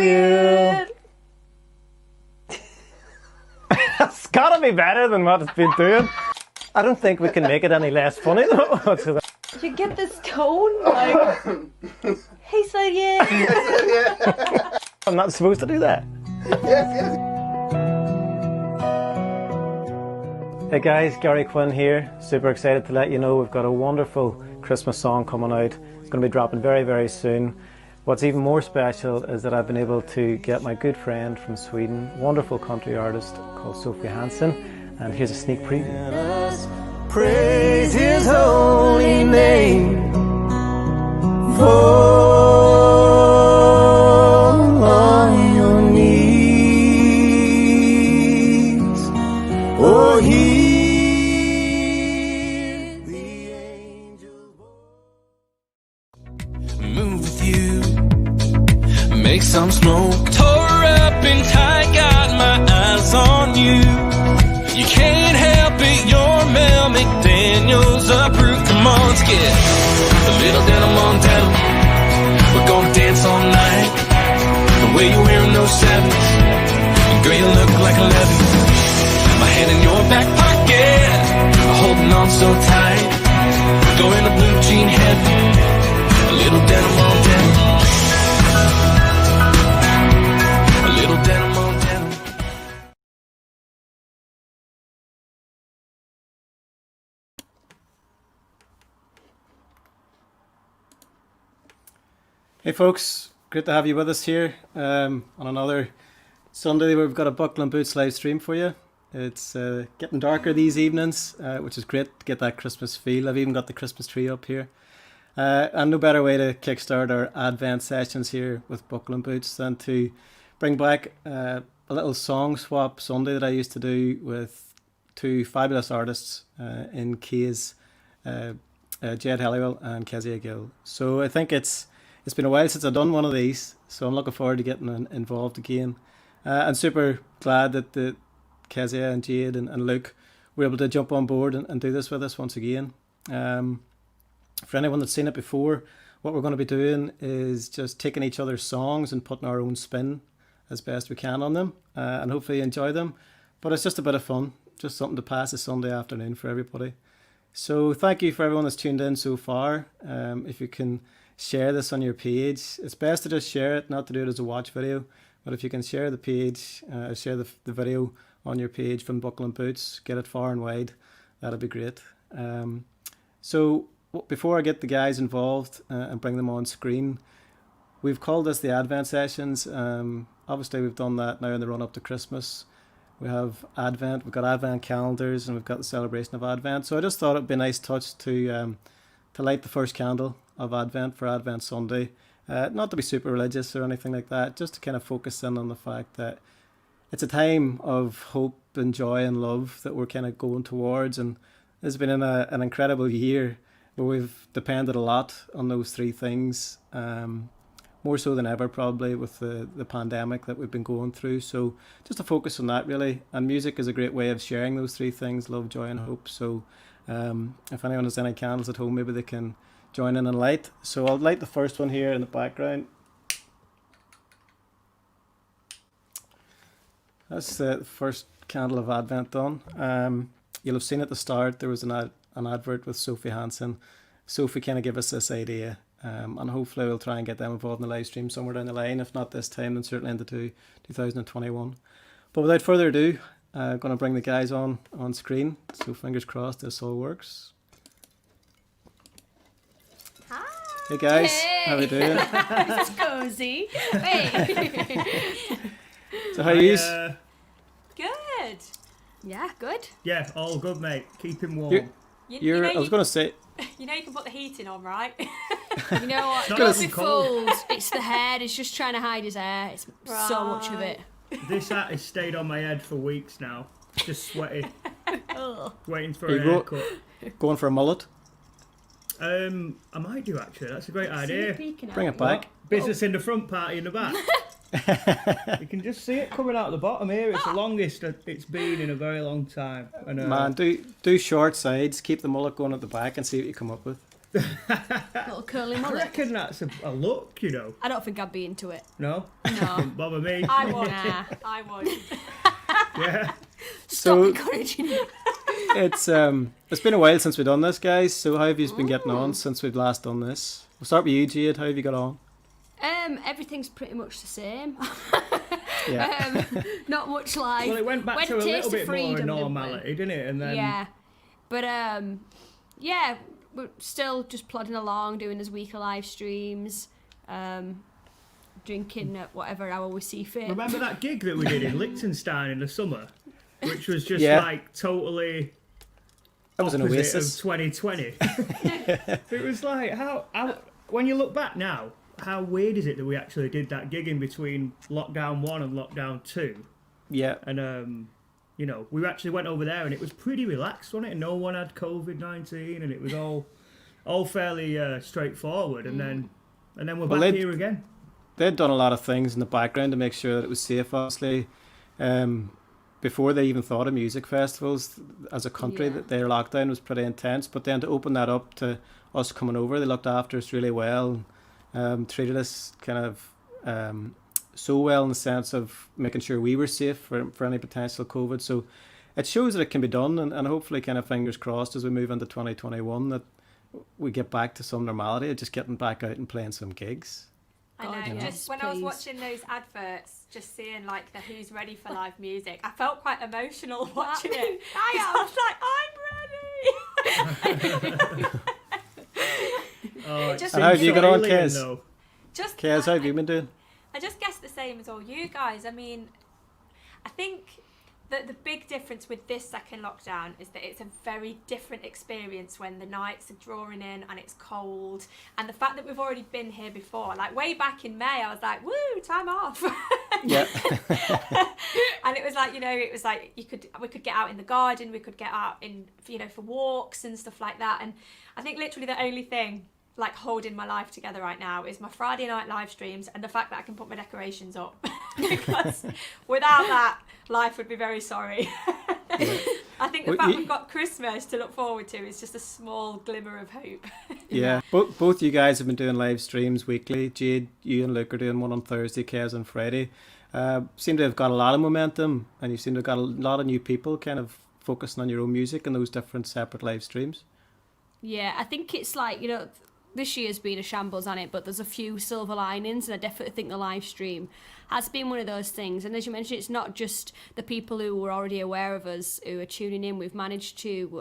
you. It's gotta be better than what it's been doing. I don't think we can make it any less funny though. You get this tone, like, hey, Slade. I'm not supposed to do that. Yes. Hey guys, Gary Quinn here. Super excited to let you know we've got a wonderful Christmas song coming out. It's going to be dropping very, very soon. What's even more special is that I've been able to get my good friend from Sweden, wonderful country artist called Sophie Hansen, and here's a sneak preview. Praise His holy name. Fall on your knees. Oh, hear the angels move with you. Make some smoke. Tore up and tight, got my eyes on you. You can't help it, you're Mel McDaniel's approved. Come on, let's get a little denim on denim. We're gonna dance all night. The way you're wearing those sevens, and girl, you look like 11. My hand in your back pocket, holding on so tight. Go in a blue jean heaven, a little denim on denim. A little denim on denim. Hey folks, great to have you with us here on another Sunday where we've got a Buckle and Boots live stream for you. It's getting darker these evenings, which is great to get that Christmas feel. I've even got the Christmas tree up here. And no better way to kickstart our Advent sessions here with Buckle and Boots than to bring back a little song swap Sunday that I used to do with two fabulous artists in Keys, Jed Helliwell and Kezia Gill. So I think it's been a while since I've done one of these, so I'm looking forward to getting involved again. And super glad that the Kezia and Jade and Luke were able to jump on board and do this with us once again. For anyone that's seen it before, what we're going to be doing is just taking each other's songs and putting our own spin as best we can on them, and hopefully enjoy them. But it's just a bit of fun, just something to pass a Sunday afternoon for everybody. So thank you for everyone that's tuned in so far. If you can share this on your page, it's best to just share it, not to do it as a watch video, but if you can share the page, share the video on your page from Buckle and Boots, get it far and wide, that'd be great. So before I get the guys involved and bring them on screen, we've called this the Advent Sessions. Obviously we've done that now in the run up to Christmas. We have Advent, we've got Advent calendars, and we've got the celebration of Advent. So I just thought it'd be a nice touch to light the first candle of Advent for Advent Sunday. Not to be super religious or anything like that, just to kind of focus in on the fact that it's a time of hope and joy and love that we're kind of going towards. And it's been an incredible year where we've depended a lot on those three things, more so than ever probably with the pandemic that we've been going through. So just to focus on that really, and music is a great way of sharing those three things, love, joy and hope. So if anyone has any candles at home, maybe they can join in and light. So I'll light the first one here in the background. That's the first candle of Advent done. You'll have seen at the start there was an advert with Sophie Hansen. Sophie kind of gave us this idea, and hopefully we'll try and get them involved in the live stream somewhere down the line. If not this time, then certainly into 2021. But without further ado, I'm going to bring the guys on screen. So fingers crossed this all works. Hi. Hey guys, Hey. how are we doing? This is cozy. Hey. So how are you? Good. Yeah, good. Yeah, all good, mate. Keep him warm. You're- You know I was going to say, you know you can put the heating on, right? You know what? Not Don't as be cold. fooled. It's the hair. He's just trying to hide his hair. It's so much of it. This hat has stayed on my head for weeks now. Just sweaty. Waiting for Are a you haircut. going for a mullet? I might do actually. That's a great idea. Bring it back. Business in the front, party in the back. You can just see it coming out the bottom here. It's the longest that it's been in a very long time. And, Man, do short sides, keep the mullet going at the back and see what you come up with. Little curly I mullet. reckon that's a look, you know. I don't think I'd be into it. No? No. Didn't bother me. I would. Nah. I would. Yeah. Stop So- encouraging me. It's been a while since we've done this, guys. So how have you been getting on since we've last done this? We'll start with you, Jade. How have you got on? Everything's pretty much the same. Yeah. Not much life. Well, it went back to a Taste little of bit more Freedom, didn't we? normality, didn't it? And then Yeah, but yeah, we're still just plodding along, doing this week of live streams, drinking at whatever hour we see fit. remember that gig that we did in Liechtenstein in the summer, which was just Yeah. like totally That was an opposite oasis. of 2020. It was like how when you look back now, how weird is it that we actually did that gig in between lockdown 1 and lockdown 2? Yeah. And you know, we actually went over there and it was pretty relaxed, wasn't it? No one had COVID-19 and it was all fairly straightforward. And then we're Well, back they'd- here again. They'd done a lot of things in the background to make sure that it was safe, obviously. Before they even thought of music festivals as a country, Yeah. that their lockdown was pretty intense. But then to open that up to us coming over, they looked after us really well, treated us kind of so well in the sense of making sure we were safe for any potential COVID. So it shows that it can be done, and hopefully kind of fingers crossed as we move into 2021 that we get back to some normality of just getting back out and playing some gigs. I God, know. yes, Just when I was please. watching those adverts, just seeing like the Who's Ready for Live Music, I felt quite emotional watching it. I was like, I'm ready. Oh, it Just- seems And how have you so got on, alien, Kez? though. Just Kez, how have you been doing? I just guess the same as all you guys. I mean, I think that the big difference with this second lockdown is that it's a very different experience when the nights are drawing in and it's cold. And the fact that we've already been here before, like way back in May, I was like, woo, time off. Yeah. And it was like, you know, it was like we could get out in the garden, we could get out in, you know, for walks and stuff like that. And I think literally the only thing like holding my life together right now is my Friday night live streams and the fact that I can put my decorations up. Because without that, life would be very sorry. I think the Well, fact you- we've got Christmas to look forward to is just a small glimmer of hope. Yeah, both you guys have been doing live streams weekly. Jade, you and Luke are doing one on Thursday, Kez on Friday. Seem to have got a lot of momentum, and you seem to have got a lot of new people kind of focusing on your own music and those different separate live streams. Yeah, I think it's like, you know, this year's been a shambles on it, but there's a few silver linings, and I definitely think the live stream has been one of those things. And as you mentioned, it's not just the people who were already aware of us who are tuning in. We've managed to,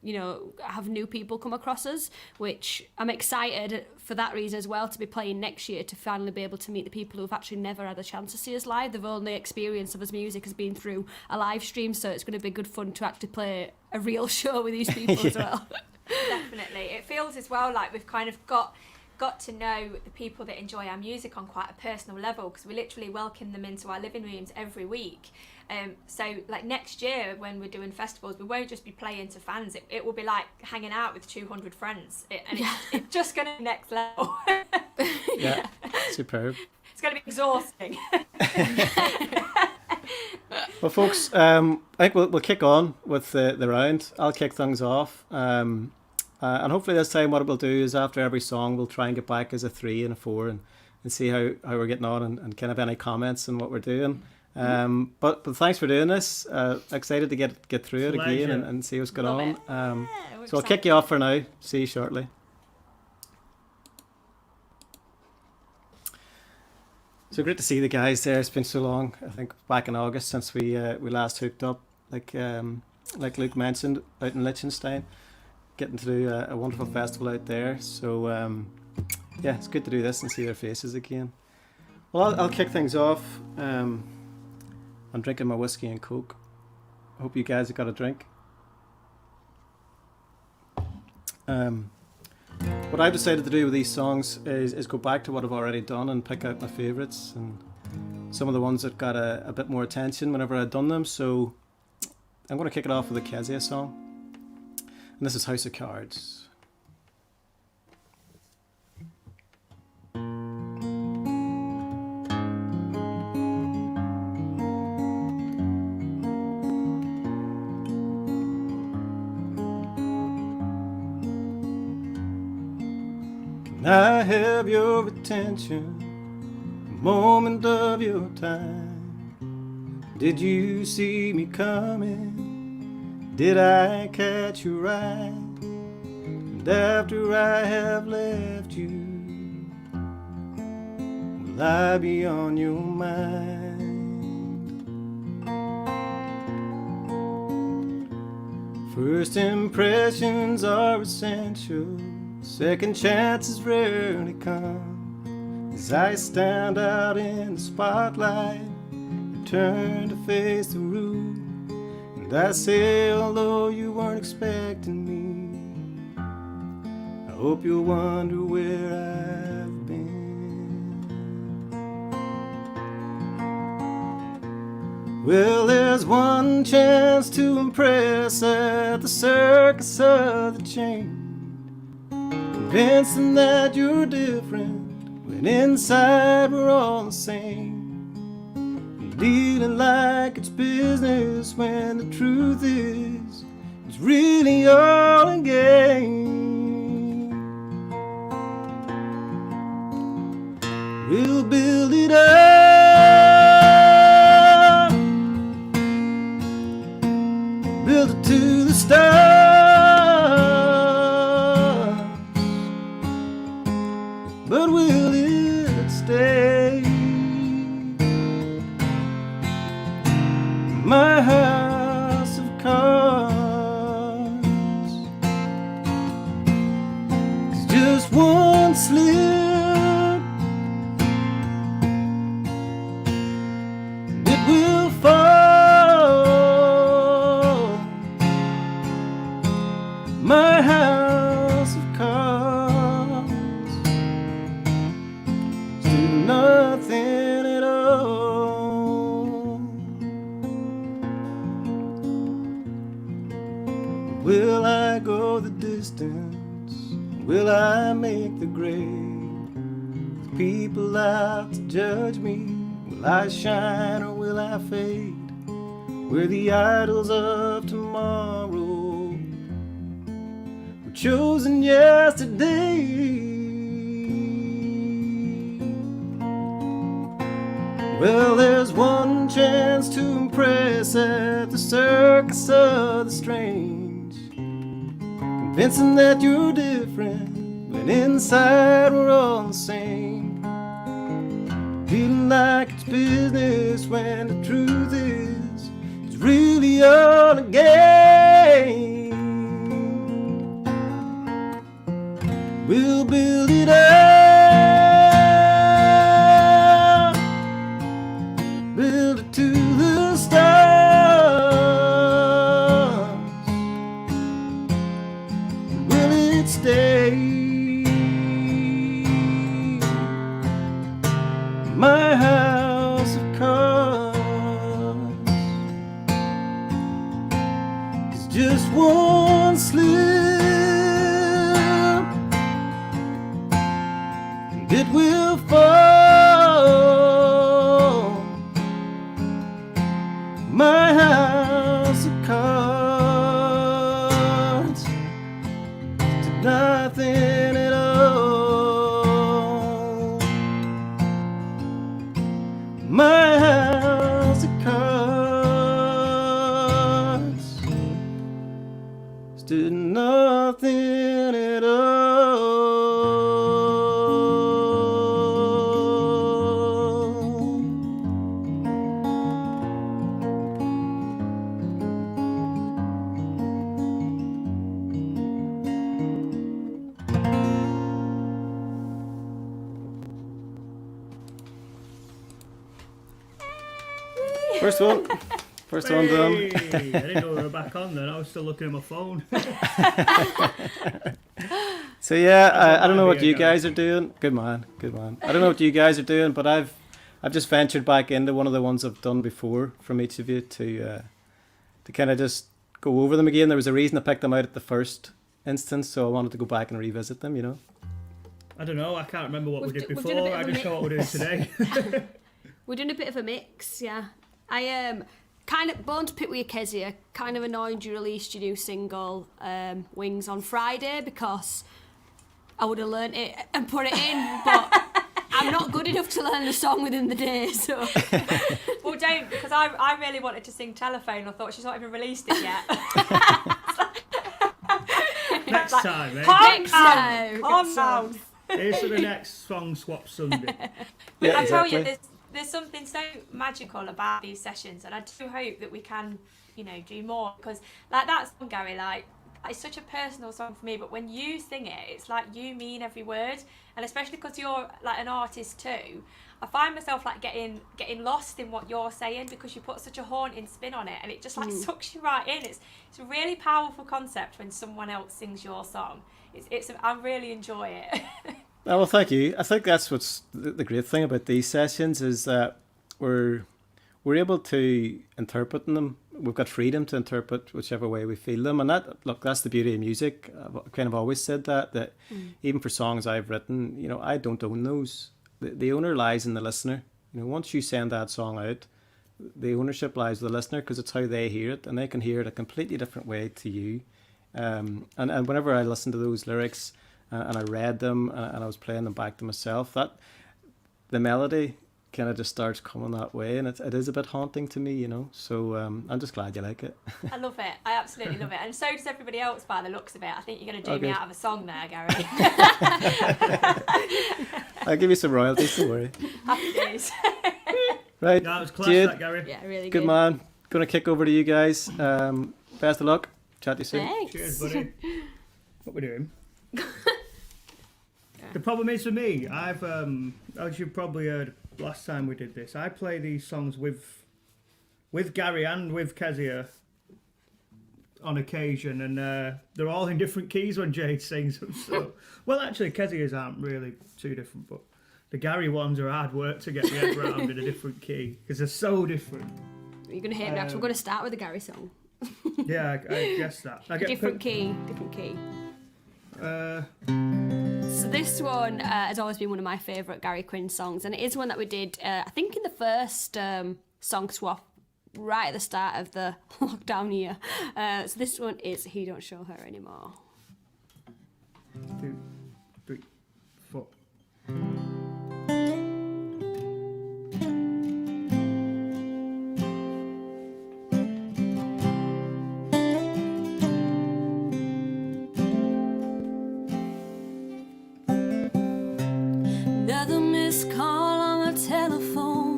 you know, have new people come across us, which I'm excited for that reason as well, to be playing next year, to finally be able to meet the people who've actually never had a chance to see us live. They've only experience of us music has been through a live stream, so it's going to be good fun to actually play a real show with these people as well. Definitely. It feels as well like we've kind of got to know the people that enjoy our music on quite a personal level, because we literally welcome them into our living rooms every week. So like next year when we're doing festivals, we won't just be playing to fans, it will be like hanging out with 200 friends, it's just going to be next level. Yeah, superb. It's going to be exhausting. Well, folks, I think we'll kick on with the round. I'll kick things off. And hopefully this time what we'll do is after every song we'll try and get back as a 3 and a 4 and see how we're getting on and kind of any comments on what we're doing. But thanks for doing this. Excited to get through it again Pleasure. and see what's going Love on. We're So I'll kick you off for now. See you shortly. So great to see the guys there. It's been so long. I think back in August since we last hooked up. Like Luke mentioned, out in Liechtenstein, getting to do a wonderful festival out there. So yeah, it's good to do this and see their faces again. Well, I'll kick things off. I'm drinking my whiskey and Coke. Hope you guys have got a drink. What I've decided to do with these songs is go back to what I've already done and pick out my favourites and some of the ones that got a bit more attention whenever I'd done them. So I'm going to kick it off with a Kezia song. And this is House of Cards. I have your attention, a moment of your time. Did you see me coming? Did I catch your eye? And after I have left you, will I be on your mind? First impressions are essential, second chances rarely come. As I stand out in the spotlight, you turn to face the room, and I say, although you weren't expecting me, I hope you'll wonder where I've been. Well, there's one chance to impress at the circus of the chain, convincing that you're different when inside we're all the same. Dealing like it's business when the truth is it's really all a game. We'll build it up, build it to the stars, but will it stay my house of cards? 'Cause just one slip, it will fall. My house of cards, do nothing at all. Will I go the distance? Will I make the grade? With people out to judge me, will I shine or will I fade? We're the idols of tomorrow, were chosen yesterday. Well, there's one chance to impress at the circus of the strange, convincing that you're different when inside we're all the same. Feeling like it's business when the truth is it's really all a game. We'll build it up, build it to the stars. Will it stay my house of cards? 'Cause just one slip, and it will fall. My house of cards, to nothing at all. My house of cards, stood nothing at all. First one. First one done. Hey, I didn't know we were back on then. I was still looking at my phone. So yeah, I don't know mind what being you guys are doing. Good man, good man. I don't know what you guys are doing, but I've just ventured back into one of the ones I've done before from each of you to kind of just go over them again. There was a reason I picked them out at the first instance, so I wanted to go back and revisit them. You know. I don't know. I can't remember what we We've did d- we've done a before. bit I of a just know what we're doing today. We're doing a bit of a mix, yeah. I kind of Born to Pit with Your Kezia, kind of annoyed you released your new single Wings on Friday, because I would have learnt it and put it in, but I'm not good enough to learn the song within the day, so... Well, don't, because I really wanted to sing Telephone. I thought she's not even released it yet. Next Like, time, eh? Next time. Calm down. Here's for the next Song Swap Sunday. Yeah, I tell you, exactly. there's something so magical about these sessions, and I do hope that we can, do more, because like that song, Gary, like it's such a personal song for me, but when you sing it, it's like you mean every word, and especially because you're like an artist too, I find myself like getting lost in what you're saying because you put such a haunting spin on it, and it just like sucks you right in. It's a really powerful concept when someone else sings your song. I really enjoy it. Oh, well, thank you. I think that's what's the great thing about these sessions is that we're able to interpret them. We've got freedom to interpret whichever way we feel them, and that's the beauty of music. I've kind of always said that even for songs I've written, I don't own those. The owner lies in the listener. Once you send that song out, the ownership lies with the listener because it's how they hear it, and they can hear it a completely different way to you. And whenever I listened to those lyrics and I read them and I was playing them back to myself, that the melody kind of just starts coming that way, and it is a bit haunting to me, So I'm just glad you like it. I love it. I absolutely love it, and so does everybody else by the looks of it. I think you're going to do me Okay. out of a song there, Gary. I'll give you some royalties, don't worry. Happy days. Right, No, it was class, Jade, that, Gary. Yeah, really good man. Gonna kick over to you guys. Best of luck. Chat to you soon. Thanks. Cheers, buddy. What we doing? The problem is for me, I've as you probably heard last time we did this, I play these songs with Gary and with Kezia on occasion, and they're all in different keys when Jade sings them. So, well, actually, Kezia's aren't really too different, but the Gary ones are hard work to get your head around in a different key because they're so different. You're going to hate me because we're going to start with the Gary song. Yeah, I guess that. I get Different key. So this one has always been one of my favourite Gary Quinn songs, and it is one that we did, I think, in the first song swap right at the start of the lockdown year. So this one is He Don't Show Her Anymore. 2, 3, 4. Another missed call on the telephone,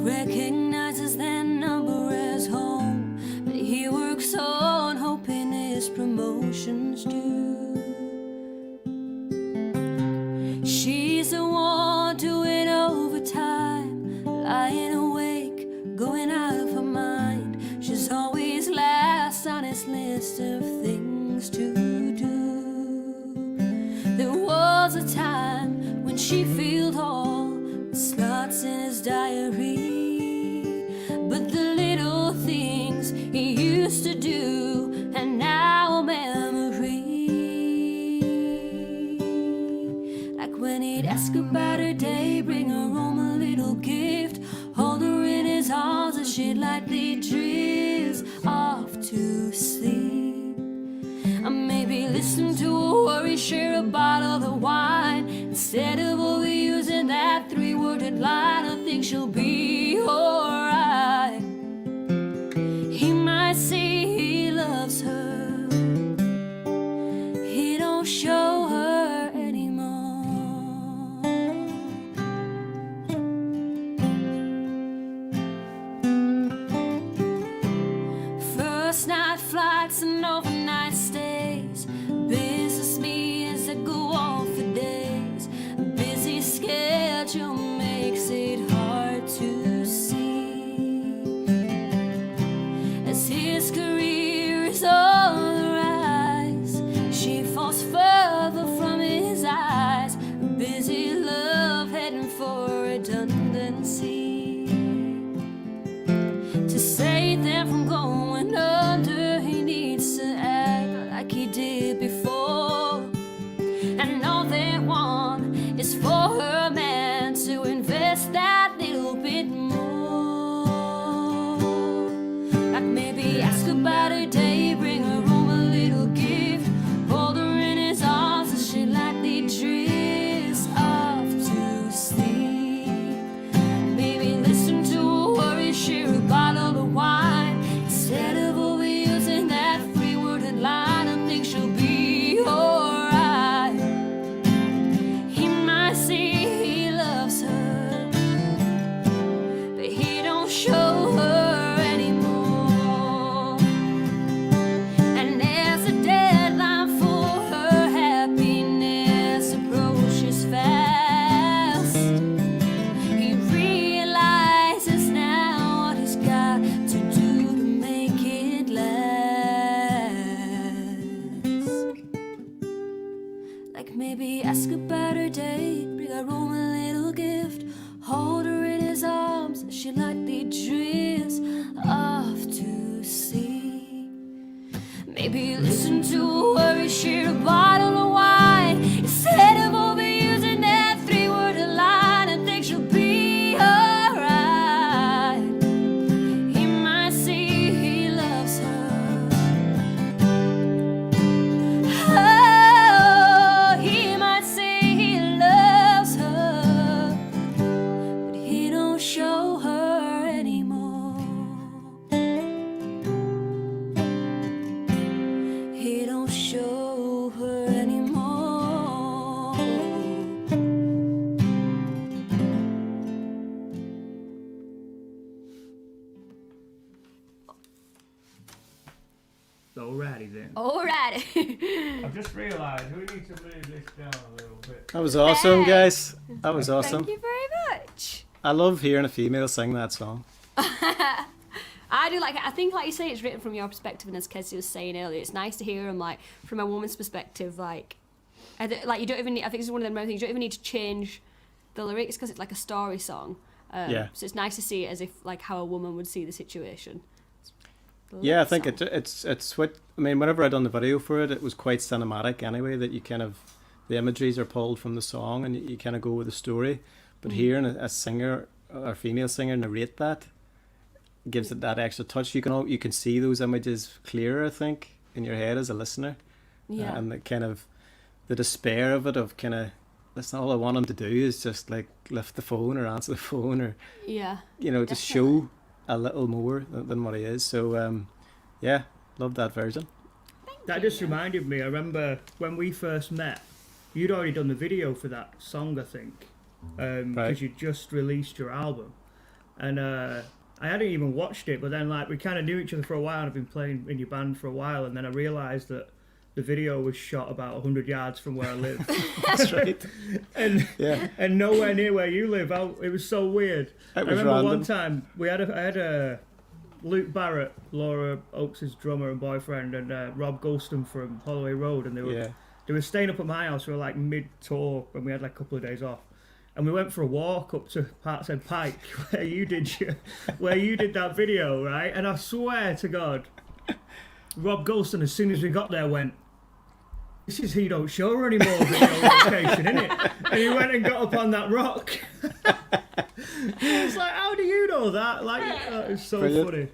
recognizes that number as home, but he works on hoping his promotion's due. She's the one doing overtime, lying awake, going out of her mind. She's always last on his list of things to do. There was a time when she filled all the slots in his diary, but the little things he used to do are now a memory. Like when he'd ask about her day, bring her home a little gift, hold her in his arms as she'd lightly drift off to sleep. And maybe listen to a worry, share a bottle of wine, instead of overusing that 3-worded line. I think she'll be alright. He might say he loves her, he don't show her anymore. First night flights and overnight stays, business meetings that go on for days. A busy schedule makes it hard to see. As his career is on the rise, she falls further from his eyes. A busy love heading for redundancy. To save them from going under, he needs to act like he did before. And all they want is for her man to invest that little bit more. Like maybe ask about her day, bring her home a little gift, hold her in his arms as she lightly she lightly drifts off to sea. Maybe listen to a worry, share a bottle of wine instead of overusing that three-word line, and think she'll be alright. He might say he loves her. Oh, he might say he loves her, but he don't show her anymore. He don't show her anymore. Alrighty then. Alrighty. I've just realised we need to move this down a little bit. That was awesome, guys. That was awesome. Thank you very much. I love hearing a female sing that song. I do like it. I think, like you say, it's written from your perspective, and as Kezia was saying earlier, it's nice to hear them like from a woman's perspective. Like you don't even need. I think it's one of the things you don't even need to change the lyrics because it's like a story song. Yeah. So it's nice to see it as if like how a woman would see the situation. Yeah, I think it's what I mean. Whenever I done the video for it, it was quite cinematic anyway. That you kind of the imageries are pulled from the song, and you kind of go with the story. But hearing a singer or female singer narrate that gives it that extra touch. You can see those images clearer, I think, in your head as a listener. Yeah. And the kind of the despair of it, of kind of that's all I want him to do is just like lift the phone or answer the phone or Yeah. just show a little more than what he is. So yeah, love that version. That just reminded me, I remember when we first met, you'd already done the video for that song, I think, because Right. you'd just released your album. And I hadn't even watched it, but then like we kind of knew each other for a while, and I've been playing in your band for a while, and then I realised that the video was shot about 100 yards from where I live. That's right. and Yeah. and nowhere near where you live. It was so weird. It I was remember random. one time I had a Luke Barrett, Laura Oakes' drummer and boyfriend, and Rob Golston from Holloway Road, and they were staying up at my house. We were like mid-tour, and we had like a couple of days off. And we went for a walk up to Parkside Pike, where you did that video, right? And I swear to God, Rob Golston, as soon as we got there, went, "This is He Don't Show Her Anymore video location, isn't it?" And he went and got up on that rock. It's like, how do you know that? Like, it's so Brilliant. funny.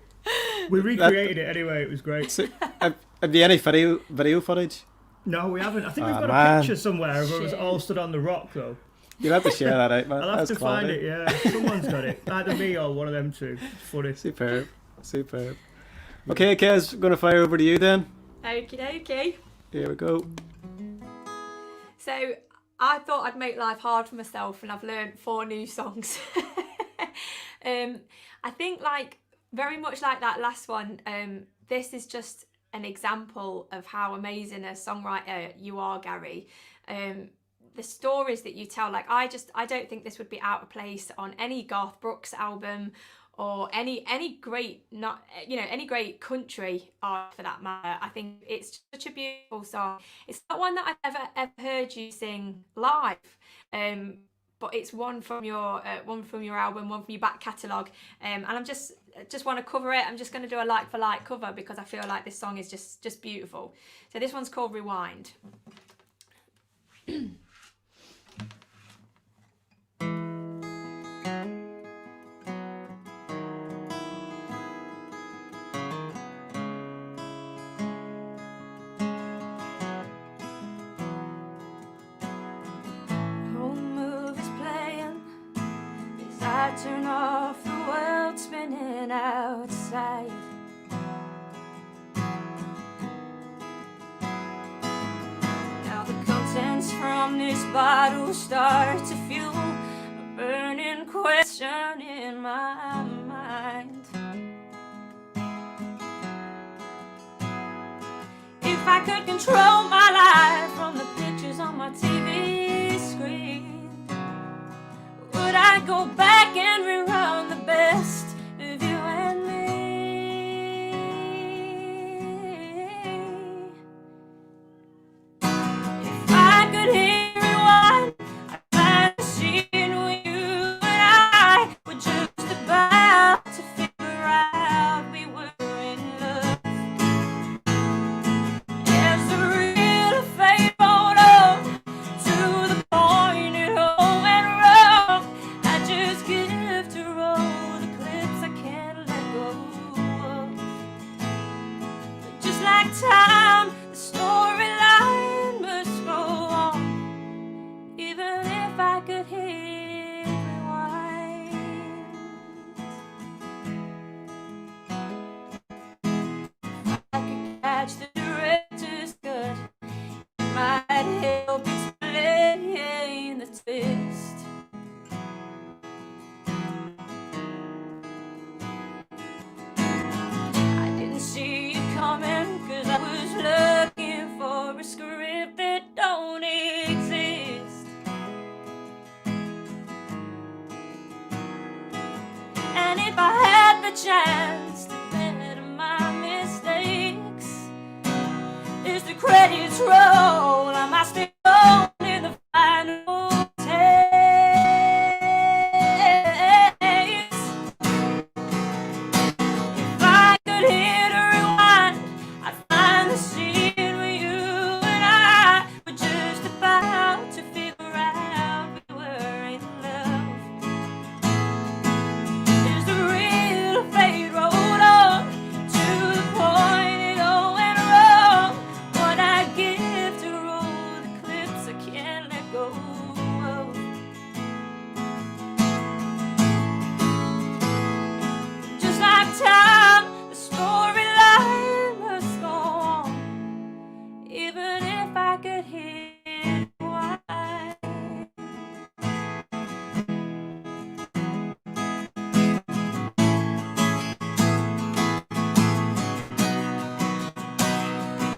We recreated it anyway. It was great. So, have you any video footage? No, we haven't. I think we've Ah, got man. a picture somewhere of us Shit. all stood on the rock, though. You'll have to share that out, man. I'll have That's to find quality. it. Yeah, someone's got it. Either me or one of them two. It's funny. Superb. Okay, Kez, going to fire over to you then. Okie dokie. Here we go. So I thought I'd make life hard for myself, and I've learned 4 new songs. I think like very much like that last one, this is just an example of how amazing a songwriter you are, Gary. The stories that you tell, like I don't think this would be out of place on any Garth Brooks album or any great any great country art for that matter. I think it's such a beautiful song. It's not one that I've ever heard you sing live, but it's one from your album, one from your back catalogue, and I'm just want to cover it. I'm just going to do a like for like cover because I feel like this song is just beautiful. So this one's called Rewind. I turn off the world spinning outside. Now the contents from this bottle start to fuel a burning question in my mind. If I could control my life from the pictures on my TV screen, would I go back and rerun the best of you and me? If I could hear rewind, I'd find a scene where you and I were just about a chance to better my mistakes. As the credits roll, am I still in the final takes? If I could hit a rewind, I'd find the scene where you and I were just about to figure out we were in love. Is the real fate rolled on to the point it all went wrong? What I give to roll the clips I can't let go of. Just like time, the storyline must go on, even if I could hit wide.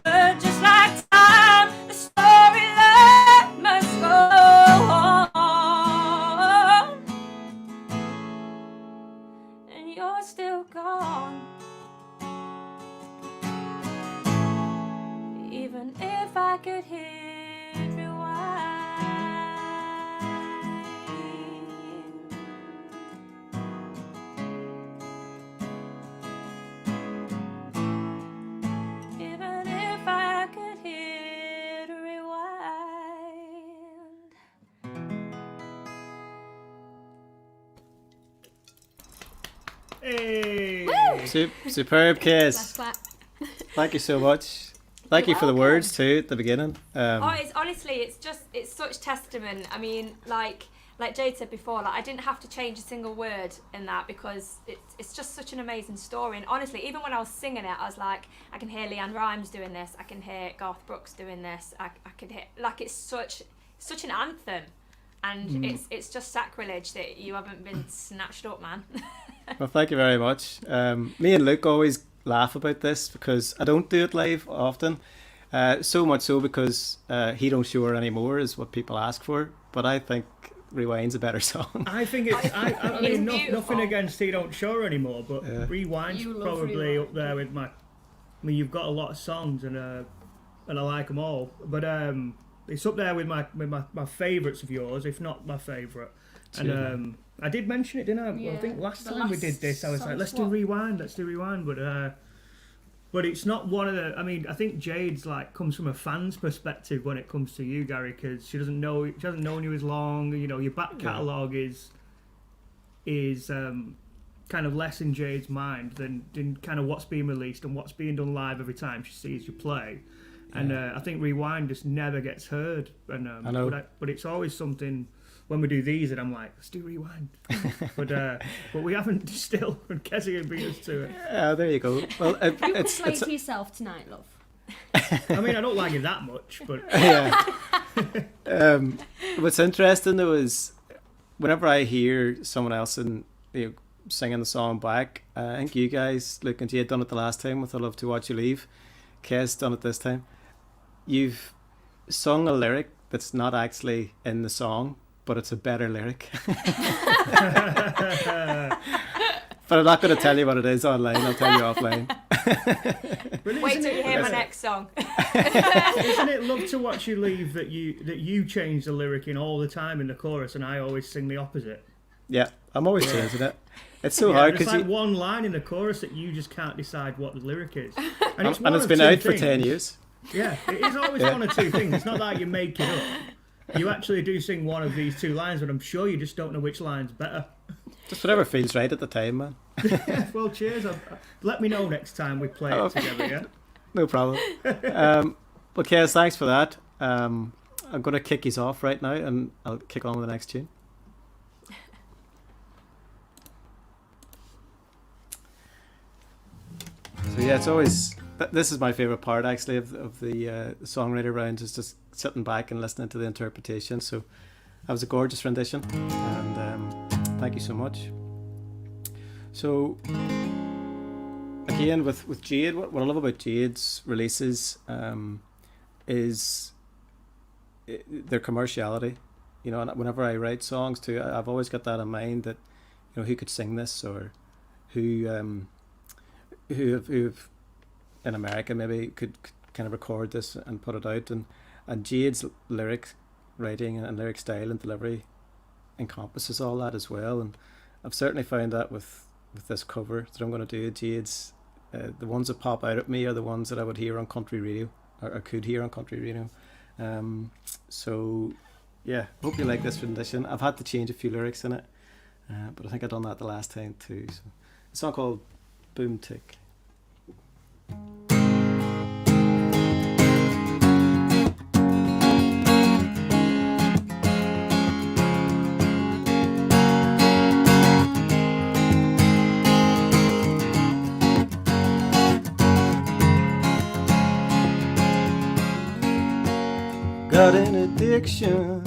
But just like time, the storyline must go on, and you're still gone. Even if I could hit rewind. Even if I could hit rewind. Hey! Superb, Kez. Clap. Thank you so much. Thank you for the words too at the beginning. Oh, it's honestly, it's such testament. I mean, like Jade said before, like I didn't have to change a single word in that because it's just such an amazing story. And honestly, even when I was singing it, I was like, I can hear Leanne Rimes doing this, I can hear Garth Brooks doing this, I can hear, like, it's such an anthem, and it's just sacrilege that you haven't been snatched up, man. Well, thank you very much. Me and Luke always laugh about this because I don't do it live often. So much so because He Don't Show Her Anymore is what people ask for. But I think Rewind's a better song. I think it's. I mean, beautiful. nothing against He Don't Show Her Anymore, but Rewind's You love probably Rewind. up there with my. I mean, you've got a lot of songs, and I like them all, but it's up there with my favourites of yours, if not my favourite. And I did mention it, didn't I? Yeah, I think last the time we last did this, I was like, song let's do swap. Rewind, but it's not one of the. I mean, I think Jade's comes from a fan's perspective when it comes to you, Gary, because she hasn't known you as long. You know, your back catalogue is kind of less in Jade's mind than kind of what's being released and what's being done live every time she sees you play. And I think Rewind just never gets heard. And I know. but it's always something when we do these that I'm like, let's do Rewind. but we haven't still, and Kezia beat us to it. There you go. Well, You can it's play to yourself tonight, love. I mean, I don't like it that much, but yeah. What's interesting though is whenever I hear someone else singing the song back, I think you guys, Luke and Jay, had done it the last time with "I Love to Watch You Leave." Kez done it this time. You've sung a lyric that's not actually in the song, but it's a better lyric. But I'm not going to tell you what it is online. I'll tell you offline. Wait till you hear my next song. Isn't it "Love to Watch You Leave" that you change the lyric in all the time in the chorus, and I always sing the opposite? Yeah, I'm always changing it. It's so Yeah, hard there's because one line in the chorus that you just can't decide what the lyric is, and it's, and it's been out for 10 years. Yeah, it is always one or two things. It's not like you make it up. You actually do sing one of these two lines, but I'm sure you just don't know which line's better. Just whatever feels right at the time, man. Yeah, well, cheers. Let me know next time we play it together, yeah? No problem. But Kez, thanks for that. I'm going to kick you off right now and I'll kick on with the next tune. So yeah, it's always... This is my favourite part actually of the songwriter rounds, is just sitting back and listening to the interpretation. So that was a gorgeous rendition and thank you so much. So again with Jade, what I love about Jade's releases is their commerciality. You know, and whenever I write songs too, I've always got that in mind, that, you know, who could sing this or who've in America maybe could kind of record this and put it out, and Jade's lyric writing and lyric style and delivery encompasses all that as well. And I've certainly found that with this cover that I'm going to do, Jade's, the ones that pop out at me are the ones that I would hear on country radio, or could hear on country radio. So yeah, hope you like this rendition. I've had to change a few lyrics in it, but I think I've done that the last time too. So a song called Boom Tick. Got an addiction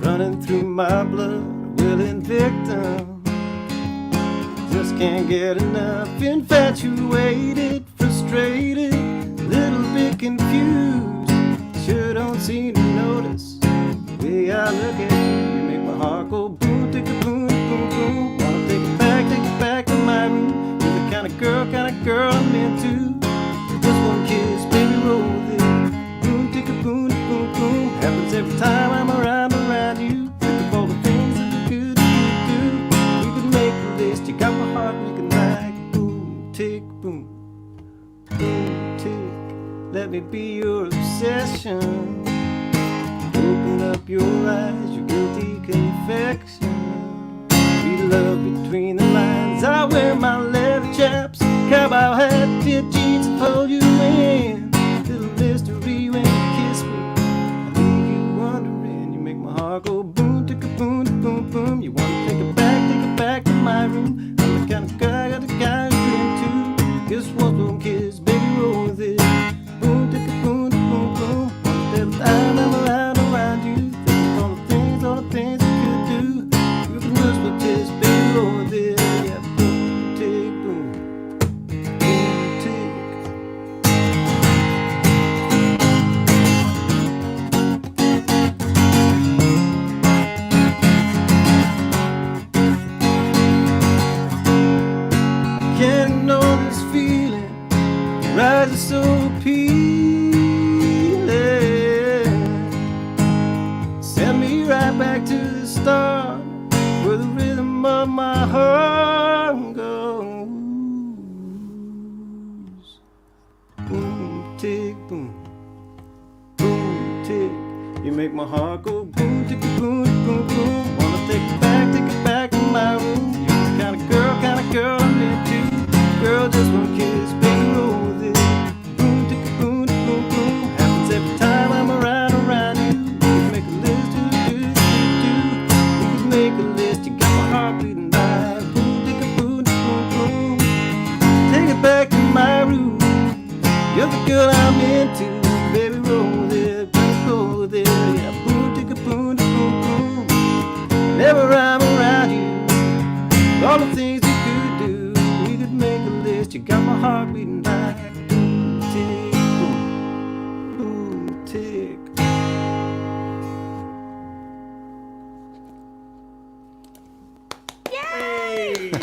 running through my blood, willing victim. Just can't get enough, infatuated, frustrated, little bit confused. Sure don't seem to notice the way I look at you. You make my heart go boom, tick a boom, boom, boom. Wanna take it back to my room. You're the kind of girl I'm into. Just one kiss, baby, roll this. Boom, boom, boom. Happens every time I'm around you. Think of all the things that we could do. We could make a list. You got my heart making like boom, tick, boom, boom, tick. Let me be your obsession. Open up your eyes, your guilty confection. Read love between the lines. I wear my leather chaps, cowboy hat, fit jeans, and pull you in. Little mystery when go boom, tick a boom, boom, boom. You wanna take it back to my room. I'm the kind of guy who's into just one kiss, baby, roll with it. Boom, tick a boom, boom, boom. One step at a time, I'm around you. Think of all the things you could do. You can lose with this, baby, roll with it. Yeah, boom, tick, boom, boom, tick. Rises so appealing. Send me right back to the start, where the rhythm of my heart goes. Boom, tick, boom, boom, tick. You make my heart go boom, tick, boom, boom, boom. Wanna take it back to my room. You're the kind of girl I'm into. Girl, just one kiss, baby, roll. Every time I'm around you, we can make a list, we can make a list. You got my heart beating by boom, tick a boom, boom, boom. Take it back to my room. You're the girl I'm into, baby, roll with it, baby, roll with it. Yeah, boom, tick a boom, boom, boom. Whenever I'm around you, all the things we could do, we could make a list. You got my heart beating by boom, tick.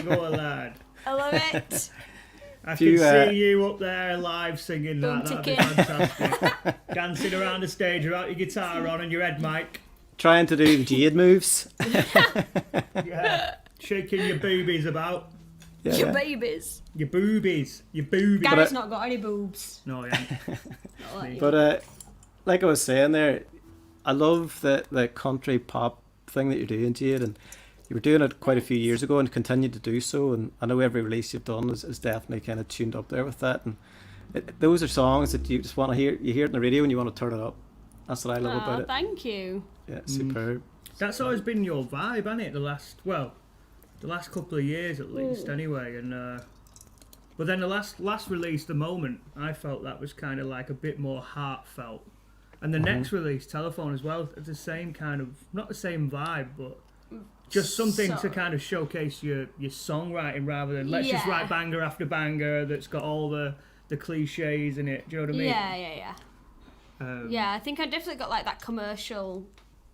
Go on, lad. I love it. I can see you up there live singing that. That'd be ticking. fantastic. Dancing around the stage without your guitar on and your head mic. Trying to do the Jade moves. Yeah. Shaking your boobies about. Yeah, Your yeah. babies. Your boobies. Your boobies. Gary's not got any boobs. No, yeah. I'll let you But like I was saying there, I love the country pop thing that you're doing, Jade, and you were doing it quite a few years ago and continued to do so. And I know every release you've done is definitely kind of tuned up there with that. And those are songs that you just want to hear. You hear it on the radio and you want to turn it up. That's what I love about it. Thank you. Yeah, superb. That's always been your vibe, hasn't it? The last couple of years at least, anyway. And but then the last release, The Moment, I felt that was kind of like a bit more heartfelt. And the next release, Telephone, as well, it's the same kind of, not the same vibe, but just something to kind of showcase your songwriting rather than let's just write banger after banger that's got all the cliches in it. Do you know what I mean? Yeah. Yeah, I think I definitely got like that commercial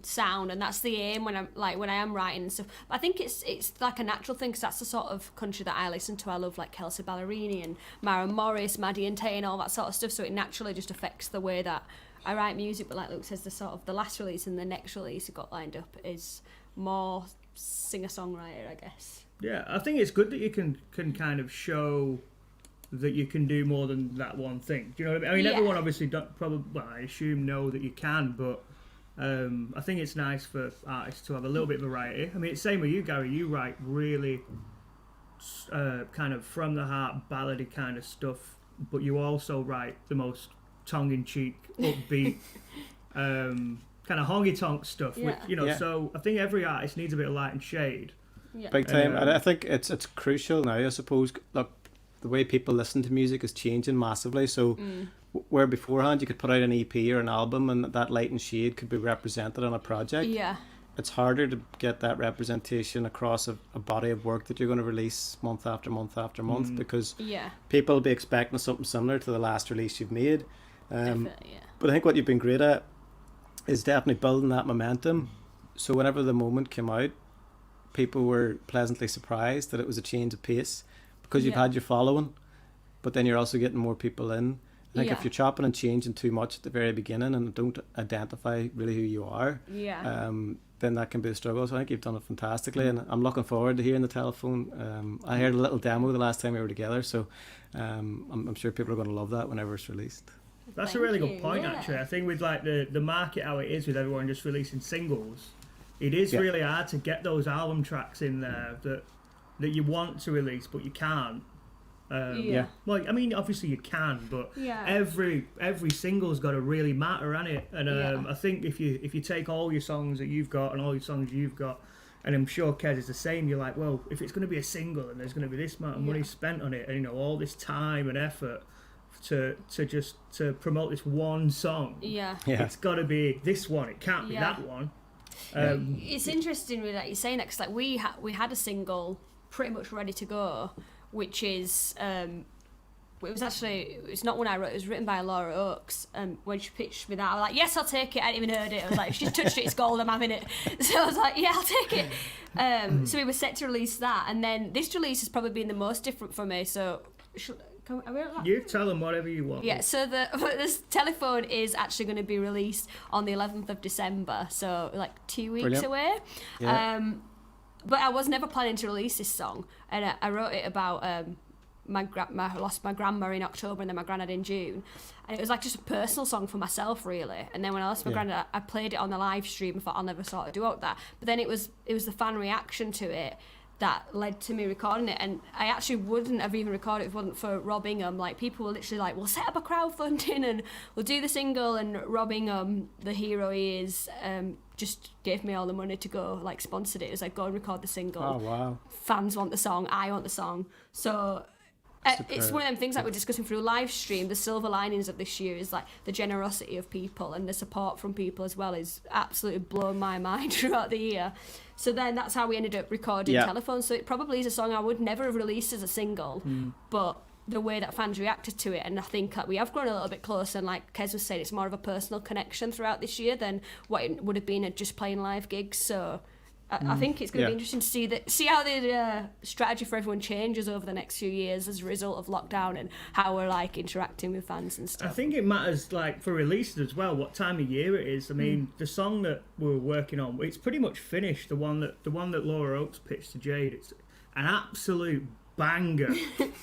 sound, and that's the aim when I am writing and stuff. But I think it's like a natural thing, because that's the sort of country that I listen to. I love like Kelsey Ballerini and Mara Morris, Maddie and Tay and all that sort of stuff, so it naturally just affects the way that I write music. But like Luke says, the last release and the next release we've got lined up is more singer-songwriter, I guess. Yeah, I think it's good that you can kind of show that you can do more than that one thing. Do you know what I mean? I mean, Yeah. everyone obviously I assume know that you can, but I think it's nice for artists to have a little bit of variety. I mean, it's same with you, Gary. You write really kind of from the heart, ballady kind of stuff, but you also write the most tongue-in-cheek, upbeat, kind of honky-tonk stuff. Yeah. Which, you know, Yeah. so I think every artist needs a bit of light and shade. Yeah. Big time. And I think it's crucial now, I suppose. Look, the way people listen to music is changing massively. So where beforehand you could put out an EP or an album and that light and shade could be represented on a project, Yeah. it's harder to get that representation across a body of work that you're going to release month after month after month, because Yeah. people will be expecting something similar to the last release you've made. Definitely, yeah. But I think what you've been great at is definitely building that momentum. So whenever the moment came out, people were pleasantly surprised that it was a change of pace, because you've Yeah. had your following, but then you're also getting more people in. I think Yeah. if you're chopping and changing too much at the very beginning and don't identify really who you are, Yeah. then that can be a struggle. So I think you've done it fantastically, and I'm looking forward to hearing the telephone. I heard a little demo the last time we were together, so I'm sure people are going to love that whenever it's released. That's Thank a really you, good point, yeah. actually. I think with like the market how it is with everyone just releasing singles, it is Yeah. really hard to get those album tracks in there that you want to release but you can't. Yeah. Well, I mean, obviously you can, but Yeah. every single's got to really matter, hasn't it? And Yeah. I think if you take all your songs that you've got and all your songs you've got, and I'm sure Kez is the same, you're like, well, if it's going to be a single and there's going to be this amount of money Yeah. spent on it, and you know all this time and effort to promote this one song, Yeah. Yeah. it's got to be this one. It can't be Yeah. that one. It's interesting really that you're saying that, because like we had a single pretty much ready to go, which is it's not one I wrote, it was written by Laura Oakes. When she pitched me that, I was like, yes, I'll take it. I hadn't even heard it. I was like, if she's touched it, it's gold, I'm having it. So I was like, yeah, I'll take it. So we were set to release that, and then this release has probably been the most different for me. So are we allowed- You tell them whatever you want. yeah, so this telephone is actually going to be released on the 11th of December, so like 2 weeks Brilliant. away. Yeah. But I was never planning to release this song, and I wrote it about I lost my grandma in October and then my granddad in June, and it was like just a personal song for myself really. And then when I lost my Yeah. granddad, I played it on the live stream and thought I'll never sort of do out that. But then it was the fan reaction to it that led to me recording it, and I actually wouldn't have even recorded it if it wasn't for Rob Ingham. Like, people were literally like, we'll set up a crowdfunding and we'll do the single, and Rob Ingham, the hero he is, just gave me all the money to go, like, sponsored it. It was like, go and record the single. Oh, wow. Fans want the song, I want the song. So it's Superb. one of them things that we're discussing through live stream. The silver linings of this year is like the generosity of people, and the support from people as well is absolutely blown my mind throughout the year. So then that's how we ended up recording Yeah. Telephone. So it probably is a song I would never have released as a single, but the way that fans reacted to it, and I think that we have grown a little bit closer, and like Kez was saying, it's more of a personal connection throughout this year than what it would have been at just playing live gigs. So I think it's going to Yeah. be interesting to see how the strategy for everyone changes over the next few years as a result of lockdown, and how we're like interacting with fans and I stuff. think it matters, like, for releases as well, what time of year it is. I mean, the song that we're working on, it's pretty much finished. The one that Laura Oakes pitched to Jade, it's an absolute banger.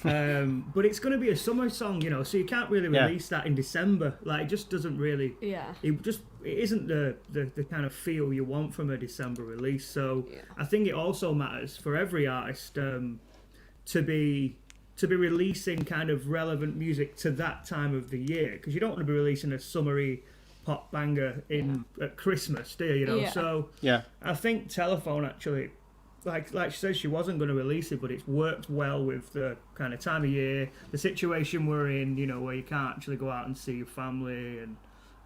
But it's going to be a summer song, you know, so you can't really Yeah. release that in December. Like, it just doesn't really. Yeah. It isn't the kind of feel you want from a December release. So Yeah. I think it also matters for every artist to be releasing kind of relevant music to that time of the year, because you don't want to be releasing a summery pop banger at Christmas, do you? You know, Yeah. so Yeah. I think Telephone actually, like she said, she wasn't going to release it, but it's worked well with the kind of time of year, the situation we're in, you know, where you can't actually go out and see your family,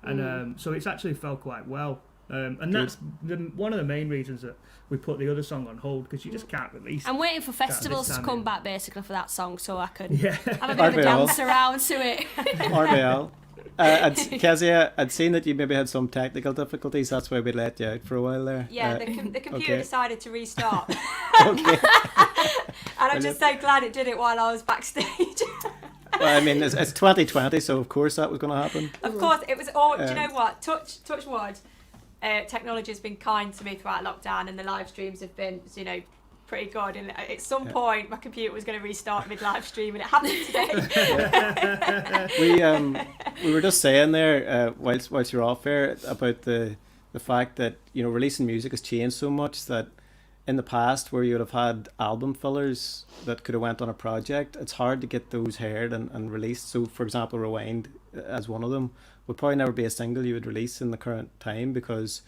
and so it's actually felt quite well. And that's one of the main reasons that we put the other song on hold, because you just can't release I'm waiting for festivals this to time come of back basically for that song, so I can Yeah. have a bit of a RBL. dance around to it. RBL. Kezia, I'd seen that you maybe had some technical difficulties. That's why we let you out for a while there. Yeah, the computer okay. decided to restart. Okay. And I'm just so glad it did it while I was backstage. Well, I mean, it's 2020, so of course that was going to happen. Of course, it was all. Do you know what? Touch wood. Technology has been kind to me throughout lockdown, and the live streams have been, pretty good. And at some point, my computer was going to restart mid live stream, and it happened today. We were just saying there, whilst you're off air, about the fact that releasing music has changed so much that in the past, where you would have had album fillers that could have went on a project, it's hard to get those heard and released. So, for example, Rewind, as one of them, would probably never be a single you would release in the current time because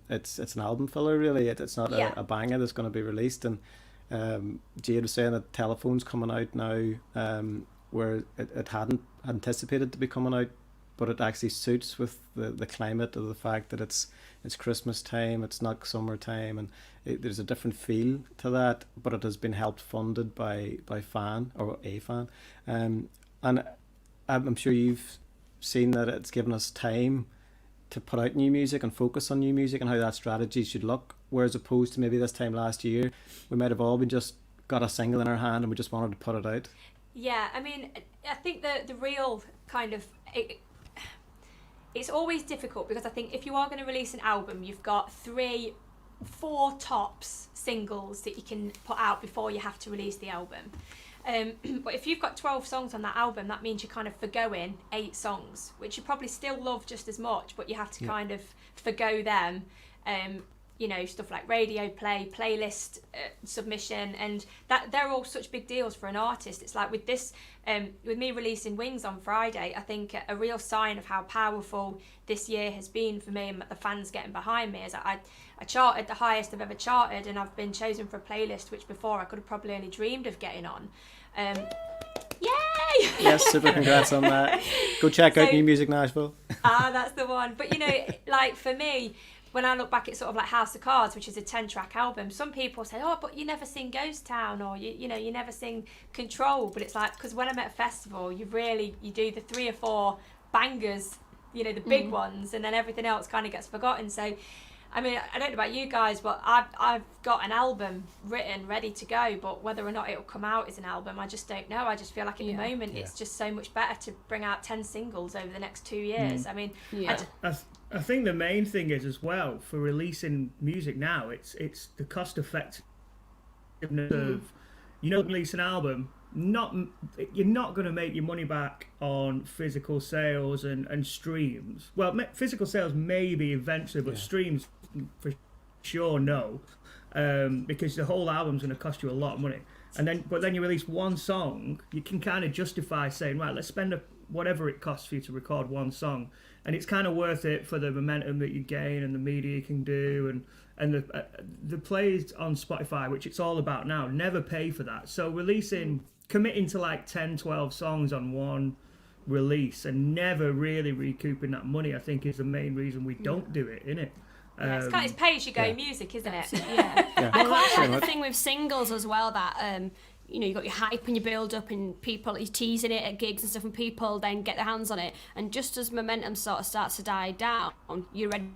it's an album filler, really. It's not a banger that's going to be released. And Jade was saying that Telephone's coming out now, where it hadn't anticipated to be coming out, but it actually suits with the climate of the fact that it's Christmas time, it's not summertime, and there's a different feel to that, but it has been helped funded by fan or a fan, and I'm sure you've seen that it's given us time to put out new music and focus on new music and how that strategy should look, whereas opposed to maybe this time last year we might have all been just got a single in our hand and we just wanted to put it out. Yeah, I mean, I think the real kind of it's always difficult because I think if you are going to release an album, you've got 3-4 tops singles that you can put out before you have to release the album. But if you've got 12 songs on that album, that means you're kind of forgoing 8 songs, which you probably still love just as much, but you have to kind of forgo them. Stuff like radio play, playlist submission, and that they're all such big deals for an artist. It's like with this, with me releasing Wings on Friday, I think a real sign of how powerful this year has been for me and the fans getting behind me is I charted the highest I've ever charted, and I've been chosen for a playlist which before I could have probably only dreamed of getting on. Yay! Yes, super congrats on that. Go check out New Music Nashville. That's the one. But like for me, when I look back at sort of like House of Cards, which is a 10-track album, some people say, oh, but you never sing Ghost Town, or you never sing Control. But it's like, because when I'm at a festival, you do the 3 or 4 bangers, the big ones, and then everything else kind of gets forgotten. So I mean, I don't know about you guys, but I've got an album written, ready to go, but whether or not it'll come out as an album, I just don't know. I just feel like at the moment it's just so much better to bring out 10 singles over the next 2 years. I mean, I think the main thing is as well for releasing music now, it's the cost effectiveness of, release an album. You're not going to make your money back on physical sales and streams. Well, physical sales maybe eventually, but streams for sure no, because the whole album's going to cost you a lot of money. But then you release one song, you can kind of justify saying, right, let's spend whatever it costs for you to record one song, and it's kind of worth it for the momentum that you gain and the media you can do and the plays on Spotify, which it's all about now, never pay for that. So committing to like 10, 12 songs on one release and never really recouping that money, I think is the main reason we don't do it, innit? It's pay-as-you-go music, isn't it? I quite like the thing with singles as well, that you got your hype and your build-up and people are teasing it at gigs and stuff, and people then get their hands on it, and just as momentum sort of starts to die down, you're ready.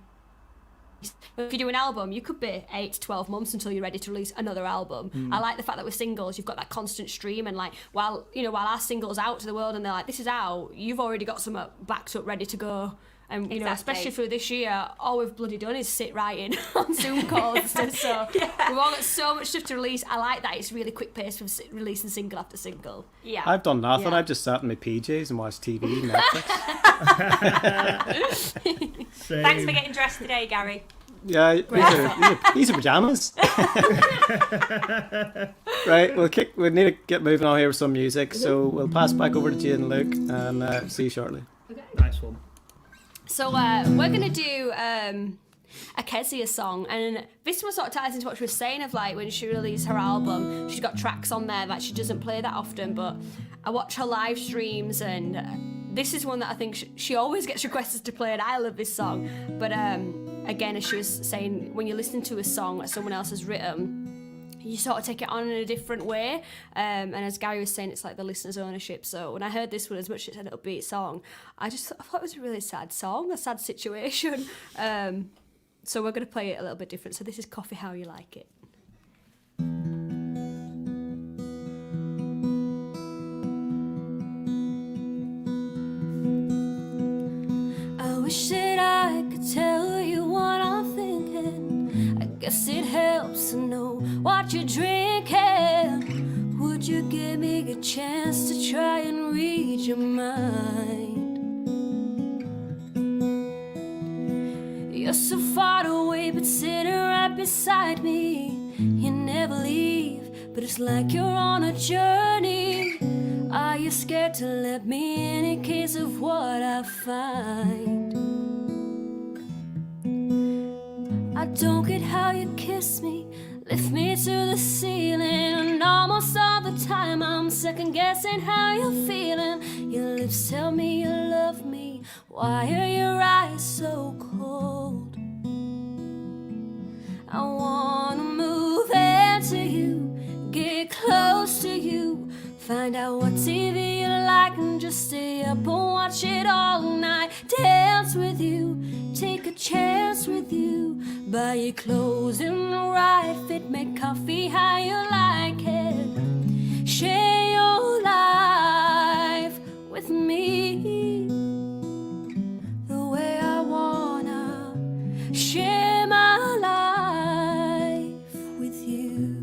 If you do an album, you could be 8 to 12 months until you're ready to release another album. I like the fact that with singles, you've got that constant stream, and like while our single's out to the world and they're like, this is out, you've already got some backed up, ready to go. And especially through this year, all we've bloody done is sit writing on Zoom calls and stuff. So we've all got so much stuff to release. I like that it's really quick pace from releasing single after single. Yeah, I've done nothing. I've just sat in my PJs and watched TV and Netflix. Thanks for getting dressed today, Gary. Yeah, these are pajamas. Right, we need to get moving on here with some music, so we'll pass back over to Jade and Luke and see you shortly. Okay. Nice one. So we're going to do a Kezia song, and this one sort of ties into what she was saying of like when she released her album, she's got tracks on there that she doesn't play that often, but I watch her live streams, and this is one that I think she always gets requested to play, and I love this song. But again, as she was saying, when you're listening to a song that someone else has written, you sort of take it on in a different way. And as Gary was saying, it's like the listener's ownership. So when I heard this one, as much as it's an upbeat song, I thought it was a really sad song, a sad situation. So we're going to play it a little bit different. So this is Coffee How You Like It. I wish that I could tell you what I'm thinking. I guess it helps to know what you're drinking. Would you give me a chance to try and read your mind? You're so far away, but sitting right beside me. You never leave, but it's like you're on a journey. Are you scared to let me in case of what I find? I don't get how you kiss me, lift me to the ceiling, and almost all the time I'm second guessing how you're feeling. Your lips tell me you love me, why are your eyes so cold? I wanna move into you, get close to you, find out what TV you like and just stay up and watch it all night. Dance with you, take a chance with you, buy your clothes in the right fit, make coffee how you like it. Share your life with me the way I wanna share my life with you.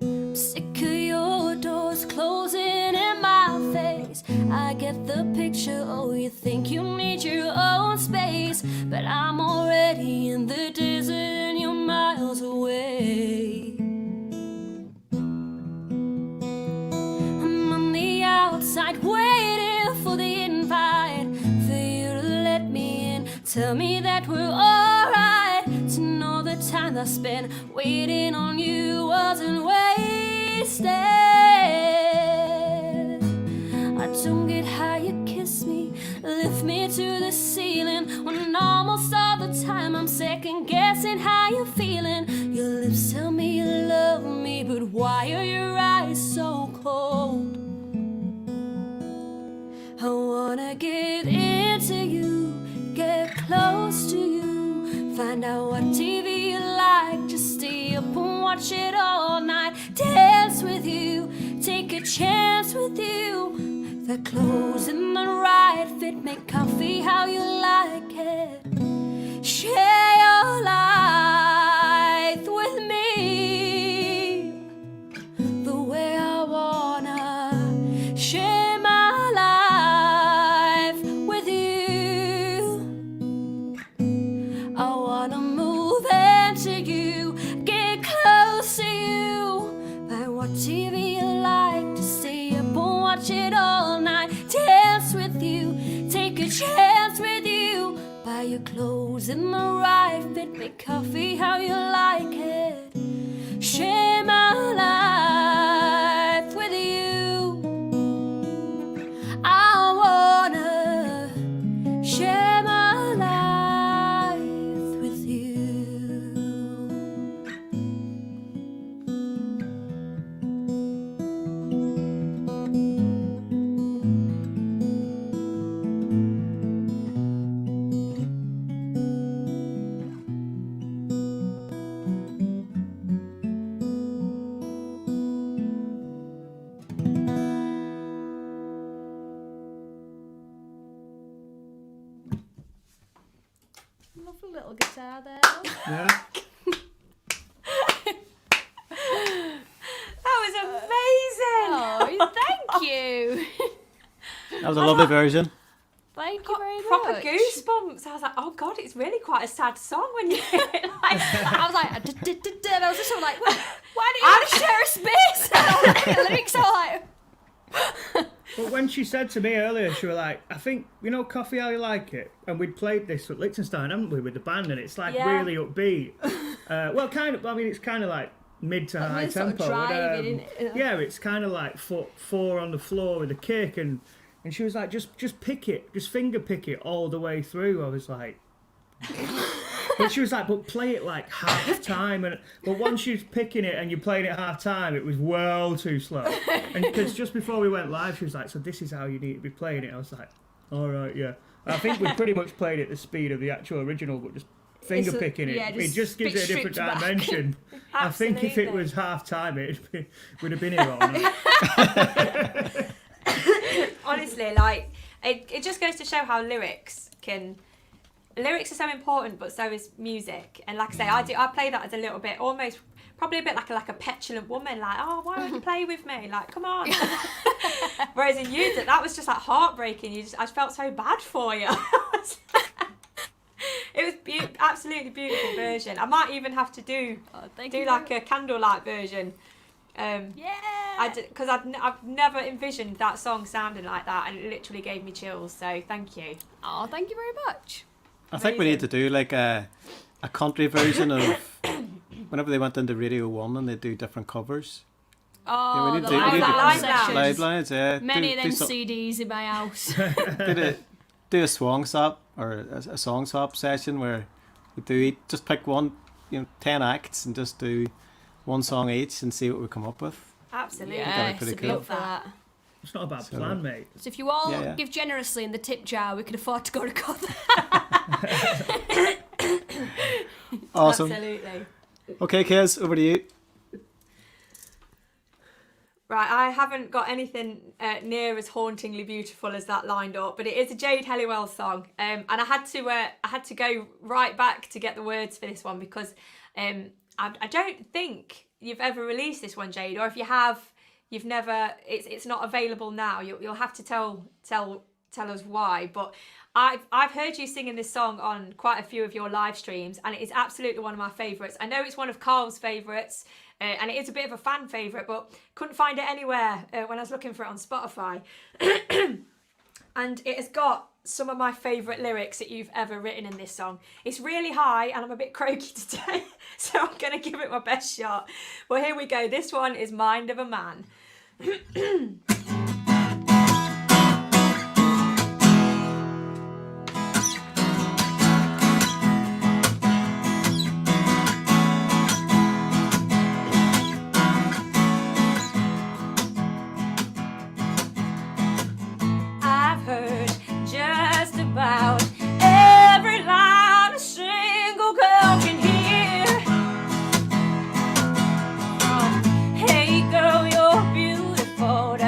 I'm sick of your doors closing in my face. I get the picture, oh, you think you need your own space, but I'm already in the desert and you're miles away. I'm on the outside waiting for the invite, for you to let me in, tell me that we're alright, to know the time I spent waiting on you wasn't wasted. I don't get how you kiss me, lift me to the ceiling, when almost all the time I'm second guessing how you're feeling. Your lips tell me you love me, but why are your eyes so cold? I wanna get into you, get close to you, find out what TV you like, just stay up and watch it all night. Dance with you, take a chance with you, the clothes in the right fit, make coffee how you like it. Share your life with me the way I wanna share my life with you. I wanna move into you, get close to you, buy what TV you like, to stay up and watch it all night. Dance with you, take a chance with you, buy your clothes in the right fit, make coffee how you like it. Share my life with you. I wanna share my life with you. Lovely little guitar there. Yeah. That was amazing. Oh, thank you. That was a lovely version. Thank you Got very proper much. goosebumps. I was like, oh god, it's really quite a sad song when you hear it like that. I was like, and I was just sort of like, why don't you share a space? And I was like, the lyrics are like, But when she said to me earlier, she was like, I think, you know, Coffee How You Like It? And we'd played this at Liechtenstein, haven't we, with the band, and it's like Yeah. really upbeat. Well, kind of, I mean, it's kind of like mid to high really sort of tempo. but, driving, isn't it? yeah, it's kind of like four on the floor with a kick, and she was like, just pick it, just finger pick it all the way through. I was like, But she was like, but play it like half time. But once she was picking it and you're playing it half time, it was well too slow. And because just before we went live, she was like, so this is how you need to be playing it. I was like, all right, yeah. I think we pretty much played it at the speed of the actual original, but just finger picking it. yeah, It just gives it a different stripped back. dimension. I think if it Absolutely. was half time, we'd have been here all night. Honestly, like it just goes to show how lyrics are so important, but so is music. And like I say, I play that as a little bit, almost probably a bit like a petulant woman, like, oh, why won't you play with me? Like, come on. Whereas in you, that was just like heartbreaking. I felt so bad for you. It was absolutely beautiful version. I might even have to do like a candlelight version. Yeah. Because I've never envisioned that song sounding like that, and it literally gave me chills. So thank you. Oh, thank you very much. I think we need to do like a country version of whenever they went into Radio 1 and they do different covers. Oh, we need the to- we live need to- lounge Live sessions. Live lines, yeah. Many do, of them do, some- CDs in my house. do a song swap or a song swap session where we do just pick one, 10 acts and just do one song each and see what we come up with. Absolutely. Yeah, pretty to be cool. up for that. It's not a bad So- plan, mate. So if you all Yeah. give generously in the tip jar, we could afford to go to cover. Awesome. Absolutely. Okay, Kez, over to you. Right, I haven't got anything near as hauntingly beautiful as that lined up, but it is a Jade Helliwell song, and I had to go right back to get the words for this one because I don't think you've ever released this one, Jade, or if you have, you've never. It's not available now. You'll have to tell us why, but. I've heard you singing this song on quite a few of your live streams, and it is absolutely one of my favourites. I know it's one of Carl's favourites, and it is a bit of a fan favourite, but couldn't find it anywhere when I was looking for it on Spotify. And it has got some of my favourite lyrics that you've ever written in this song. It's really high, and I'm a bit croaky today, so I'm going to give it my best shot. Well, here we go. This one is Mind of a Man. I've heard just about every line a single girl can hear. Hey girl, you're beautiful to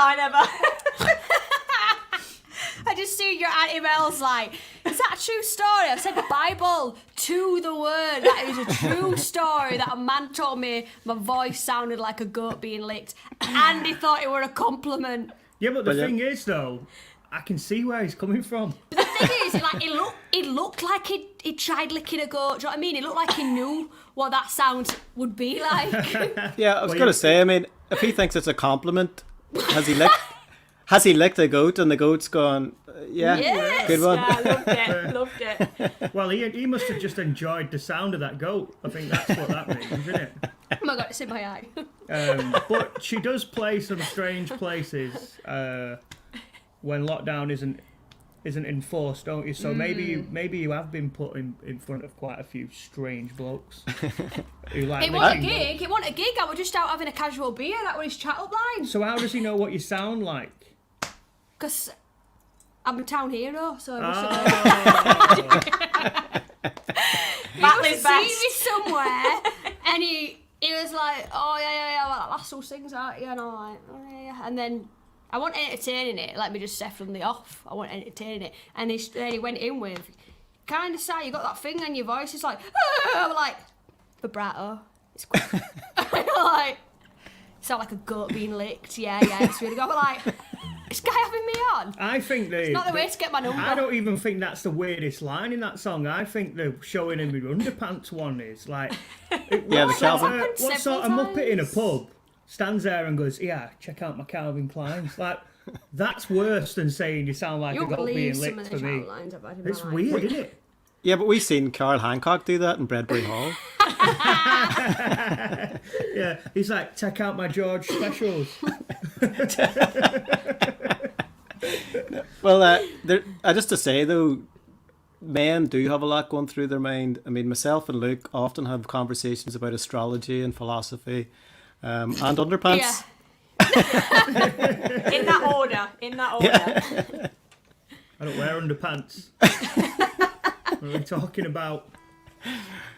line ever. I just see your Auntie Mel's like, is that a true story? I said Bible to the word. That is a true story that a man told me my voice sounded like a goat being licked. And he thought it were a compliment. Yeah, but the Brilliant. thing is, though, I can see where he's coming from. But the thing is, like, it looked like he tried licking a goat. Do you know what I mean? It looked like he knew what that sound would be like. Yeah, I was Well, going to say, I mean, if he thinks it's a compliment, has he licked a goat and the goat's gone, yeah, Yes. good one. Yeah, loved it. Well, he must have just enjoyed the sound of that goat. I think that's what that means, isn't it? Oh my God, it's in my eye. But she does play some strange places when lockdown isn't enforced, don't you? So maybe you have been put in front of quite a few strange blokes. Who like It wasn't a licking gig. It wasn't a gig. I was just out having a casual beer. That was his chat-up line. goats. So how does he know what you sound like? Because I'm a town hero, so I must Oh, Batley's see me best. somewhere, and he was like, "Oh yeah, well, that last two things, aren't you?" And I'm like, "Oh yeah." And then I wasn't entertaining it. Let me just say from the off, I wasn't entertaining it. And he went in with, "Kind of sad. You got that thing on your voice." It's like, I'm like, vibrato. It's quick. I'm like, sound like a goat being licked. Yeah, it's really good. I'm like, this guy having me on. I think It's not the way to get my number. I don't even think that's the weirdest line in that song. I think the showing him with underpants one is like, Yeah, the Calvin. what sort of Several muppet in a times. pub stands there and goes, "Yeah, check out my Calvin Kleins." Like, that's worse than saying you sound like You a won't goat being believe some licked of for the me. chat lines I've had in my It's life. weird, isn't it? Yeah, but we've seen Carl Hancock do that in Bredbury Hall. Yeah, he's like, "Check out my George specials." Well, just to say though, men do have a lot going through their mind. I mean, myself and Luke often have conversations about astrology and philosophy, and underpants. Yeah. In that order. I don't wear underpants. What are we talking about?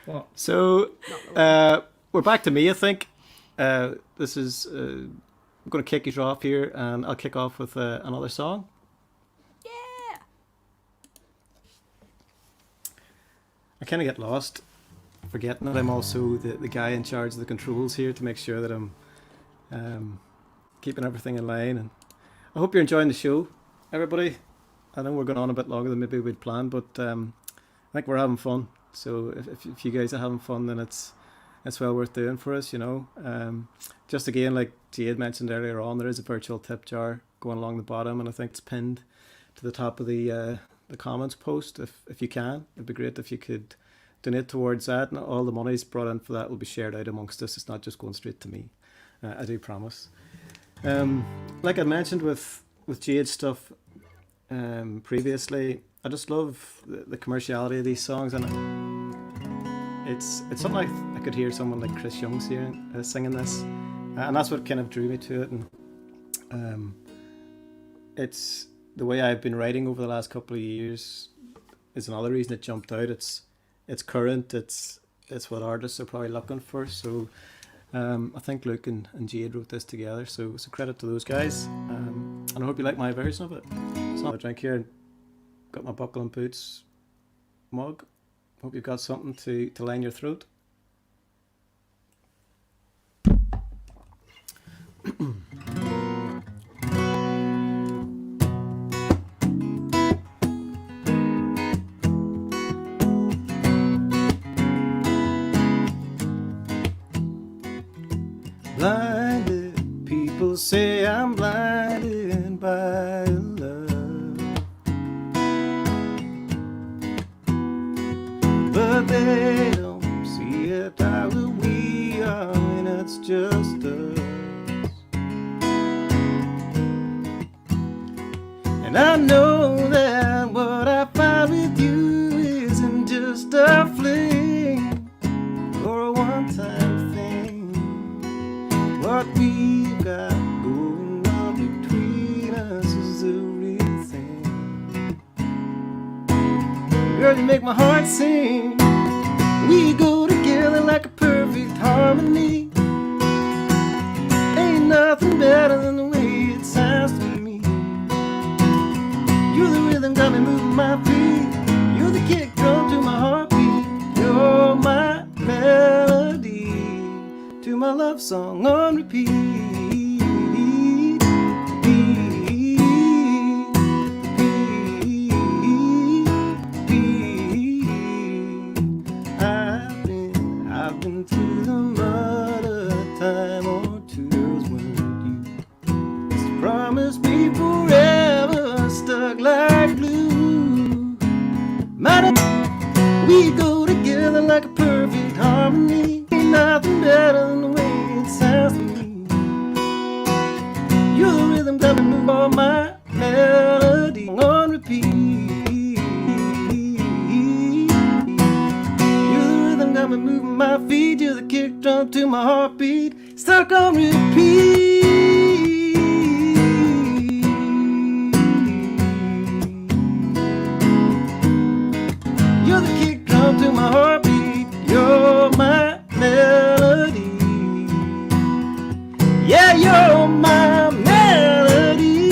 What? So we're back to me. I think this is. I'm going to kick you off here, and I'll kick off with another song. Yeah. I kind of get lost, forgetting that I'm also the guy in charge of the controls here to make sure that I'm keeping everything in line. And I hope you're enjoying the show, everybody. I know we're going on a bit longer than maybe we'd planned, but I think we're having fun. So if you guys are having fun, then it's well worth doing for us, you know. Just again, like Jade mentioned earlier on, there is a virtual tip jar going along the bottom, and I think it's pinned to the top of the comments post. If you can, it'd be great if you could donate towards that, and all the monies brought in for that will be shared out amongst us. It's not just going straight to me. I do promise. Like I mentioned with Jade's stuff previously, I just love the commerciality of these songs, and it's something like I could hear someone like Chris Young singing this, and that's what kind of drew me to it. And it's the way I've been writing over the last couple of years is another reason it jumped out. It's current. It's what artists are probably looking for. So I think Luke and Jade wrote this together. So it's a credit to those guys. And I hope you like my version of it. So I'll drink here. Got my Buckle and Boots mug. Hope you've got something to line your throat. Blinded, people say I'm blinded by love, but they don't see it how we are when it's just us. And I know that what I found with you isn't just a fling or a one-time thing. What we've got going on between us is the real thing. Girl, you make my heart sing. We go together like a perfect harmony. Ain't nothing better than the way it sounds We go together like a perfect harmony. Ain't nothing better than the way it sounds to me. You're the rhythm that me move all my melody on repeat. You're the rhythm got me moving my feet. You're the kick drum to my heartbeat. Stuck on repeat. You're the kick drum to my heartbeat. You're my melody. Yeah, you're my melody.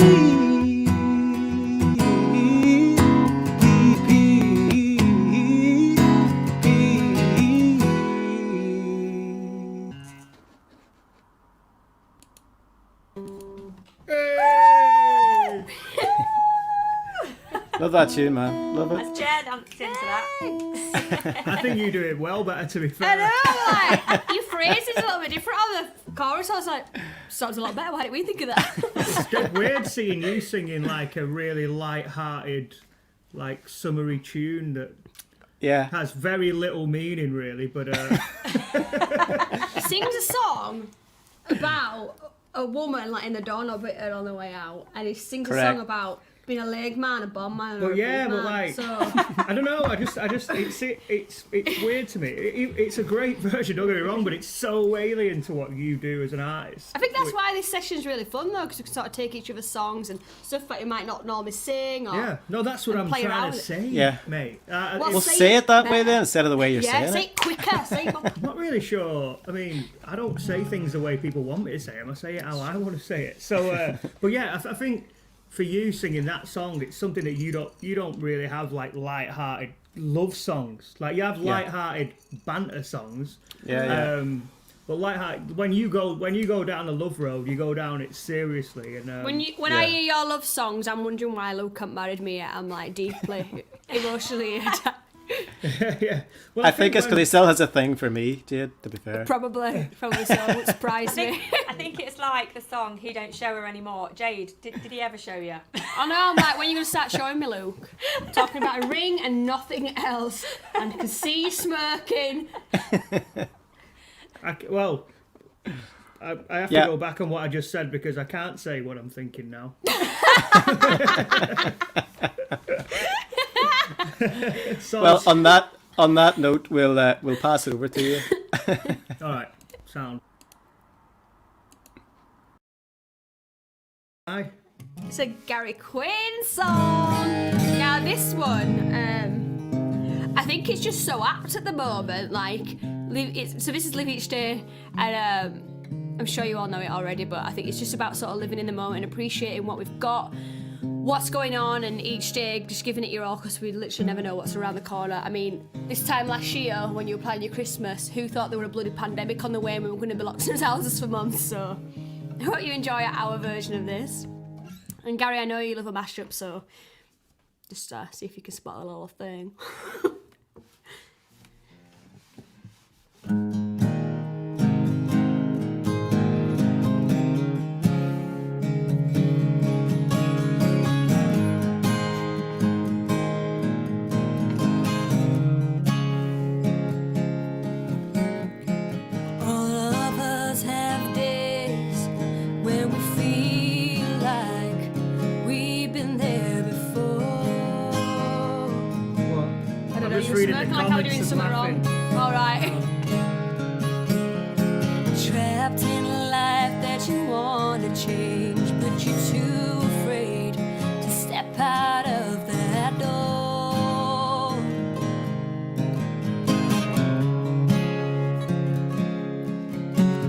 Hey! Love that tune, man. Love it. That's Chair dancing to that. I think you do it well better, to be I fair. know, like, your phrase is a little bit different on the chorus. I was like, sounds a lot better. Why didn't we think of that? It's weird seeing you singing like a really light-hearted, like summery tune that Yeah. has very little meaning, really. But He sings a song about a woman like in the door not bitten on the way out, and he sings Correct. a song about being a leg man, a bomb man, or But a yeah, big but man. like- So I don't know. I just, it's weird to me. It's a great version. Don't get me wrong, but it's so alien to what you do as an artist. I think that's why this session's really fun though, because we can sort of take each other's songs and stuff that you might not normally sing. Or Yeah, no, that's what And I'm play trying around to with it. say, Yeah. mate. Well, Well, say say it it that way better. then instead of the way you're yeah, saying say it. it quicker. Say it more. I'm not really sure. I mean, I don't say things the way people want me to say them. I say it how I want to say it. So, but yeah, I think for you singing that song, it's something that you don't really have like light-hearted love songs. Like you have light-hearted banter songs. Yeah, yeah. But light-hearted, when you go down the love road, you go down it seriously. And When I hear your love songs, I'm wondering why Luke hasn't married me yet. I'm like deeply emotionally attacked. yeah. Well, I think it's because when- he still has a thing for me, Jade, to be fair. Probably so. It wouldn't surprise me. I think it's like the song "He Don't Show Her Anymore." Jade, did he ever show you? I know. I'm like, when are you gonna start showing me, Luke? Talking about a ring and nothing else, and I can see you smirking. I have to Yeah. go back on what I just said because I can't say what I'm thinking now. So Well, on that note, we'll pass it over to you. all right, sound. Hi. It's a Gary Quinn song. Now this one, I think it's just so apt at the moment. Like, so this is Live Each Day, and I'm sure you all know it already, but I think it's just about sort of living in the moment and appreciating what we've got, what's going on, and each day just giving it your all, because we literally never know what's around the corner. I mean, this time last year when you were planning your Christmas, who thought there were a bloody pandemic on the way and we were going to be locked in our houses for months? So I hope you enjoy our version of this. And Gary, I know you love a mashup, so just see if you can spot a little thing. All of us have days when we feel like we've been there before. I don't I'm know, just you're reading the smirking like I'm comments doing and something wrong. laughing. All right. Trapped in a life that you want to change, but you're too afraid to step out of that door.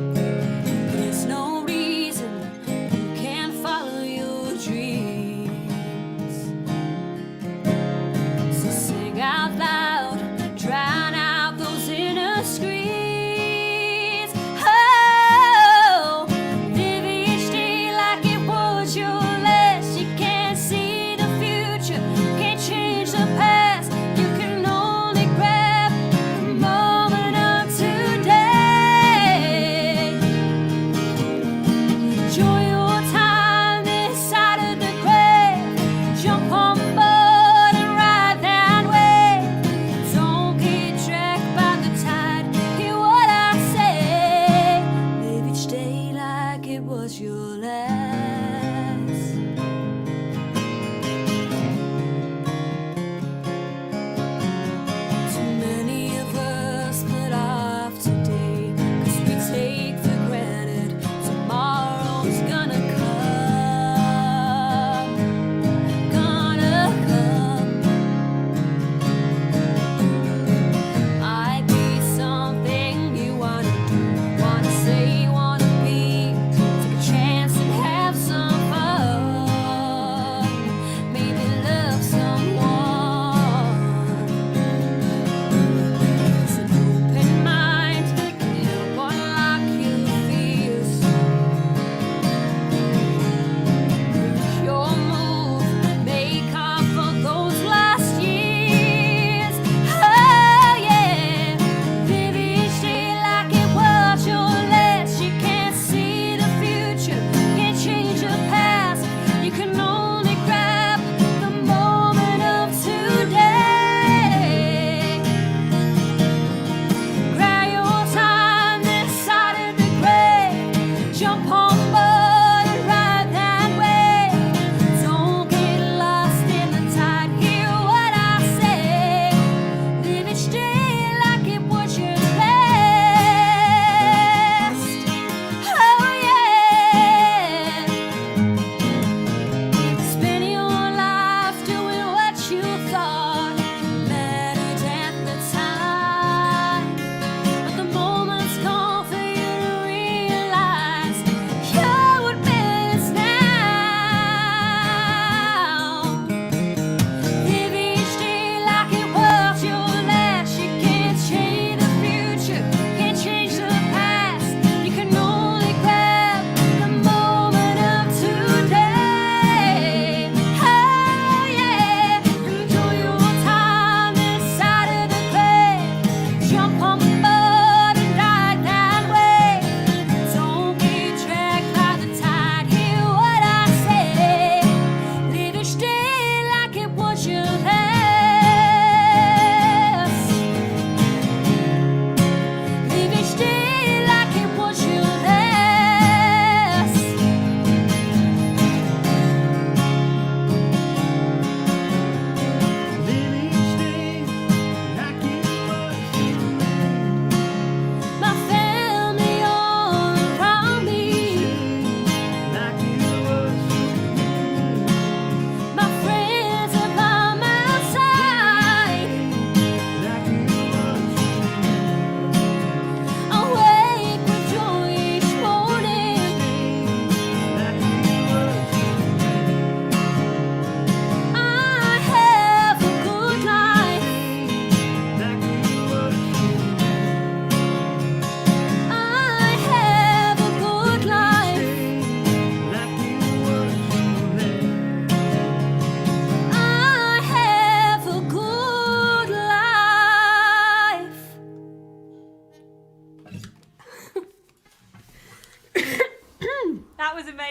There's no reason you can't follow your dreams. So sing out loud, drown out those inner screams. Oh, live each day like it was your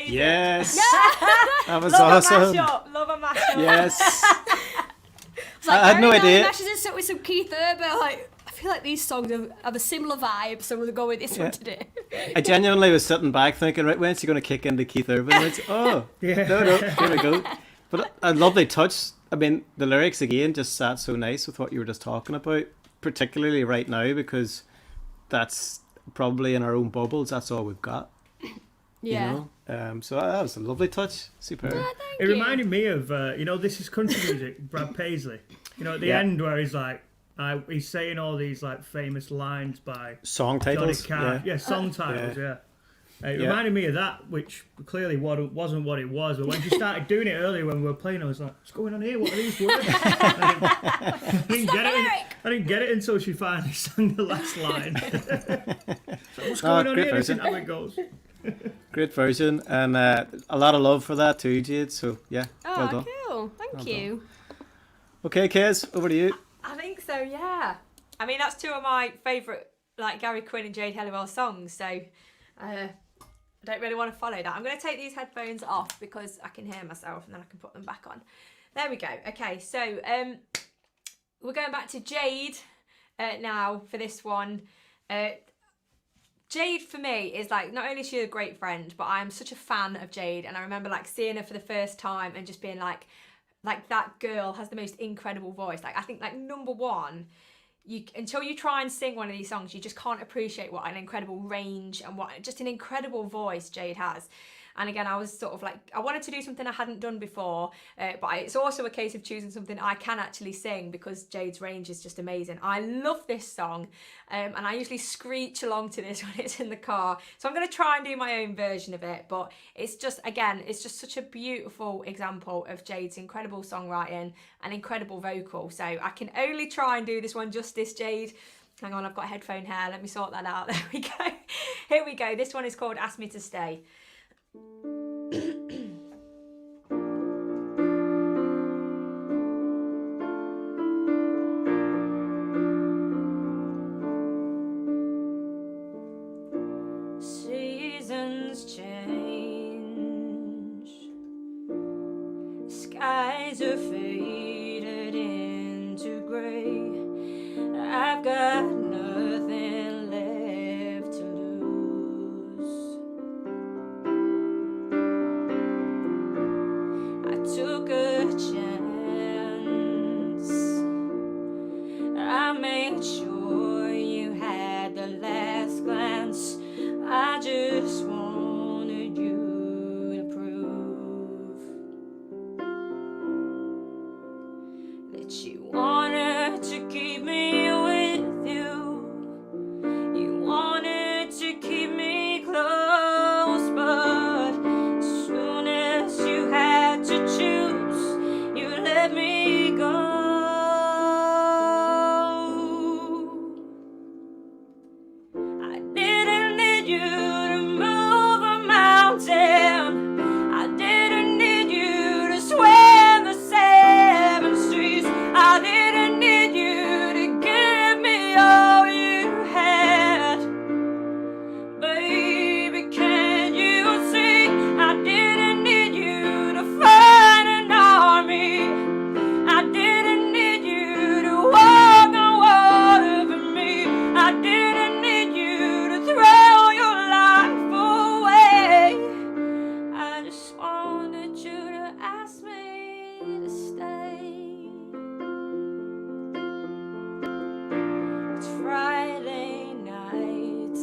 music. Yes. That was Love awesome. a mashup. Love a mashup. Yes. It's like I had no Gary Mann idea. mashes this up with some Keith Urban. Like, I feel like these songs have a similar vibe, so I'm gonna go with this one today. I genuinely was sitting back thinking, right, when's he going to kick into Keith Urban? And it's, oh, Yeah. no, here we go. But a lovely touch. I mean, the lyrics again just sat so nice with what you were just talking about, particularly right now, because that's probably in our own bubbles. That's all we've got. Yeah. You know? So that was a lovely touch. Superb. It reminded me of, you know, This Is Country Music, Brad Paisley. You know, at the end where he's like, he's saying all these like famous lines by Song Johnny titles. Cash. Yeah, song titles, yeah. It reminded me of that, which clearly wasn't what it was. But when she started doing it earlier when we were playing, I was like, what's going on here? What are these words? I didn't get it until she finally sang the last line. So what's going on great here? This is version. how it goes. Great version. And a lot of love for that too, Jade. So, yeah, well Oh, done. cool. Thank you. Okay, Kez, over to you. I think so, yeah. I mean, that's two of my favourite, like, Gary Quinn and Jade Helliwell songs, so I don't really want to follow that. I'm going to take these headphones off because I can hear myself and then I can put them back on. There we go. Okay, so we're going back to Jade now for this one. Jade for me is like, not only is she a great friend, but I'm such a fan of Jade, and I remember like seeing her for the first time and just being like that girl has the most incredible voice. Like, I think like number one, until you try and sing one of these songs, you just can't appreciate what an incredible range and what just an incredible voice Jade has. And again, I was sort of like, I wanted to do something I hadn't done before, but it's also a case of choosing something I can actually sing because Jade's range is just amazing. I love this song, and I usually screech along to this when it's in the car. So I'm going to try and do my own version of it, but it's just, again, it's just such a beautiful example of Jade's incredible songwriting and incredible vocal. So I can only try and do this one justice, Jade. Hang on, I've got headphone hair. Let me sort that out. There we go. Here we go. This one is called Ask Me to Stay. Seasons change, skies are faded into grey. I've got nothing left to lose. I took a chance. I made sure you had the last glance. I just wanted you to prove that you wanted to keep me with you. You wanted to keep me close, but as soon as you had to choose, you let me go. I didn't need you to move a mountain. I didn't need you to swim the seven seas. I didn't need you to give me all you had. Baby, can you see? I didn't need you to fight an army. I didn't need you to walk on water for me. I didn't need you to throw your life away. I just wanted you to ask me to stay. It's Friday night.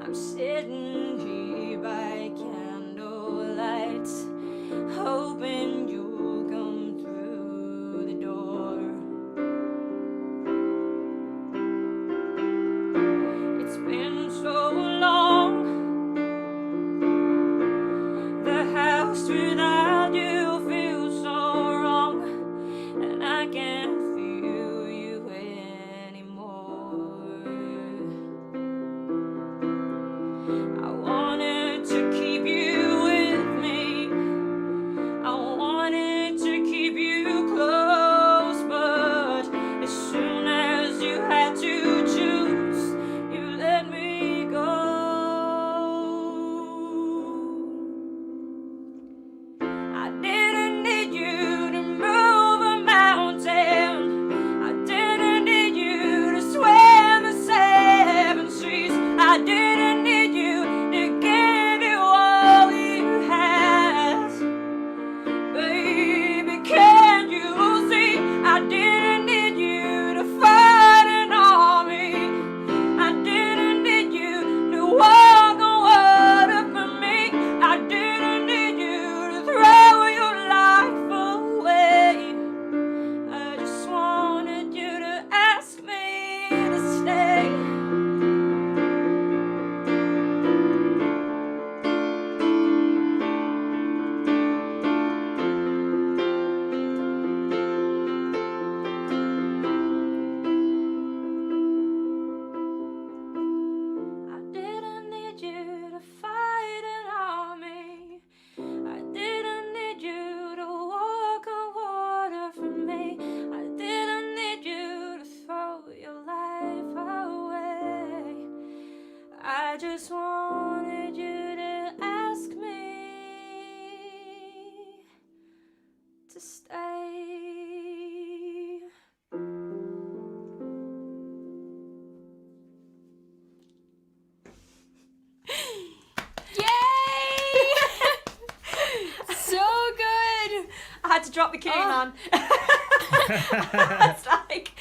I'm sitting here by candlelight, hoping you'll come through the door. It's been so long. The house without you feels so wrong, and I can't feel you anymore. I wanted to keep you with me. I wanted to keep you close, but as soon as you had to choose, you let me go. the key, man. It's like,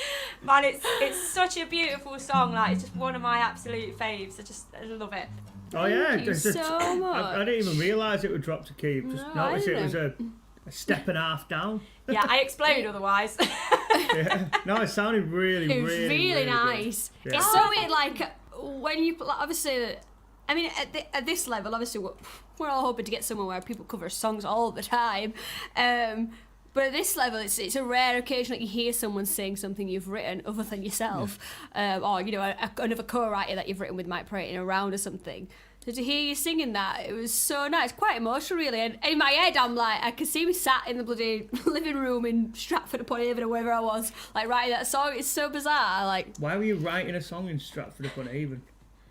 man, it's such a beautiful song. Like, it's just one of my absolute faves. I love it. Oh yeah, Thank you so much. I didn't even realise it would drop to key. Just No, I noticed it was didn't. a step and a half down. Yeah, I explode otherwise. Yeah. No, it sounded really, It was really really nice. good. Yeah. It's so weird, like when you like, obviously. I mean, at this level, obviously, we're all hoping to get somewhere where people cover songs all the time. But at this level, it's a rare occasion that you hear someone sing something you've written other than yourself, or another co-writer that you've written with Mike Pratt in a round or something. So to hear you singing that, it was so nice, quite emotional really. And in my head, I'm like, I could see me sat in the bloody living room in Stratford-upon-Avon or wherever I was, like writing that song. It's so bizarre. Like, Why were you writing a song in Stratford-upon-Avon?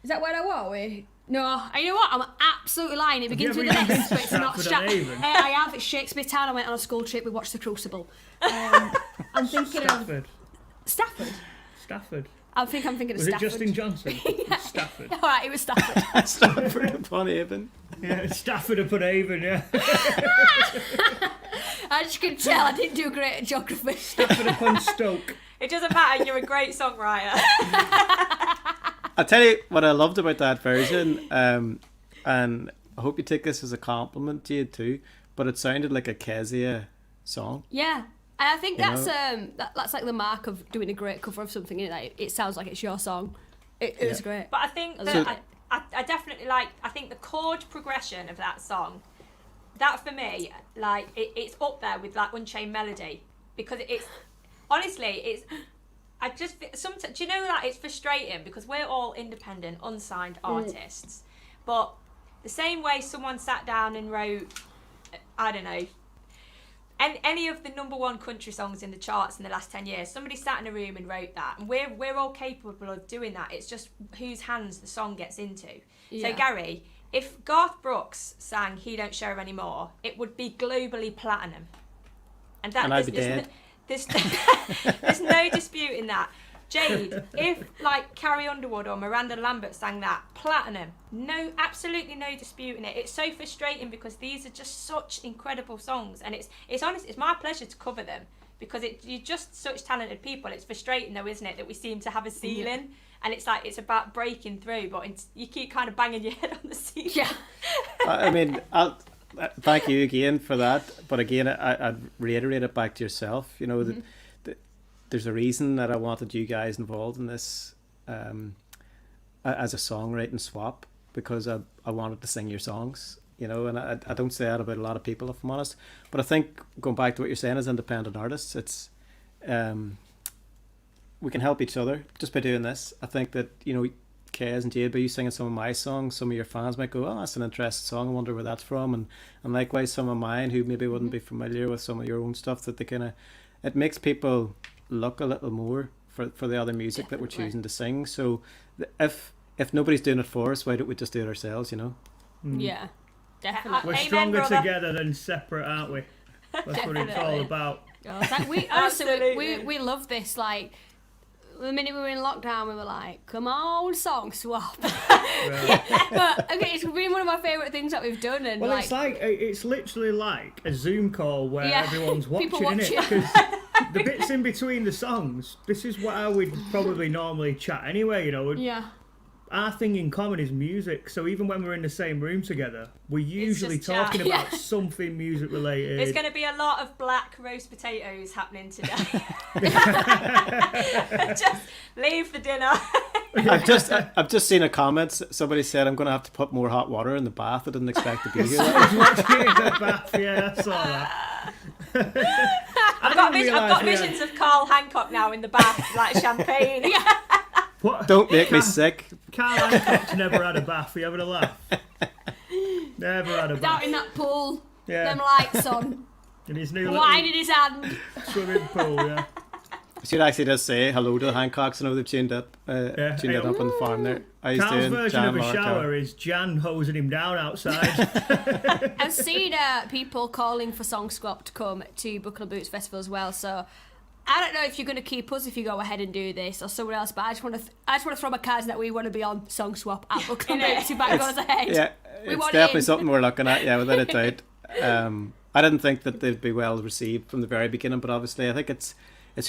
is that where I was? No, you know what? I'm absolutely lying. It begins you with ever an been S, to but it's not Stratford-on-Avon? I have. It's Shakespeare Town. I went on a school trip. We watched The Crucible. I'm thinking Stafford. of Stafford. Stafford. I'm thinking of Was Stafford. it Justin Johnson? Stafford. All right, it was Stafford. Stratford-upon-Avon. Yeah, Stafford-upon-Avon, yeah. I just could tell I didn't do great at geography. Stafford-upon-Stoke. It doesn't matter. You're a great songwriter. I'll tell you what I loved about that version, and I hope you take this as a compliment, Jade, too, but it sounded like a Kezia song. Yeah. And I think You that's know? that's like the mark of doing a great cover of something. Isn't it? It sounds like it's your song. It was great. But I think So- that I definitely like. I think the chord progression of that song, that for me, like it's up there with like Unchained Melody, because it's honestly it's. I just sometimes, do you know, that it's frustrating because we're all independent, unsigned artists, but the same way someone sat down and wrote, I don't know, any of the #1 country songs in the charts in the last 10 years, somebody sat in a room and wrote that, and we're all capable of doing that. It's just whose hands the song gets into. Yeah. So Gary, if Garth Brooks sang "He Don't Show Anymore," it would be globally platinum, and And I'd be dead. there's no disputing that. Jade, if like Carrie Underwood or Miranda Lambert sang that, platinum. No, absolutely no disputing it. It's so frustrating because these are just such incredible songs, and it's honest. It's my pleasure to cover them because you're just such talented people. It's frustrating though, isn't it, that we seem to have a ceiling, and it's like it's about breaking through, but you keep kind of banging your head on the ceiling. Yeah. I mean, thank you again for that. But again, I'd reiterate it back to yourself. You know, there's a reason that I wanted you guys involved in this as a songwriting swap, because I wanted to sing your songs. You know, and I don't say that about a lot of people, if I'm honest. But I think, going back to what you're saying, as independent artists, it's we can help each other just by doing this. I think that, you know, Kez and Jade, by you singing some of my songs, some of your fans might go, oh, that's an interesting song, I wonder where that's from. And likewise, some of mine who maybe wouldn't be familiar with some of your own stuff, that they kind of, it makes people look a little more for the other music that we're choosing to sing. So if nobody's doing it for us, why don't we just do it ourselves, you know? Yeah. Definitely. We're Amen, stronger brother. together than separate, aren't we? That's what it's all Definitely. about. Oh, it's like we honestly we Absolutely. love this. Like the minute we were in lockdown, we were like, "Come on, song swap." Right. But okay, it's been one of my favourite things that we've done, and Well, like, it's literally like a Zoom call where Yeah. everyone's watching, People innit? watch it. Because the bits in between the songs, this is what I would probably normally chat anyway, you know. yeah, Our thing in common is music, so even when we're in the same room together, we're usually just chat. talking about something music related. There's going to be a lot of black roast potatoes happening today. Just leave the dinner. I've just seen a comment. Somebody said I'm going to have to put more hot water in the bath. I didn't expect to be here. Watching in the bath, yeah, I saw that. I've got realise we had- visions of Carl Hancock now in the bath, like champagne. Yeah. What? Don't make me sick. Carl Hancock's never had a bath. You having a laugh? Never had a out bath. in that pool, Yeah. them lights on, In his new wine little in his hand. swimming pool, yeah. I should actually just say hello to the Hancocks. I know they've tuned it up on the farm there. How you Carl's doing? version Jan, of a Laura, shower Carl? is Jan hosing him down outside. I've seen people calling for Song Swap to come to Buckle and Boots Festival as well. So I don't know if you're going to keep us if you go ahead and do this or someone else. But I just want to throw my cards that we want to be on Song Swap at Buckle and Boots if that goes ahead. Yeah, We it's want definitely in. something we're looking at. Yeah, without a doubt. I didn't think that they'd be well received from the very beginning, but obviously I think it's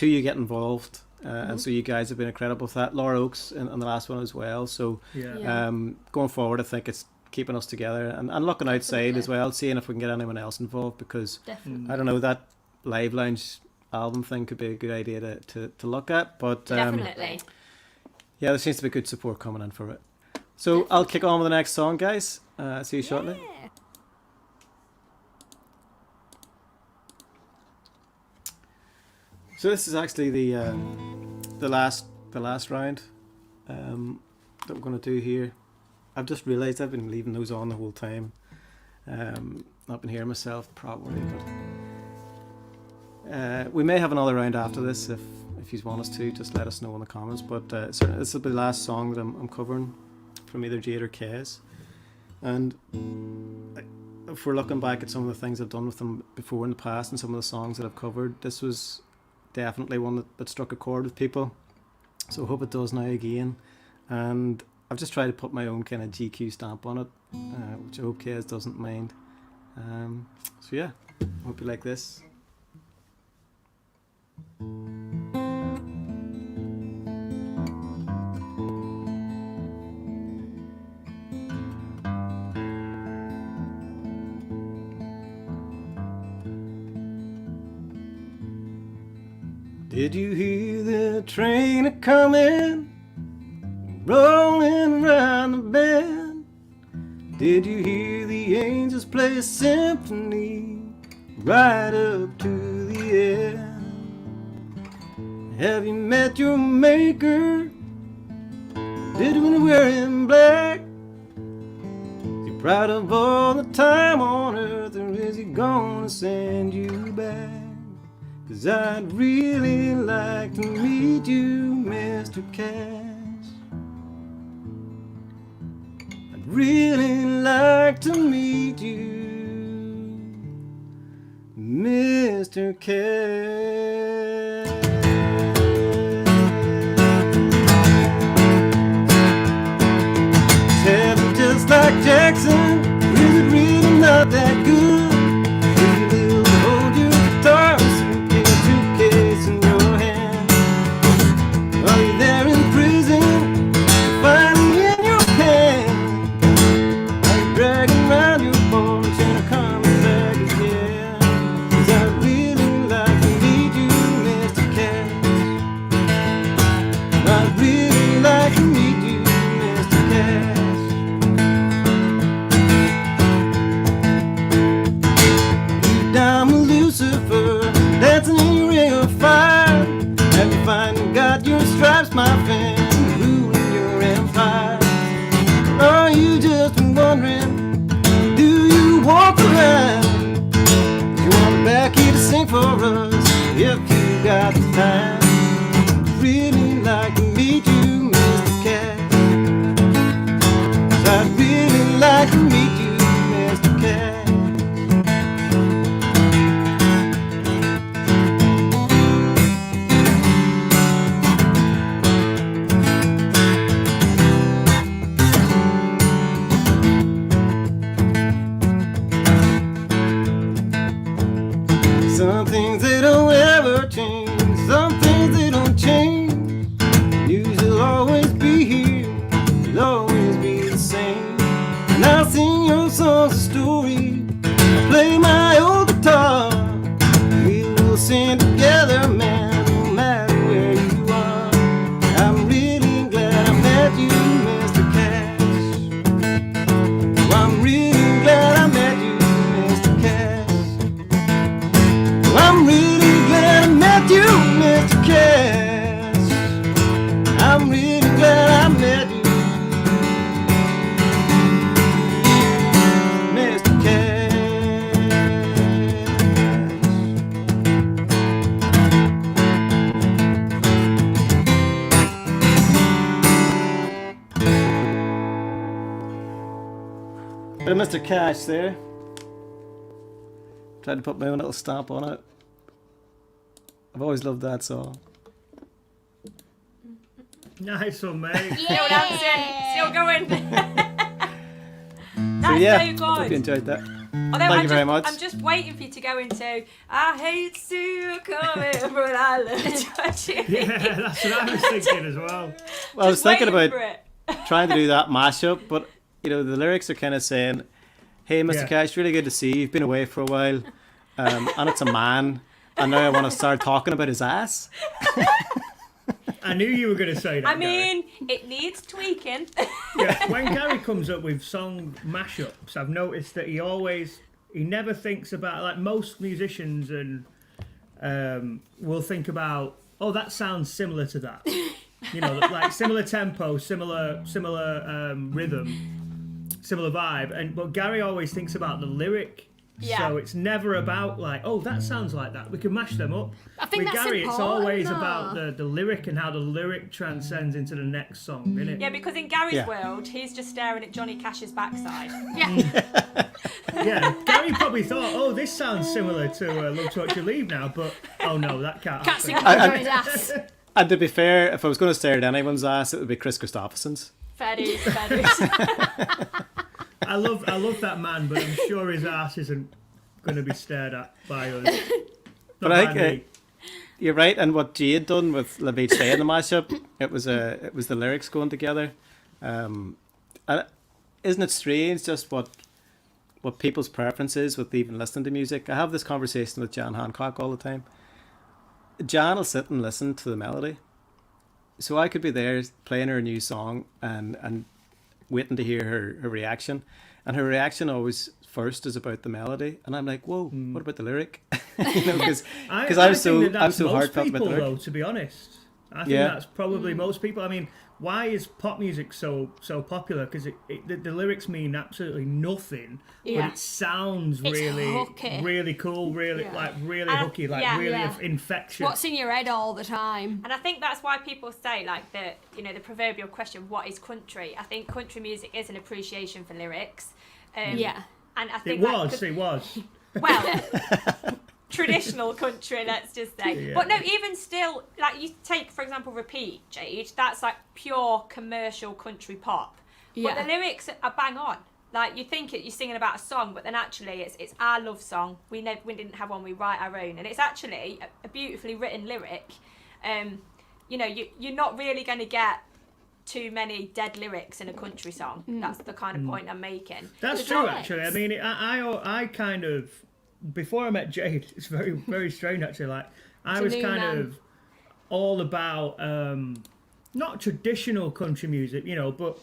who you get involved, and so you guys have been incredible with that. Laura Oakes in the last one as well. So Yeah. going forward, I think it's keeping us together and looking outside Definitely. as well, seeing if we can get anyone else involved, because Definitely. I don't know, that Live Lounge album thing could be a good idea to look at. But Definitely. yeah, there seems to be good support coming in for it. So I'll kick on with the next song, guys. See you shortly. Yeah. So this is actually the last round that we're going to do here. I've just realised I've been leaving those on the whole time. Not been hearing myself properly, but we may have another round after this if you want us to. Just let us know in the comments. But certainly this will be the last song that I'm covering from either Jade or Kez. And if we're looking back at some of the things I've done with them before in the past and some of the songs that I've covered, this was definitely one that struck a chord with people. So I hope it does now again. And I've just tried to put my own kind of GQ stamp on it, which I hope Kez doesn't mind. So yeah, I hope you like this. Did you hear the train a-comin', rolling around the bend? Did you hear the angels play a symphony right up to the end? Have you met your maker? Did you wear him black? Is he proud of all the time on earth, or is he gonna send you back? 'Cause I'd really like to meet you, Mr. Cash. I'd really like to meet you, Mr. Cash. Is heaven just like Jackson? Or is it really not that good? Will you hold your guitar? Suitcase in your hand. Are you there in prison? Finally in your pen. Are you dragging around your bones and are coming back again? 'Cause I'd really like to meet you, Mr. Cash. I'd really like to meet you, Mr. Cash. You down with Lucifer, dancing in your ring of fire. Have you finally got your stripes, my friend, ruling your empire? Or are you just wondering, do you walk around? You want back here to sing for us, if you got the time. I'd really like to meet you, Mr. Cash. I'd really like to meet you, Mr. Cash. Some things they don't ever change, some things they don't change. News will always be here, will always be the same. And I'll sing your songs a story, I'll play my old guitar. We will sing together, man, no matter where you are. I'm really glad I met you, Mr. Cash. Oh, I'm really glad I met you, Mr. Cash. I'm really glad I met you, Mr. Cash. I'm really glad I met you, Mr. Cash. Bit of Mr. Cash there. Tried to put my own little stamp on it. I've always loved that song. Nice one, mate. Still dancing, still going. So That's yeah, so hope you good. enjoyed that. Although Thank you very much. I'm just waiting for you to go into I hate to see you coming, but I love touching. Yeah, that's what I was thinking as well. Well, I was thinking Waiting about for it. trying to do that mashup, but you know the lyrics are kind of saying, "Hey, Mr. Yeah. Cash, really good to see you. You've been away for a while, and it's a man, and now I want to start talking about his ass." I knew you were going to say that. I Gary. mean, it needs tweaking. Yeah, when Gary comes up with song mashups, I've noticed that he never thinks about, like most musicians, and will think about, oh, that sounds similar to that. You know, like similar tempo, similar rhythm, similar vibe. But Gary always thinks about the lyric. Yeah. So it's never about like, oh, that sounds like that. We can mash them up. I think With that's Gary, it's important, always though. about the lyric and how the lyric transcends into the next song, innit? Yeah, because in Gary's Yeah. world, he's just staring at Johnny Cash's backside. Yeah. Yeah, Gary probably thought, oh, this sounds similar to Love to Watch You Leave now, but oh no, that can't Can't sing happen. about his ass. And to be fair, if I was going to stare at anyone's ass, it would be Chris Christopherson's. Fair dues, fair dues. I love that man, but I'm sure his ass isn't going to be stared at by us. But Not I by think me. you're right, and what Jade done with La Beach Day in the mashup, it was the lyrics going together. And isn't it strange just what people's preference is with even listening to music? I have this conversation with Jan Hancock all the time. Jan will sit and listen to the melody. So I could be there playing her a new song and waiting to hear her reaction. And her reaction always first is about the melody. And I'm like, whoa, what about the lyric? Because I I'm think so that that's I'm so most heartfelt about people, the lyric. though, to be honest. I think Yeah. that's probably most people. I mean, why is pop music so popular? Because the lyrics mean absolutely nothing, Yeah. but it sounds It's really, hooky. really cool, really Yeah. really hooky, like yeah, really yeah. infectious. What's in your head all the time? And I think that's why people say, like, the proverbial question, what is country? I think country music is an appreciation for lyrics. Yeah. And I It think was, it was. well, traditional country, let's just say. Yeah. But no, even still, like, you take, for example, Repeat, Jade, that's like pure commercial country pop. But Yeah. the lyrics are bang on. Like, you think you're singing about a song, but then actually it's our love song. We didn't have one, we write our own. And it's actually a beautifully written lyric. You know, you're not really going to get too many dead lyrics in a country song. That's the kind of point I'm making. That's The true, lyrics. actually. I mean, I kind of, before I met Jade, it's very, very strange, actually. Like, I a was new kind man. of all about, not traditional country music, you know, but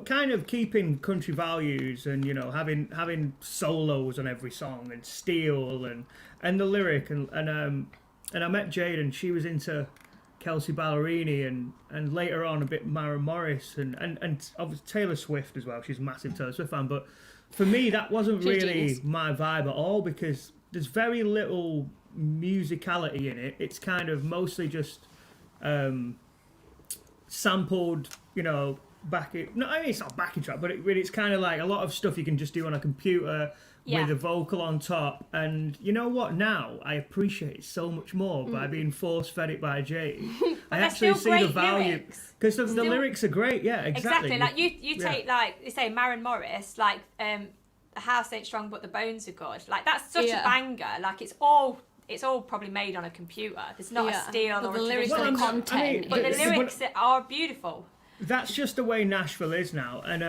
kind of keeping country values and, you know, having solos on every song and steel and the lyric. And I met Jade and she was into Kelsey Ballerini and later on a bit Maren Morris and obviously Taylor Swift as well. She's a massive Taylor Swift fan, but for me that wasn't She's really genius. my vibe at all because there's very little musicality in it. It's kind of mostly just sampled, you know, I mean it's not backing track, but it's kind of like a lot of stuff you can just do on a computer Yeah. with a vocal on top. And you know what? Now I appreciate it so much more by being force fed it by Jade. I they're actually still see the great value lyrics. because the lyrics are great. Yeah, exactly. Exactly. Like you Yeah. take like you say Maren Morris, like the house ain't strong but the bones are good. Like that's such Yeah. a banger. Like it's all probably made on a computer. There's not Yeah. a steel But or the a lyrics traditional. and the Well, I'm- content. I mean, But the But- lyrics are beautiful. That's just the way Nashville is now, and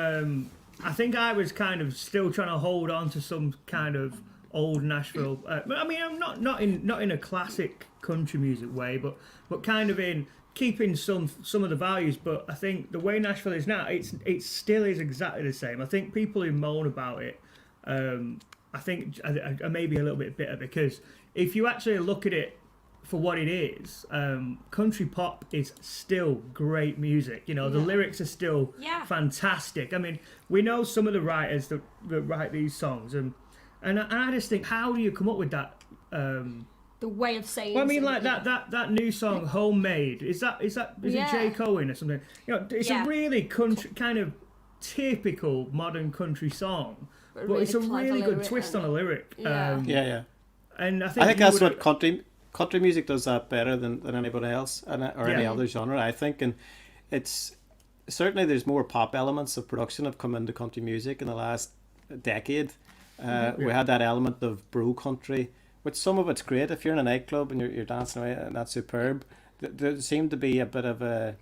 I think I was kind of still trying to hold on to some kind of old Nashville. I mean, I'm not in a classic country music way, but kind of in keeping some of the values. But I think the way Nashville is now, it still is exactly the same. I think people who moan about it, I think I may be a little bit bitter because if you actually look at it for what it is, country pop is still great music. You know, the lyrics are still Yeah. fantastic. I mean, we know some of the writers that write these songs, and I just think, how do you come up with that? The way of saying. Well, I mean, like something. that new song, "Homemade." Is Yeah. it Jay Cohen or something? You know, it's Yeah. a really country kind of typical modern country song, but really it's a clever really good lyric, twist on isn't a lyric. Yeah. Yeah. And I I think think you that's would- what country music does that better than anybody else or any Yeah. other genre, I think. And it's certainly there's more pop elements of production have come into country music in the last decade. We had that element of bro country, which some of it's great if you're in a nightclub and you're dancing away, and that's superb. There seemed to be a bit of a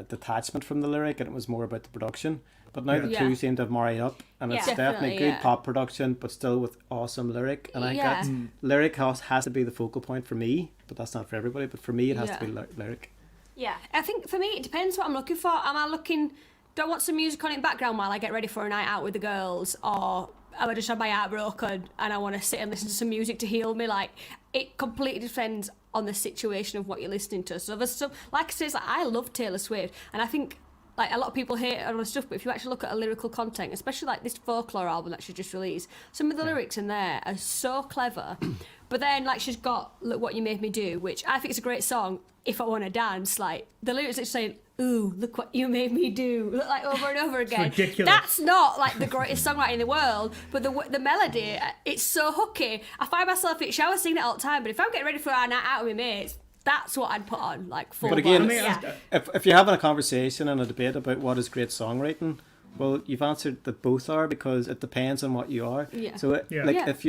detachment from the lyric, and it was more about the production. But now the Yeah. two seem to have married up, and it's Yeah. definitely Definitely, good yeah. pop production, but still with awesome lyric. And I think Yeah. that lyric has to be the focal point for me, but that's not for everybody. But for me, it has to be lyric. Yeah. I think for me, it depends what I'm looking for. Am I looking, do I want some music on in background while I get ready for a night out with the girls? Or am I just had my heart broken and I want to sit and listen to some music to heal me? Like, it completely depends on the situation of what you're listening to. So there's some, like I said, like, I love Taylor Swift. And I think, like, a lot of people hate all the stuff, but if you actually look at a lyrical content, especially like this Folklore album that she just released, some of the lyrics in there are so clever. But then, like, she's got Look What You Made Me Do, which I think is a great song if I want to dance. Like, the lyrics that saying, ooh, look what you made me do, like, over and over again. ridiculous. That's not, like, the greatest songwriting in the world, but the melody, it's so hooky. I find myself in the shower singing it all the time, but if I'm getting ready for a night out with my mates, that's what I'd put on, like, full But again, blast. I mean, Yeah. if you're having a conversation and a debate about what is great songwriting, well, you've answered that both are, because it depends on what you are. Yeah. So, Yeah. like, Yeah. if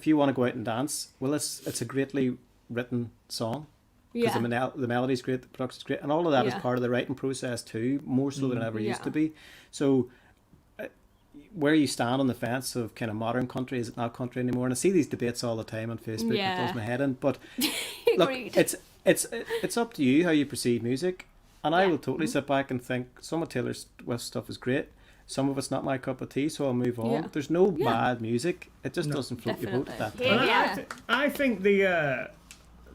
you want to go out and dance, well, it's a greatly written song. Because Yeah. the melody's great, the production's great, and all of that is Yeah. part of the writing process too, more so than it ever used Yeah. to be. So, where you stand on the fence of kind of modern country, is it not country anymore? And I see these debates all the time on Facebook. Yeah. It does my head in. But look, Agreed. it's up to you how you perceive music, and I Yeah. will totally sit back and think some of Taylor Swift's stuff is great. Some of it's not my cup of tea, so I'll move on. Yeah. There's no Yeah. bad music. It just doesn't float your boat at that Definitely. time. Well, Yeah. I think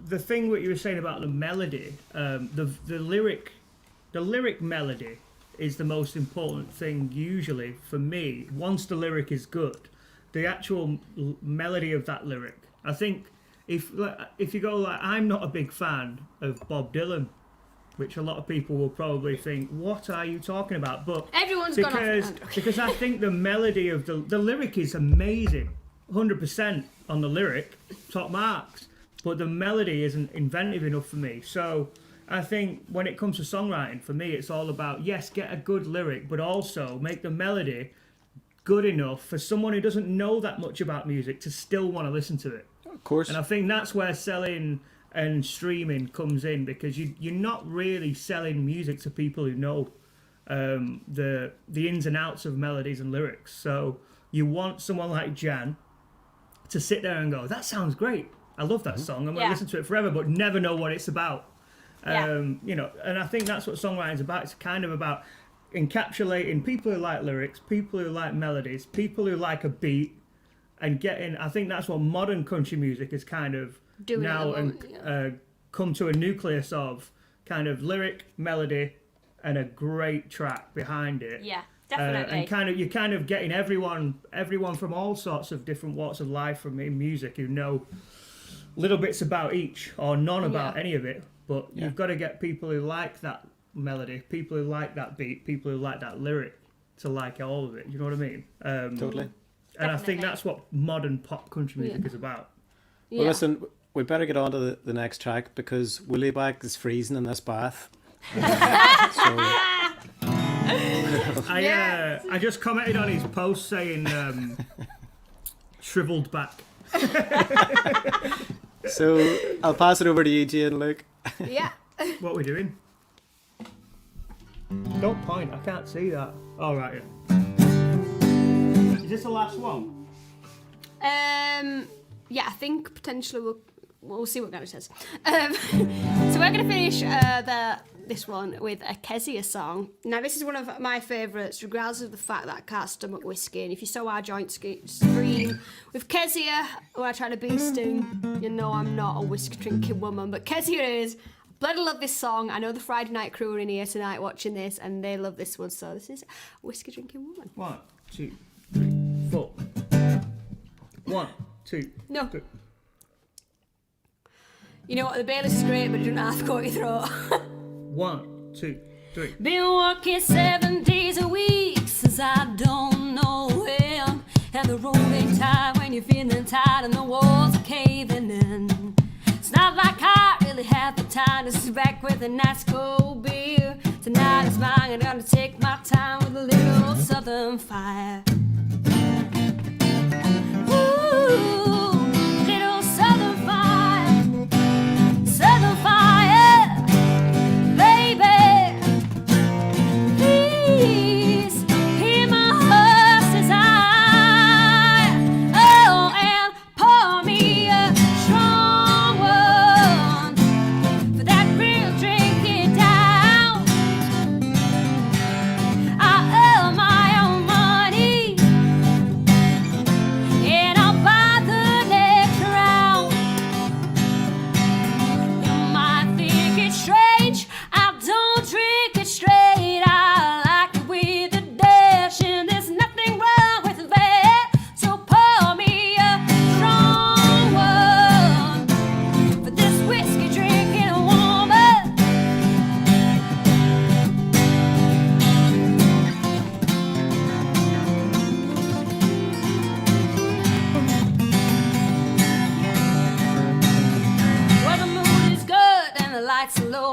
the thing what you were saying about the melody, the lyric melody is the most important thing usually for me. Once the lyric is good, the actual melody of that lyric. I think if you go like, I'm not a big fan of Bob Dylan, which a lot of people will probably think, what are you talking about? But Everyone's gone off. because I think the melody of the lyric is amazing, 100% on the lyric, top marks. But the melody isn't inventive enough for me. So I think when it comes to songwriting, for me, it's all about, yes, get a good lyric, but also make the melody good enough for someone who doesn't know that much about music to still want to listen to it. Of course. And I think that's where selling and streaming comes in, because you're not really selling music to people who know the ins and outs of melodies and lyrics. So you want someone like Jan to sit there and go, that sounds great. I love that song. I'm going to Yeah. listen to it forever, but never know what it's about. Yeah. And I think that's what songwriting is about. It's kind of about encapsulating people who like lyrics, people who like melodies, people who like a beat, and getting. I think that's what modern country music is kind of Doing at now the and moment, yeah. come to a nucleus of kind of lyric, melody, and a great track behind it. Yeah, definitely. And you're kind of getting everyone from all sorts of different walks of life from in music who know little bits about each or none about Yeah. any of it. But you've got to get people who like that melody, people who like that beat, people who like that lyric to like all of it. You know what I mean? Totally. And I think Definitely. that's what modern pop country music Yeah. is about. Yeah. Well, listen, we better get on to the next track, because Willieback is freezing in this bath. I just commented on his post saying shriveled back. So I'll pass it over to you, Jane, Luke. Yeah. What are we doing? Don't point, I can't see that. All right, yeah. Is this the last one? Yeah, I think potentially we'll see what Gary says. So we're going to finish this one with a Kezia song. Now, this is one of my favourites, regardless of the fact that I can't stomach whiskey. And if you saw our joint screen with Kezia, who I try to be Sting, you know I'm not a whiskey drinking woman, but Kezia is. Bloody love this song. I know the Friday Night crew are in here tonight watching this, and they love this one. So this is Whiskey Drinking Woman. 1, 2, 3, 4. 1, 2. No. 3. You know what? The Baileys is great, but it doesn't have to go at your throat. 1, 2, 3. Been working 7 days a week since I don't know when. And the rolling time when you're feeling tired and the walls are caving in. It's not like I really have the time to sit back with a nice cold beer. Tonight is mine, I'm gonna take my time with a little southern fire. Ooh,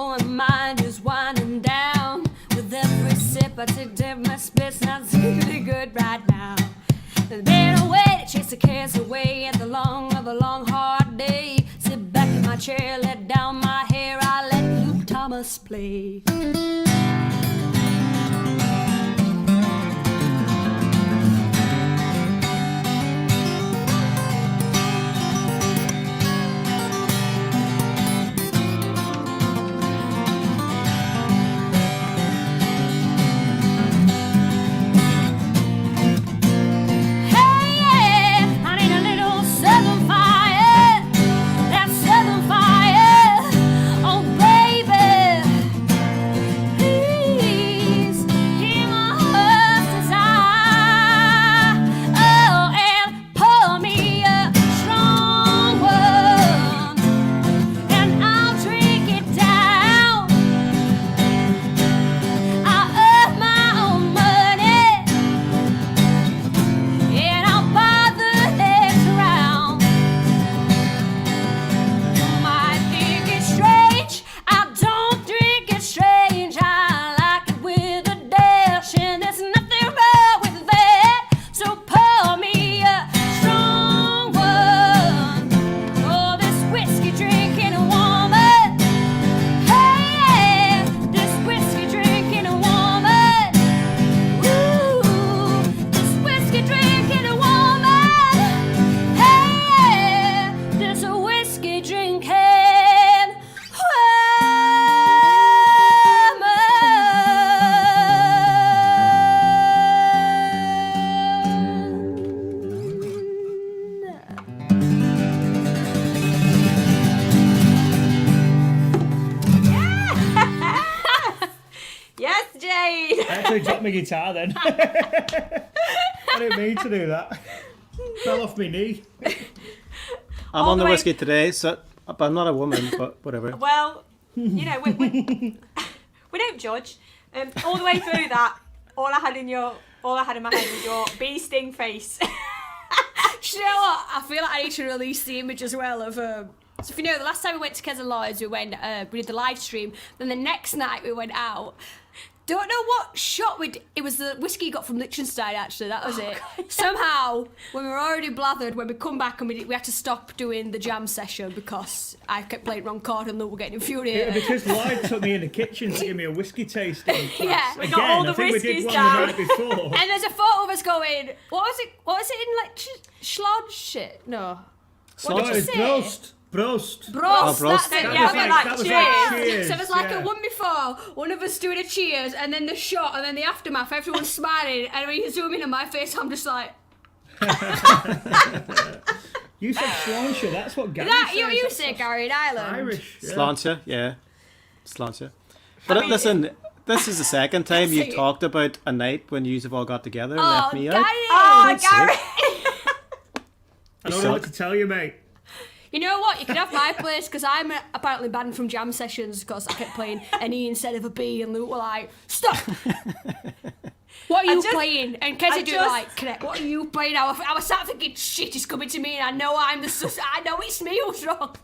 Oh, and mine is winding down. With every sip I take my spit's not really good right now. There's been a way to chase the cares away at the long hard day. Sit back in my chair, let down my hair, I let Luke Thomas play. My guitar then. I didn't mean to do that. Fell off my knee. I'm on the whiskey today, so but I'm not a woman, but whatever. Well, you know, we don't judge. All the way through that, all I had in my head was your bee sting face. Do you know what? I feel like I need to release the image as well of. So if you know, the last time we went to Kes and Lloyd's, we did the live stream. Then the next night we went out. Don't know what shot it was the whiskey you got from Liechtenstein, actually, that was it. God. Somehow, when we were already blathered, when we come back and we had to stop doing the jam session because I kept playing wrong chord and they were getting infuriated. Yeah, because Lloyd took me in the kitchen to give me a whiskey tasting class. Yeah. We got all the I think we did whiskies one down. the night before. And there's a photo of us going, what was it in like Schlod shit? No. What No, did you it's say? Prost. Brost, Brost. that's it. Yeah, Yeah, we're like, cheers. So it was like yeah. a one before, one of us doing a cheers, and then the shot, and then the aftermath, everyone's smiling, and when you zoom in on my face, I'm just like... You said Sláinte, that's what Gary That, says. you That's say, Gary, in Ireland. Irish. Yeah. Sláinte, yeah. Sláinte. But listen, this is the second time Say you've it. talked about a night when you have all got together and Oh, left me Gary! out. Oh, God's sake. Gary! I don't know what to tell you, mate. You know what? You can have my place, because I'm apparently banned from jam sessions because I kept playing an E instead of a B, and Luke were like, stop! What are you playing? And Kezzy do like, connect, what are you playing? I was sat thinking, shit is coming to me, and I know I know it's me who's wrong.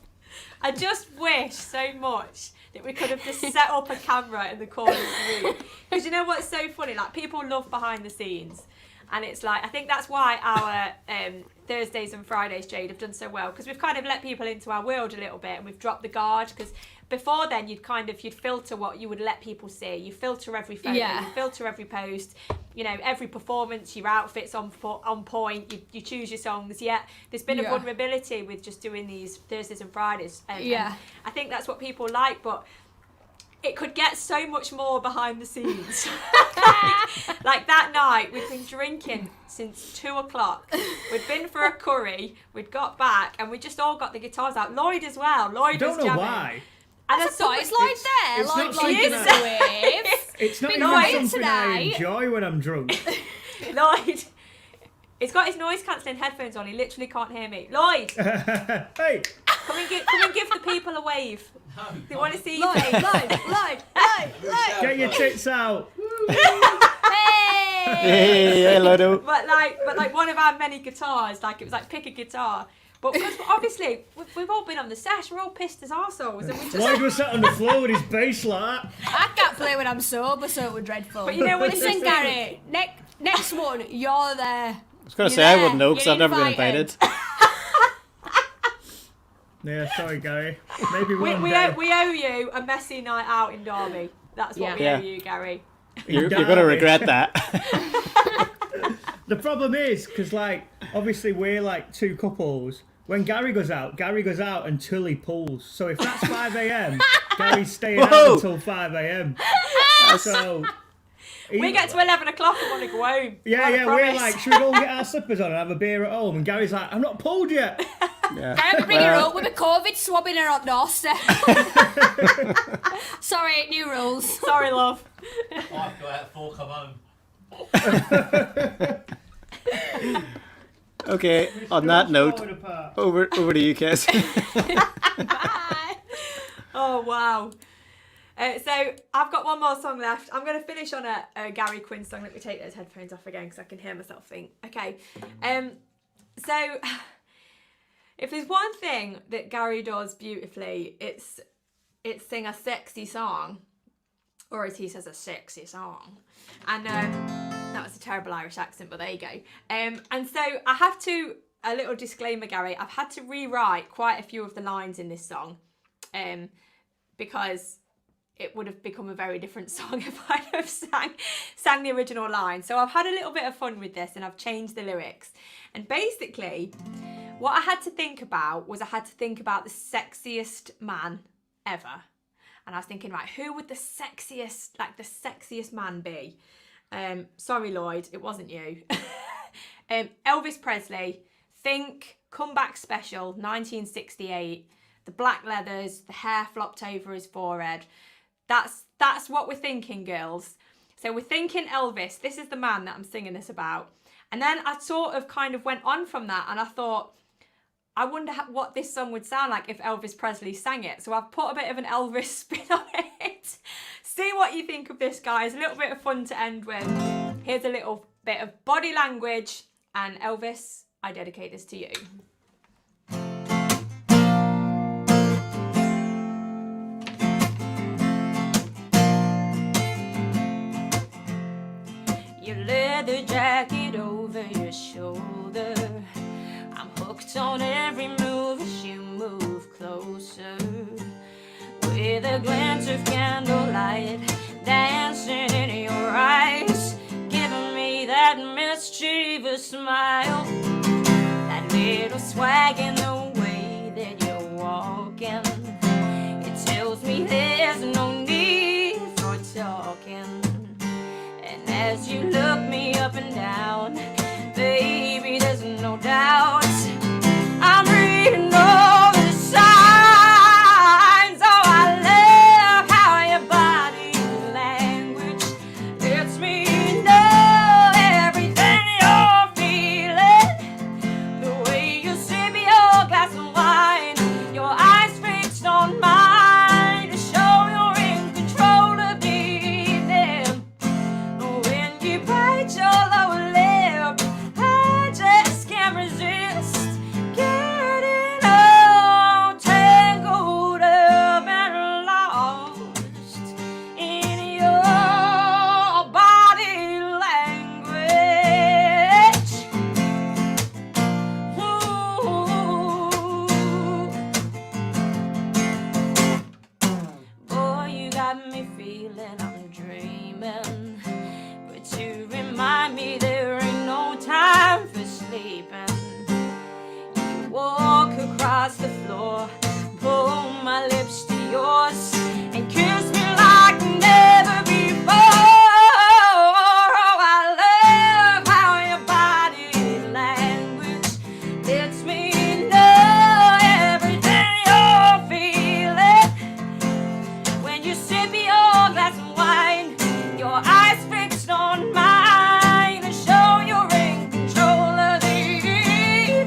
I just wish so much that we could have just set up a camera in the corner of the room. Because you know what's so funny? Like, people love behind the scenes. And it's like, I think that's why our Thursdays and Fridays, Jade, have done so well. Because we've kind of let people into our world a little bit and we've dropped the guard. Because before then, you'd filter what you would let people see. You filter every photo, Yeah. you filter every post, you know, every performance, your outfit's on point, you choose your songs. Yet there's been a Yeah. vulnerability with just doing these Thursdays and Fridays. Yeah. And I think that's what people like, but it could get so much more behind the scenes. Like that night, we'd been drinking since 2 o'clock. We'd been for a curry, we'd got back, and we just all got the guitars out. Lloyd as well. Lloyd I don't was know jamming. why. And That's a thought, it's Lloyd there. it's Lloyd not Lloyd something is I- the wave. It's not Big even night something I tonight. enjoy when I'm drunk. Lloyd, he's got his noise cancelling headphones on. He literally can't hear me. Lloyd, Hey, come and give the people a wave. They want to see you. Lloyd, Lloyd. get your tits out. Hey! Hey, hello. But like one of our many guitars, like it was like pick a guitar. But because obviously we've all been on the sesh, we're all pissed as arseholes, and we just. Lloyd was sat on the floor with his bass like that. I can't play when I'm sober, so it was dreadful. But you know what? Listen, Gary, next one, you're there. I was going to say I wouldn't know because You're I've never been invited. invited. Yeah, sorry, Gary. Maybe We one day. owe you a messy night out in Derby. That's what we Yeah. owe you, Gary. You're going to regret that. The problem is, because, like, obviously we're, like, two couples. When Gary goes out until he pulls. So if that's 5 a.m, Gary's staying out Whoa. until 5 a.m. So... We get to 11 o'clock and want to go home. Yeah, I we're promise. like, should we go and get our slippers on and have a beer at home? And Gary's like, I'm not pulled yet. Yeah. Can I bring her up with a COVID swab in her hot doorstep? Sorry, new rules. Sorry, love. I have to go out at 4, come home. Okay, on that note, Falling apart. over to you, Kes. Bye. Oh, wow. So I've got one more song left. I'm going to finish on a Gary Quinn song. Let me take those headphones off again because I can hear myself think. Okay. So if there's one thing that Gary does beautifully, it's sing a sexy song, or as he says, a sexy song. And that was a terrible Irish accent, but there you go. And so I have to, a little disclaimer, Gary, I've had to rewrite quite a few of the lines in this song because it would have become a very different song if I'd have sang the original line. So I've had a little bit of fun with this and I've changed the lyrics. And basically, what I had to think about was I had to think about the sexiest man ever. And I was thinking, right, who would the sexiest man be? Sorry, Lloyd, it wasn't you. Elvis Presley, think Comeback Special, 1968, the black leathers, the hair flopped over his forehead. That's what we're thinking, girls. So we're thinking Elvis. This is the man that I'm singing this about. And then I sort of kind of went on from that and I thought, I wonder what this song would sound like if Elvis Presley sang it. So I've put a bit of an Elvis spin on it. See what you think of this, guys. A little bit of fun to end with. Here's a little bit of body language. And Elvis, I dedicate this to you. Your leather jacket over your shoulder. I'm hooked on every move as you move closer. With a glance of candlelight dancing in your eyes, giving me that mischievous smile, that little swag in the way that you're walking. It tells me there's no need for talking. And as you look me up and down, baby, there's no doubt I'm reading all the signs. Oh, I love how your body language lets me know everything you're feeling. The way you sip your glass of wine, your eyes fixed on mine to show you're in control of the evening. When you bite your lower lip, I just can't resist getting all tangled up and lost in your body language. Ooh. Boy, you got me feeling I'm dreaming, but you remind me there ain't no time for sleeping. You walk across the floor, pull my lips to yours, and kiss me like never before. Oh, I love how your body language lets me know everything you're feeling. When you sip your glass of wine, your eyes fixed on mine to show you're in control of the evening.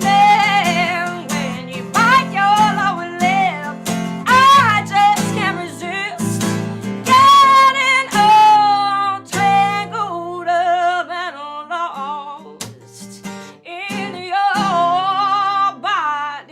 When you bite your lower lip, I just can't resist getting all tangled up and lost in your body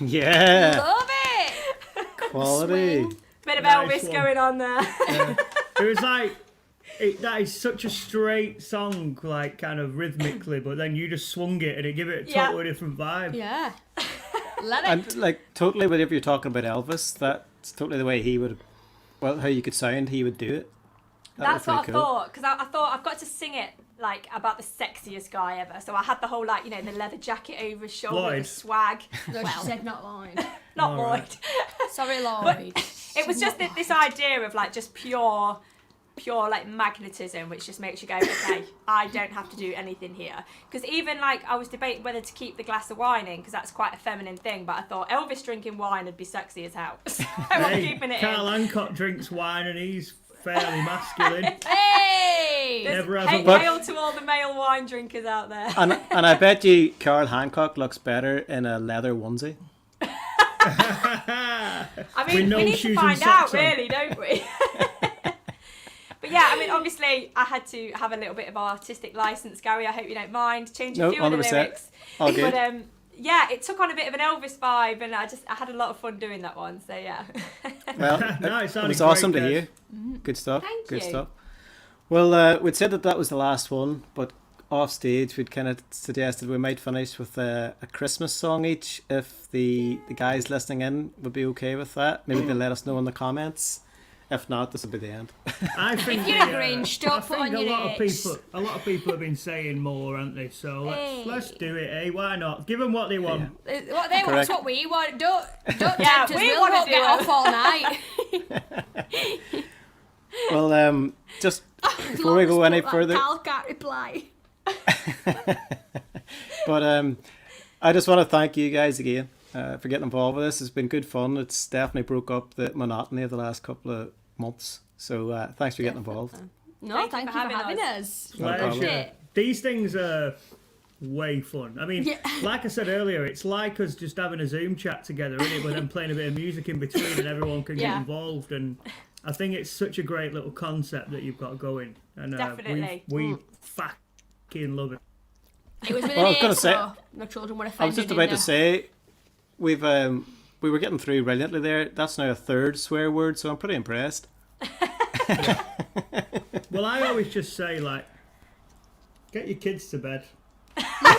Yeah, Love it. quality. Bit of Nice Elvis one. going on there. It was like that is such a straight song, like kind of rhythmically, but then you just swung it and it gave it a Yeah. totally different vibe. Yeah. Let it. And like totally, whenever you're talking about Elvis, that's totally the way he would, well, how you could sound, he would do it. That was That's what I pretty cool. thought, because I thought I've got to sing it like about the sexiest guy ever. So I had the whole like, you know, the leather jacket over his shoulder, Lloyd. the swag. No, she said not Lloyd. Not All Lloyd. right. Sorry, Lloyd. It was just this idea of like just pure like magnetism, which just makes you go, okay, I don't have to do anything here. Because even like I was debating whether to keep the glass of wine in, because that's quite a feminine thing, but I thought Elvis drinking wine would be sexy as hell. So I'm Hey, keeping it Carl in. Hancock drinks wine and he's fairly masculine. Hey! Never has Hey, a But- hail to all the male wine drinkers out there. And I bet you Carl Hancock looks better in a leather onesie. I mean, With no we need to shoes and find socks out, on. really, don't we? But yeah, I mean, obviously, I had to have a little bit of artistic license, Gary. I hope you don't mind changing No, a few of the 100%. lyrics. All good. But yeah, it took on a bit of an Elvis vibe, and I had a lot of fun doing that one. So yeah. Well, No, it it sounded was awesome great, to Kes. hear. Good stuff. Thank Good you. stuff. Well, we'd said that was the last one, but off stage we'd kind of suggested we might finish with a Christmas song each, if the guys listening in would be okay with that. Maybe they'll let us know in the comments. If not, this will be the end. I think If you're the, a Grinch, don't I put think on a your lot icks. of people have been saying more, haven't they? So let's Hey. do it, eh? Why not? Give them what they want. What they want is Correct. what we want. Don't Yeah, tempt us. we We'll wanna not do get it. off all night. Well, just before we go any further, Carl can't reply. but I just want to thank you guys again for getting involved with this. It's been good fun. It's definitely broke up the monotony of the last couple of months. So thanks for getting involved. No, Thank you thank for you for having having us. No problem. Pleasure. These things are way fun. I mean, Yeah. like I said earlier, it's like us just having a Zoom chat together, isn't it? But then playing a bit of music in between, and everyone can get Yeah. involved. And I think it's such a great little concept that you've got going. And Definitely. we fucking love it. It was within Well, I was a gonna year, say- so no children were offended. I was just about to say, we were getting through brilliantly there. That's now a third swear word, so I'm pretty impressed. Well, I always just say, like, get your kids to bed.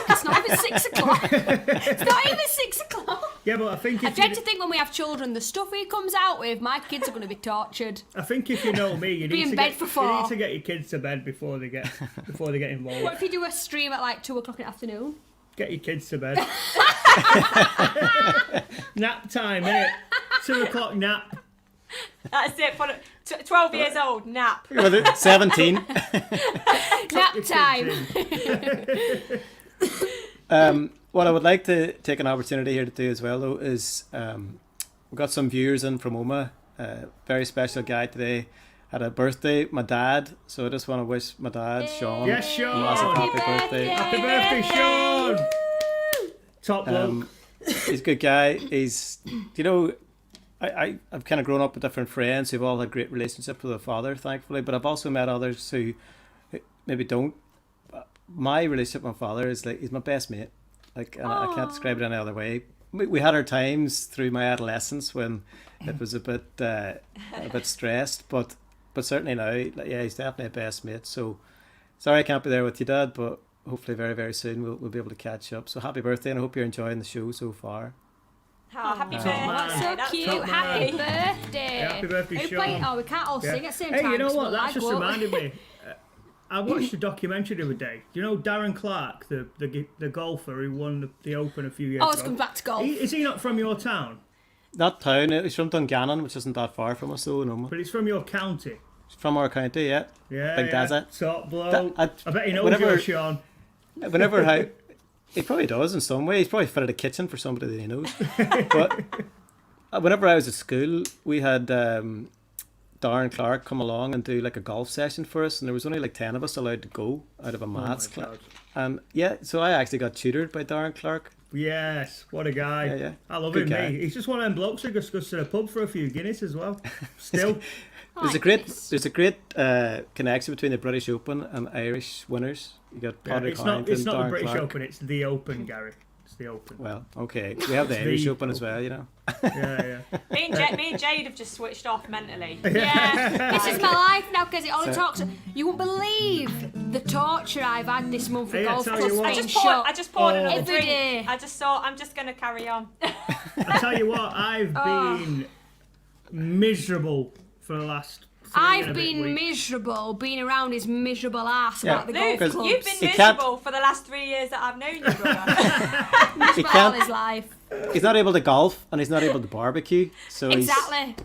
It's not even 6 o'clock. It's not even 6 o'clock. Yeah, but I think I if dread you, to think when we have children, the stuff he comes out with, my kids are going to be tortured. I think if you know me, you Be need in to bed get for you 4. need to get your kids to bed before they get involved. What if you do a stream at like 2 o'clock in the afternoon? Get your kids to bed. Nap time, innit? 2 o'clock nap. That's it. 12 years old, nap. 17. Nap Your kids time. in. What I would like to take an opportunity here to do as well, though, is we've got some viewers in from Oma. Very special guy today. Had a birthday, my dad. So I just want to wish my dad, Sean, Yes, Sean. a massive happy Happy birthday. Happy birthday, Sean! Top bloke. He's a good guy. He's, you know, I've kind of grown up with different friends who've all had great relationships with their father, thankfully, but I've also met others who maybe don't. My relationship with my father is like, he's my best mate. Like, and I can't describe it any other way. We had our times through my adolescence when it was a bit stressed, but certainly now, like, yeah, he's definitely a best mate. So sorry I can't be there with you, Dad, but hopefully very, very soon we'll be able to catch up. So happy birthday, and I hope you're enjoying the show so far. Oh, happy Top birthday. man. So That's cute. Top Happy man. birthday. Yeah, happy birthday, Are you Sean. playing- Oh, we can't all Yeah. sing at the same Hey, time. you know 'cause what? we'll That lag just up. reminded me. I watched a documentary the other day. Do you know Darren Clark, the golfer who won the Open a few years Oh, it's ago? come back to golf. Is he not from your town? That town, he's from Dungannon, which isn't that far from us, though, no. But it's from your county. From our county, yeah. Yeah, Big yeah. Desert. Top bloke. I I bet he knows whenever- you, Sean. Whenever he probably does in some way. He's probably fitted a kitchen for somebody that he knows. But whenever I was at school, we had Darren Clark come along and do like a golf session for us, and there was only like 10 of us allowed to go out of a maths class. God. And yeah, so I actually got tutored by Darren Clark. Yes, what a guy. Yeah, yeah. I love Good him, guy. mate. He's just one of them blokes who just goes to the pub for a few Guinness as well. Still. There's a great connection between the British Open and Irish winners. You got Yeah, Padraig it's not Harrington, the Darren British Clark. Open, it's the Open, Gary. It's the Open. Well, okay. We have the Irish Open as well, you know. Yeah. Me and Jade have just switched off mentally. Yeah, this is my life now because it only So- talks. You won't believe the torture I've had this month with Yeah, golf tell clubs you what. being I shut. just poured another Every drink. day. I just thought I'm just gonna carry on. I tell you what, I've been miserable for the last. I've been miserable being around his miserable ass Yeah. about the Luke, golf clubs. you've been He can't- miserable for the last 3 years that I've known you, brother. He miserable all can't- his life. He's not able to golf and he's not able to barbecue. So Exactly.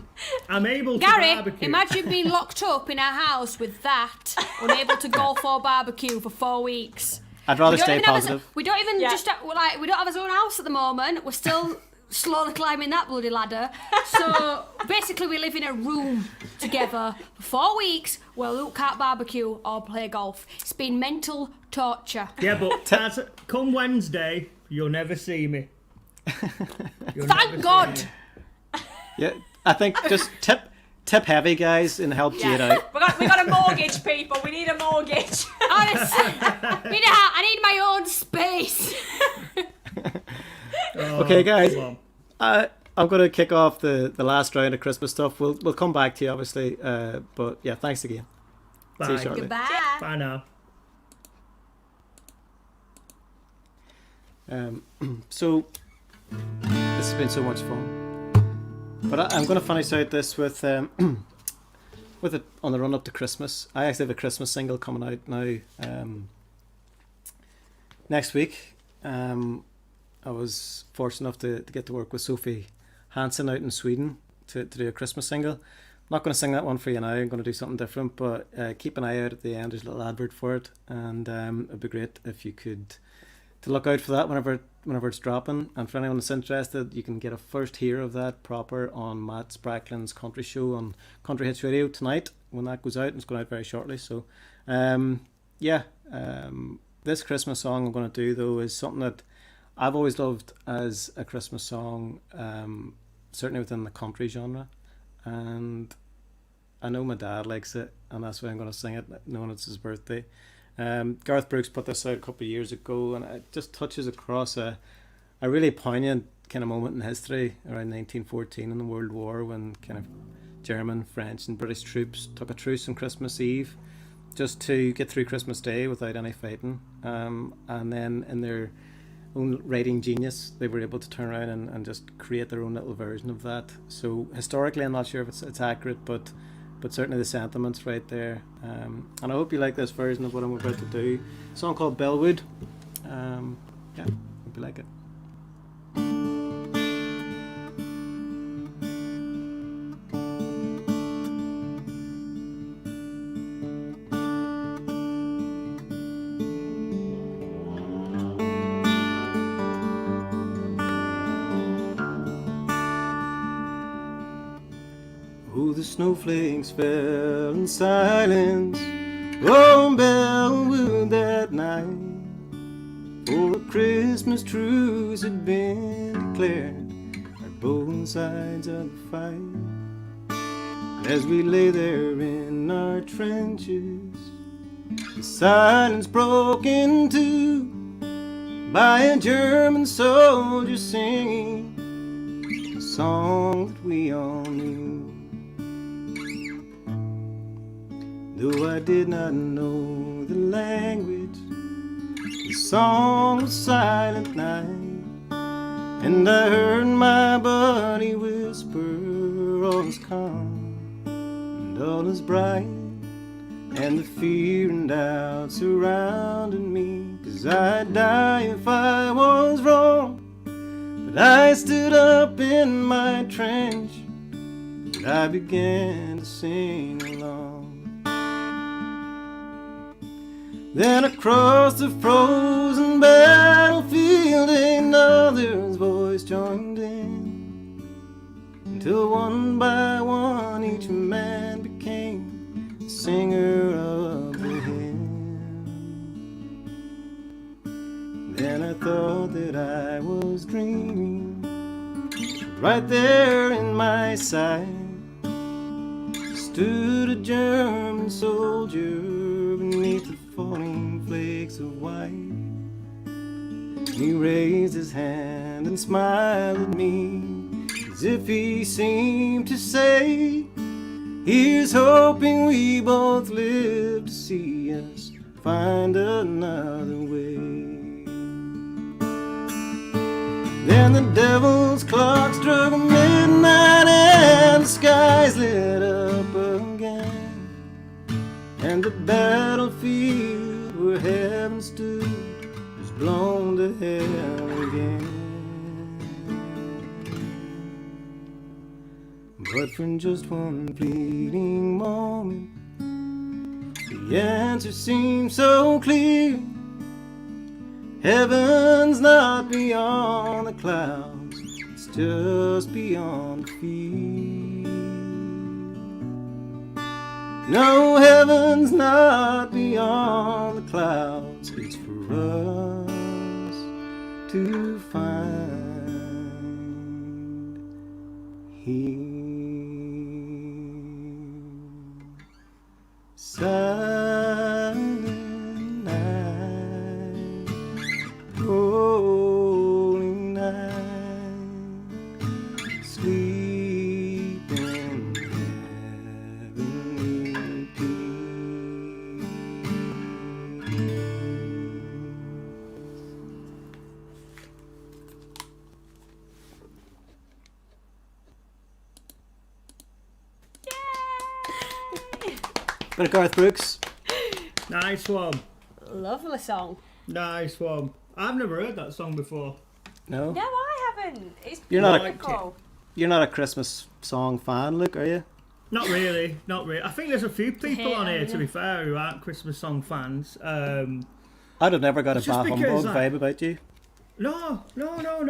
I'm able to Gary, barbecue. imagine being locked up in our house with that, unable to golf or barbecue for 4 weeks. I'd rather We don't stay even have his- positive. we don't even Yeah. just we don't have his own house at the moment. We're still slowly climbing that bloody ladder. So basically, we live in a room together for 4 weeks where Luke can't barbecue or play golf. It's been mental torture. Yeah, but come Wednesday, you'll never see me. You'll never Thank see God. me. Yeah, I think just tip heavy, guys, and help Jade out. We got a mortgage, people. We need a mortgage. Honestly, I need my own space. Okay, guys. Come on. I'm going to kick off the last round of Christmas stuff. We'll come back to you, obviously. But yeah, thanks again. See you Bye. shortly. Goodbye. Bye now. So this has been so much fun. But I'm going to finish out this with with it on the run up to Christmas. I actually have a Christmas single coming out now next week. I was fortunate enough to get to work with Sophie Hansen out in Sweden to do a Christmas single. I'm not going to sing that one for you now. I'm going to do something different, but keep an eye out at the end. There's a little advert for it, and it'd be great if you could to look out for that whenever it's dropping. And for anyone that's interested, you can get a first hear of that proper on Matt Spracklin's country show on Country Hits Radio tonight when that goes out, and it's going out very shortly. So this Christmas song I'm going to do though is something that I've always loved as a Christmas song, certainly within the country genre, and I know my dad likes it, and that's why I'm going to sing it, knowing it's his birthday. Garth Brooks put this out a couple of years ago, and it just touches across a really poignant kind of moment in history around 1914 in the World War, when kind of German, French and British troops took a truce on Christmas Eve just to get through Christmas Day without any fighting, and then in their own writing genius they were able to turn around and just create their own little version of that. So historically I'm not sure if it's accurate, but certainly the sentiment's right there, and I hope you like this version of what I'm about to do. A song called Bellwood. Hope you like it. Oh, the snowflakes fell in silence on Bellwood that night, for a Christmas truce had been declared at both sides of the fight. As we lay there in our trenches, the silence broke into by a German soldier singing a song that we all knew. Though I did not know the language, the song was Silent Night, and I heard my buddy whisper, all is calm and all is bright, and the fear and doubt surrounded me, 'cause I'd die if I was wrong. But I stood up in my trench and I began to sing along. Then across the frozen battlefield another's voice joined in, until one by one each man became a singer of the hymn. Then I thought that I was dreaming. Right there in my sight stood a German soldier beneath the falling flakes of white. He raised his hand and smiled at me, as if he seemed to say, here's hoping we both live to see us find another way. Then the devil's clock struck midnight and the skies lit up again, and the battlefield where heaven stood was blown to hell again. But for just one fleeting moment, the answer seemed so clear. Heaven's not beyond the clouds, it's just beyond fear. No, heaven's not beyond the clouds, it's for us to find here. Silent night, holy night, sleep in heavenly peace. Bit of Garth Brooks. Nice one. Lovely song. Nice one. I've never heard that song before. No? No, I haven't. It's You're not a- beautiful. You're not a Christmas song fan, Luke, are you? Not really, not really. I think there's a few people on here, to Yeah. be fair, who aren't Christmas song fans. I'd have never got a It's just bah because, humbug like- vibe about you. No, not at all,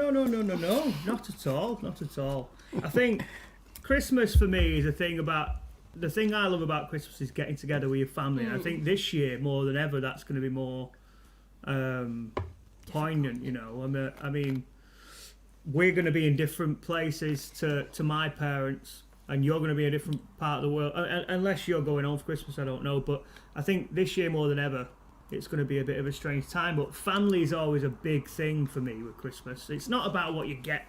not at all. I think Christmas for me is the thing I love about Christmas is getting together with your family. And I think this year more than ever that's going to be more poignant. You know, I mean, we're going to be in different places to my parents, and you're going to be in a different part of the world. Unless you're going home for Christmas, I don't know. But I think this year more than ever, it's going to be a bit of a strange time. But family is always a big thing for me with Christmas. It's not about what you get.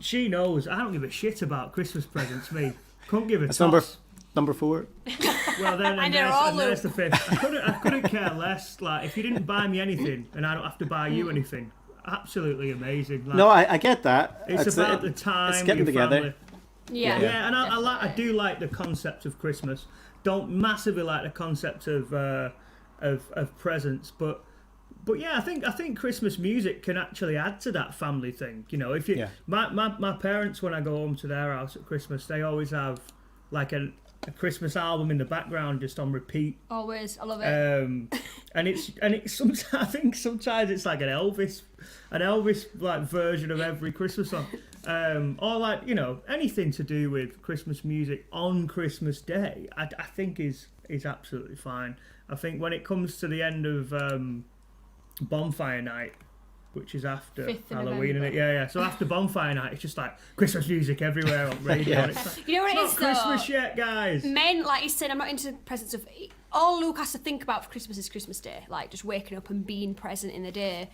She knows I don't give a shit about Christmas presents. Me couldn't give a That's toss. number 4. Well, then I and know, there's the fifth. I couldn't care less. Like, if you didn't buy me anything and I don't have to buy you anything, absolutely amazing. Like, No, I get that. it's about the time. It's with getting your together. family. Yeah. Yeah, and I do like the concept of Christmas. Don't massively like the concept of presents, but yeah, I think Christmas music can actually add to that family thing. You know, if you Yeah. my parents, when I go home to their house at Christmas, they always have like a Christmas album in the background just on repeat. Always. I love it. And it's sometimes I think sometimes it's like an Elvis like version of every Christmas song, or like, you know, anything to do with Christmas music on Christmas Day. I think is absolutely fine. I think when it comes to the end of Bonfire Night, which is after 5th of Halloween, November. and yeah. So after Bonfire Night, it's just like Christmas music everywhere on radio. Yeah. And it's like, You know what it's it not is, though? Christmas yet, guys. Men, like you said, I'm not into presents of. All Luke has to think about for Christmas is Christmas Day, like just waking up and being present in the day.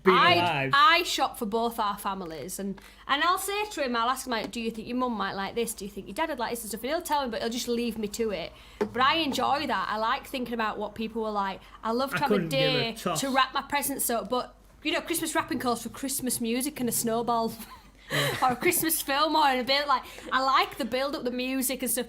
Being alive. I shop for both our families, and I'll say to him, I'll ask him, like, do you think your mum might like this? Do you think your dad would like this and stuff? And he'll tell me, but he'll just leave me to it. But I enjoy that. I like thinking about what people were like. I love to I have a couldn't give a day toss. to wrap my presents up, but you know, Christmas wrapping calls for Christmas music and a snowball. Or a Christmas film, or a bit like, I like the build up, the music and stuff.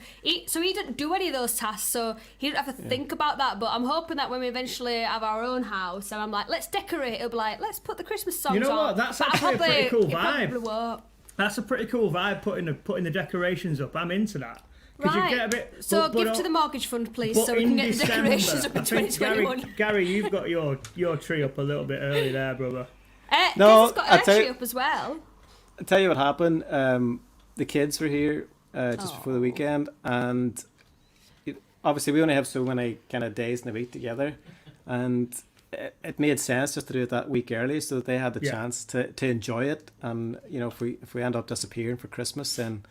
So he didn't do any of those tasks, so he didn't have to think about that. But I'm hoping that when we eventually have our own house, and I'm like, let's decorate, it'll be like, let's put the Christmas songs on. You know what? That's But I actually a pretty cool it probably vibe. won't. That's a pretty cool vibe, putting the decorations up. I'm into that. 'Cause Right. you get a bit, So but give on- to the mortgage fund, please, but so we in can get the December, decorations up in I think 2021. Gary, you've got your tree up a little bit early there, brother. No, This has got I'll her tell tree you- up as well. I'll tell you what happened. The kids were here just before the weekend, and obviously we only have so many kind of days in the week together, and it made sense just to do it that week early so that they had the Yeah. chance to enjoy it. And you know, if we end up disappearing for Christmas, then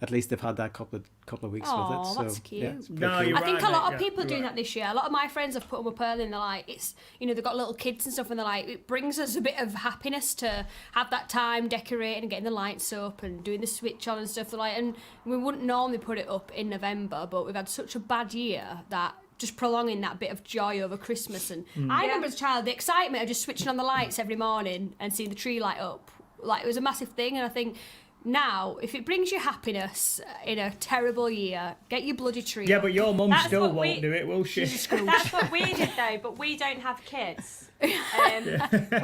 at least they've had that couple of weeks with it. Aw, So that's cute. yeah, it's pretty No, cool. you're I think right, a lot mate, of people are you're doing right. that this year. A lot of my friends have put them up early and they're like, it's, you know, they've got little kids and stuff and they're like, it brings us a bit of happiness to have that time decorating and getting the lights up and doing the switch on and stuff. They're like, and we wouldn't normally put it up in November, but we've had such a bad year that just prolonging that bit of joy over Christmas. And I remember as a child, the excitement of just switching on the lights every morning and seeing the tree light up. Like, it was a massive thing. And I think now, if it brings you happiness in a terrible year, get your bloody tree Yeah, up. but your mum That's still what won't we- do it, will she? That's what we did though, but we don't have kids. We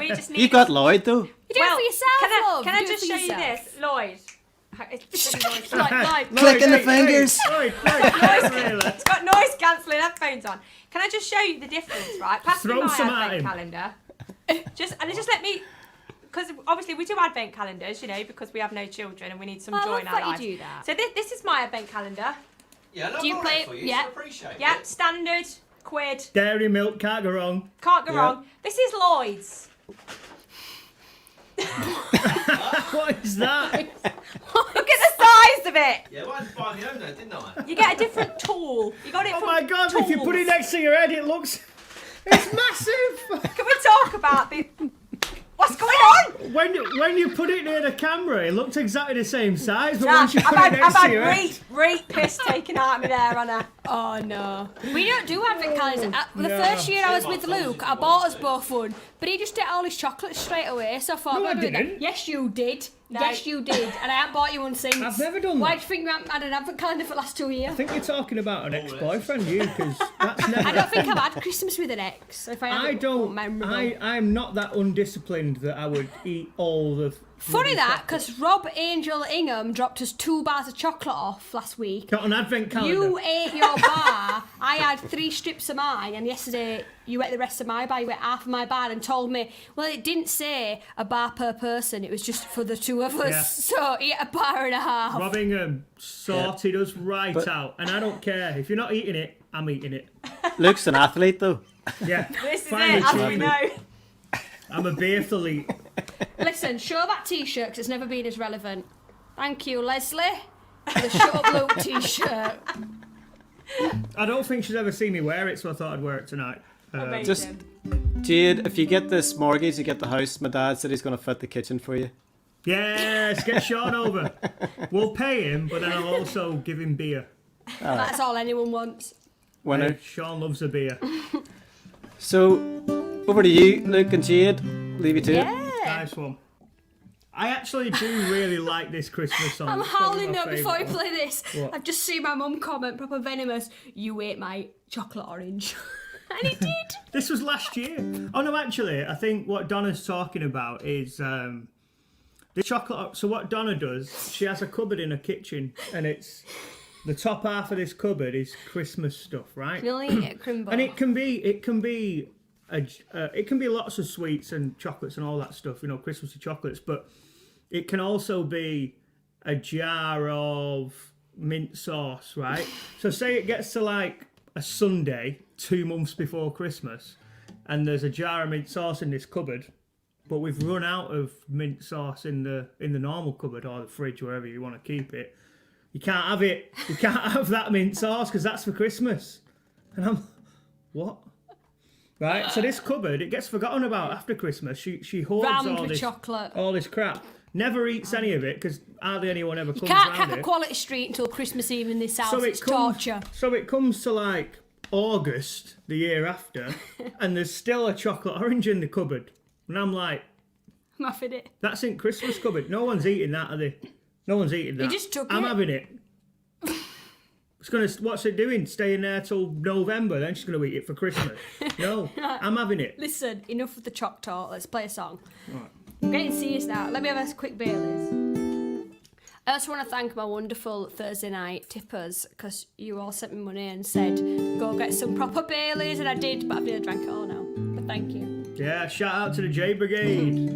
just need. You've got Lloyd though. You do it for yourself, love. Can I Do it just for show you yourself. this, Lloyd? It's really noisy. Like, Clicking the fingers. Lloyd, really? It's got noise cancelling headphones on. Can I just show you the difference, right? Pass me Throw my some at advent him. calendar. Just let me, because obviously we do advent calendars, you know, because we have no children and we need some I joy love in our that you lives. do that. So this is my advent calendar. Yeah, I love Do you all play- that for you, yeah. so I appreciate Yeah, it. standard, quid, Dairy milk, can't go wrong. can't go Yeah. wrong. This is Lloyd's. What is that? Look at the size of it. Yeah, well, I had to buy my own though, didn't I? You get a different tool. You got it Oh from my god, if you put it Tools. next to your head, it looks... It's massive! Can we talk about the... What's going on? When you put it near the camera, it looks exactly the same size, but Nah, once you I've put had, it I've next to your had head... rate piss taken out of me there, Anna. oh no. We don't do advent calendars. The no. first year I was with Yeah, Luke, I bought us both one, but he just ate all his chocolates straight away, so I thought, No, I'm I not doing didn't. that. Yes, you did. No. Yes, you did. And I haven't bought you one since. I've never done Why that. do you think we haven't had an advent calendar for the last 2 years? I think you're talking about an ex-boyfriend, you, because that's never... I don't think I've had Christmas with an ex. If I, have, I it don't... won't memorable. I'm not that undisciplined that I would eat all the... Funny bloody that, chocolate. because Rob Angel Ingham dropped us 2 bars of chocolate off last week. Got an advent calendar. You ate your bar, I had 3 strips of mine, and yesterday you ate the rest of my bar, you ate half of my bar and told me, well, it didn't say a bar per person, it was just for the 2 of us. Yeah. So he ate a bar and a half. Rob Ingham sorted us right But- out, and I don't care. If you're not eating it, I'm eating it. Luke's an athlete though. Yeah. This is Fine, it, Richard. as we know. I'm a beer elite. Listen, show that t-shirt, because it's never been as relevant. Thank you, Leslie, for the Shut Up Luke t-shirt. I don't think she's ever seen me wear it, so I thought I'd wear it tonight. Amazing. Just Jade, if you get this mortgage, you get the house. My dad said he's going to fit the kitchen for you. Yes, get Sean over. We'll pay him, but then I'll also give him beer. That's all anyone wants. Winner. Sean loves a beer. So over to you, Luke and Jade. Leave you to it. Nice one. I actually do really like this Christmas song. I'm It's probably howling my up before I favourite play this. What? I've just seen my mum comment, proper venomous, you ate my chocolate orange. And he did. This was last year. Oh no, actually, I think what Donna's talking about is the chocolate. So what Donna does, she has a cupboard in her kitchen, and it's the top half of this cupboard is Christmas stuff, right? You'll eat it, Crimbo. And it can be lots of sweets and chocolates and all that stuff, you know, Christmassy chocolates, but it can also be a jar of mint sauce, right? So say it gets to like a Sunday, 2 months before Christmas, and there's a jar of mint sauce in this cupboard, but we've run out of mint sauce in the normal cupboard or the fridge, wherever you want to keep it. You can't have it. You can't have that mint sauce because that's for Christmas. And I'm, what? Right, so this cupboard, it gets forgotten about after Christmas. She hoards Rammed all with this, chocolate. all this crap. Never eats any of it because hardly anyone ever comes Can't around cap a it. quality street until Christmas Eve in this house. So It's it comes, torture. so it comes to like August the year after, and there's still a chocolate orange in the cupboard, and I'm like, I'm having it. that's in Christmas cupboard. No one's eating that, are they? No one's eating that. just took I'm it. having it. What's it doing? Staying there till November? Then she's gonna eat it for Christmas. No, I'm having it. Listen, enough of the chalk talk. Let's play a song. I'm getting serious now. Let me have a quick Baileys. I just want to thank my wonderful Thursday night tippers because you all sent me money and said, go get some proper Baileys, and I did, but I've nearly drank it all now. But thank you. Yeah, shout out to the J Brigade.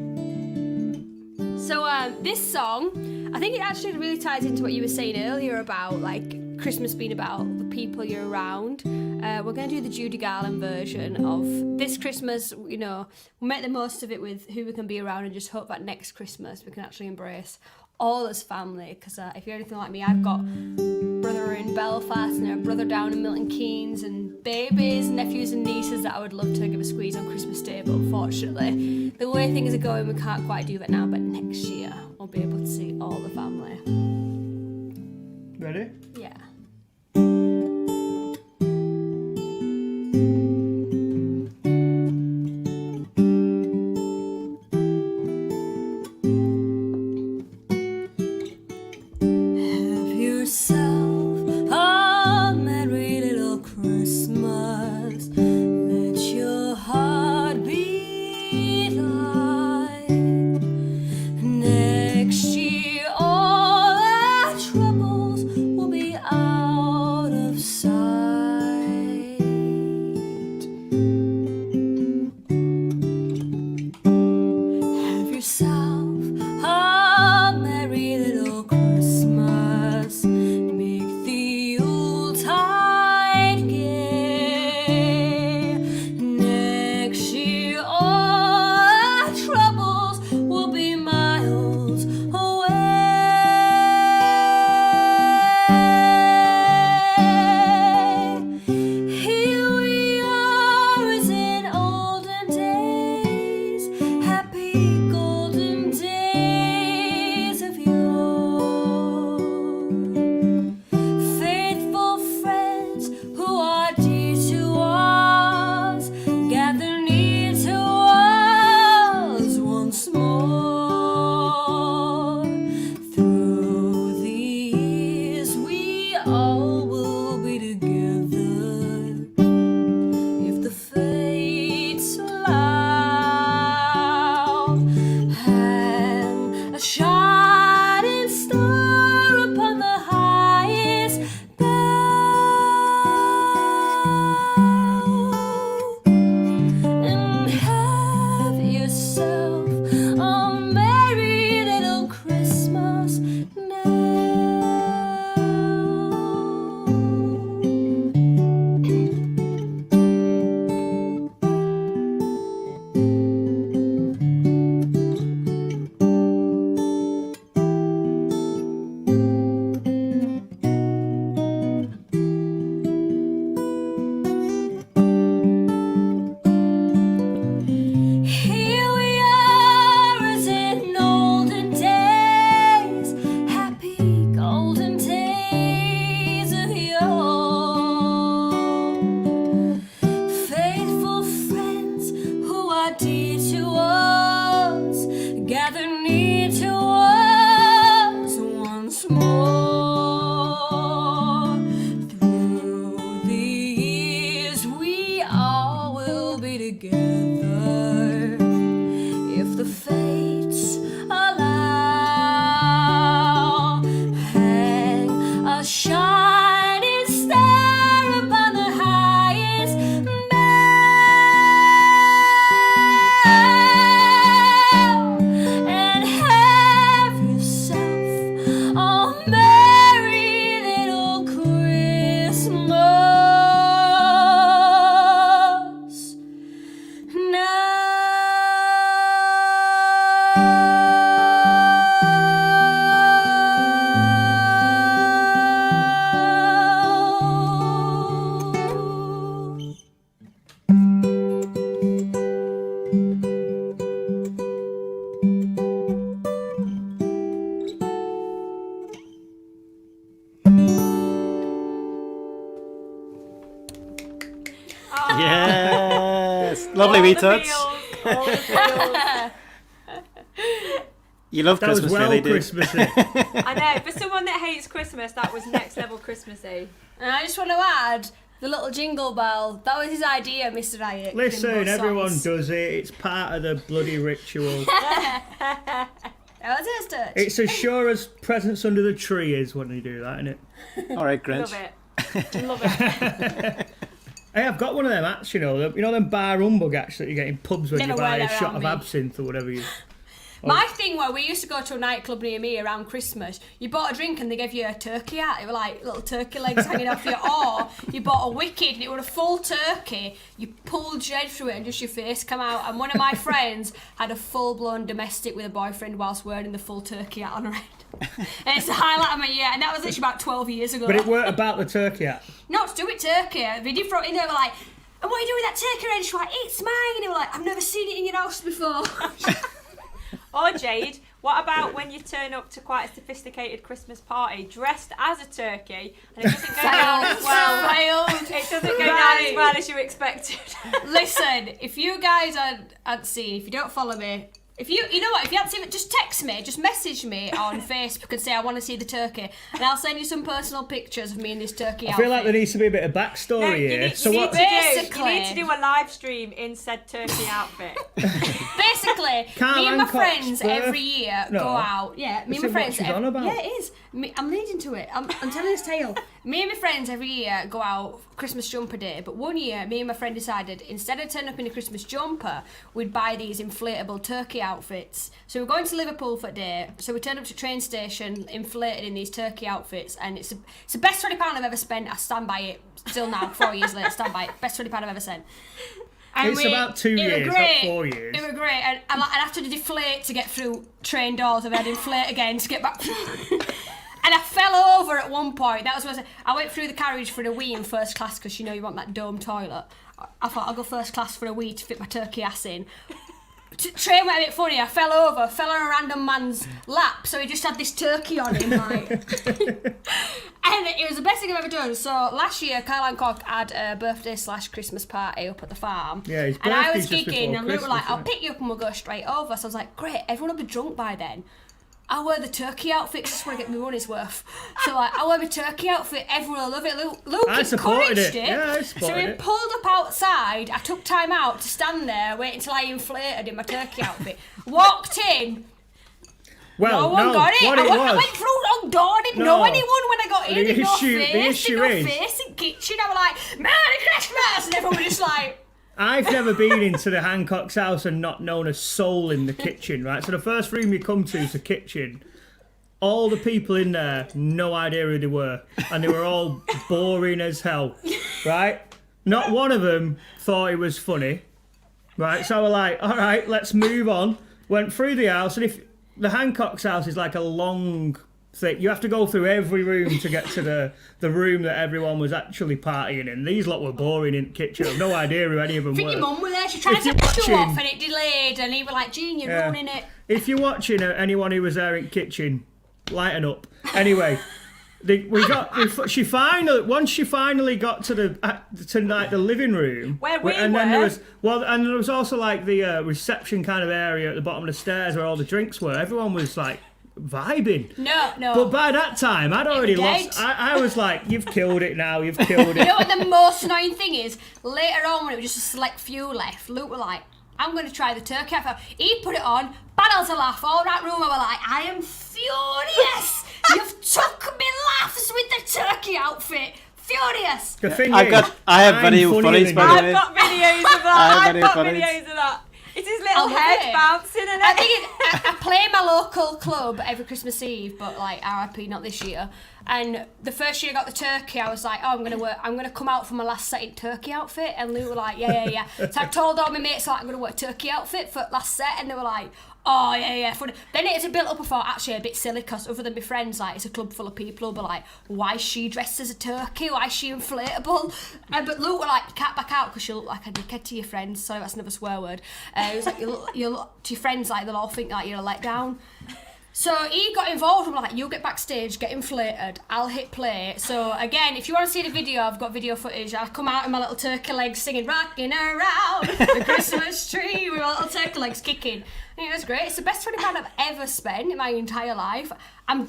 So this song, I think it actually really ties into what you were saying earlier about like Christmas being about the people you're around. We're going to do the Judy Garland version of this Christmas. You know, we'll make the most of it with who we can be around and just hope that next Christmas we can actually embrace all as family, because if you're anything like me, I've got brother in Belfast and a brother down in Milton Keynes and babies, nephews and nieces that I would love to give a squeeze on Christmas Day, but unfortunately the way things are going, we can't quite do that now. But next year I'll be able to see all the family. Ready? Yeah. Yes, lovely wee tuts. You love That Christmas, was well really, do you? Christmassy. I know, for someone that hates Christmas, that was next level Christmassy. And I just want to add the little jingle bell. That was his idea, Mr. Ayek. Listen, everyone does it. It's part of the bloody ritual. That was his touch. It's as sure as presents under the tree is when you do that, isn't it? All right, Grinch. Love it. Love it. Hey, I've got one of them hats, you know them bar humbug hats that you get in pubs when Never you buy wear a that shot around of me. absinthe or whatever you. My thing where we used to go to a nightclub near me around Christmas, you bought a drink and they gave you a turkey hat. It were like little turkey legs hanging off you. Or you bought a wicked and it were a full turkey. You pulled your head through it and just your face come out. And one of my friends had a full-blown domestic with a boyfriend whilst wearing the full turkey hat on her head. And it's the highlight of my year, and that was literally about 12 years ago. But it weren't about the turkey hat. Not to do with turkey. They did throw it in there, like, and what are you doing with that turkey? And she's like, it's mine. And they were like, I've never seen it in your house before. Or Jade, what about when you turn up to quite a sophisticated Christmas party dressed as a turkey and it doesn't go down as well? Failed. It doesn't go down as well as you expected. Listen, if you guys aren't seen, if you don't follow me, if you know what, if you haven't seen it, just text me, just message me on Facebook and say I want to see the turkey, and I'll send you some personal pictures of me in this turkey outfit. I feel like there needs to be a bit of backstory here. You need to do a live stream in said turkey outfit. Basically, Carl me and my Hancock's friends birth- every year No. go out. Yeah, me and my Is it friends. what she's on about? Yeah, it is. I'm leading to it. I'm telling this tale. Me and my friends every year go out Christmas jumper day, but one year me and my friend decided instead of turning up in a Christmas jumper, we'd buy these inflatable turkey outfits. So we're going to Liverpool for a day. So we turned up to the train station inflated in these turkey outfits, and it's the best £20 I've ever spent. I stand by it still now, 4 years later. Stand by it. Best £20 I've ever spent. And It's about 2 years, not 4 years. It was great, and I'd have to deflate to get through train doors, and I'd inflate again to get back. And I fell over at one point. That was when I went through the carriage for a wee in first class because you know you want that dome toilet. I thought I'll go first class for a wee to fit my turkey ass in. Train went a bit funny. I fell on a random man's lap, so he just had this turkey on him, like. And it was the best thing I've ever done. So last year, Carl Hancock had a birthday/Christmas party up at the farm. Yeah, his and I was birthday's just gigging, before and Luke were like, Christmas, "I'll isn't it?" pick you up and we'll go straight over." So I was like, "Great, everyone will be drunk by then." I wear the turkey outfit 'cause I just want to get my money's worth. So like, I wear my turkey outfit, everyone will love it. Luke I supported encouraged it. Yeah, I supported So we it. pulled up outside. I took time out to stand there, wait until I inflated in my turkey outfit. Walked in. Well, No one got it. what I it went was. through the wrong door. I didn't know anyone when I got in. The Didn't know issue- the face. issue Didn't is- know face in kitchen. I was like, Merry Christmas, and everyone was just like. I've never been into the Hancock's house and not known a soul in the kitchen, right? So the first room you come to is the kitchen. All the people in there, no idea who they were. And they were all boring as hell, right? Not one of them thought it was funny, right? So we're like, all right, let's move on. Went through the house, and if the Hancock's house is like a long thing, you have to go through every room to get to the room that everyone was actually partying in. These lot were boring in the kitchen. I've no idea who any of them I think were. your mum was there. She tried If to you're push you watching- off, and it delayed. And he was like, "Gene, you're Yeah. ruining it." If you're watching anyone who was there in the kitchen, lighten up. Anyway, she finally got to the living room Where we and then were. there was also like the reception kind of area at the bottom of the stairs where all the drinks were. Everyone was like vibing. No. But by that time, I'd already dead. lost. I was like, "You've killed it now. You've killed You it." know what the most annoying thing is? Later on, when it was just a select few left, Luke were like, "I'm going to try the turkey outfit." He put it on, battles a laugh, all that room. I were like, "I am furious! You've took me laughs with the turkey outfit. Furious!" The thing I is, have I'm video funnier footage, than by you. the I've way. got videos of that. I have I've got video videos of that. It's his little love head it. bouncing and I everything. think I play my local club every Christmas Eve, but like RIP, not this year. And the first year I got the turkey, I was like, "Oh, I'm gonna come out for my last set in turkey outfit." And Lou were like, "Yeah." So I told all my mates like I'm gonna wear turkey outfit for last set, and they were like, "Oh yeah." Funny. Then it had built up. I thought actually a bit silly because other than my friends, like it's a club full of people, but like, why is she dressed as a turkey? Why is she inflatable? But Luke were like, "You can't back out because you look like a dickhead to your friends." Sorry, that's another swear word. It was like you look to your friends like they'll all think like you're a letdown. So he got involved. I'm like, "You get backstage, get inflated. I'll hit play." So again, if you want to see the video, I've got video footage. I come out in my little turkey legs singing "Rocking Around the Christmas Tree" with my little turkey legs kicking. And it was great. It's the best £20 I've ever spent in my entire life. I'm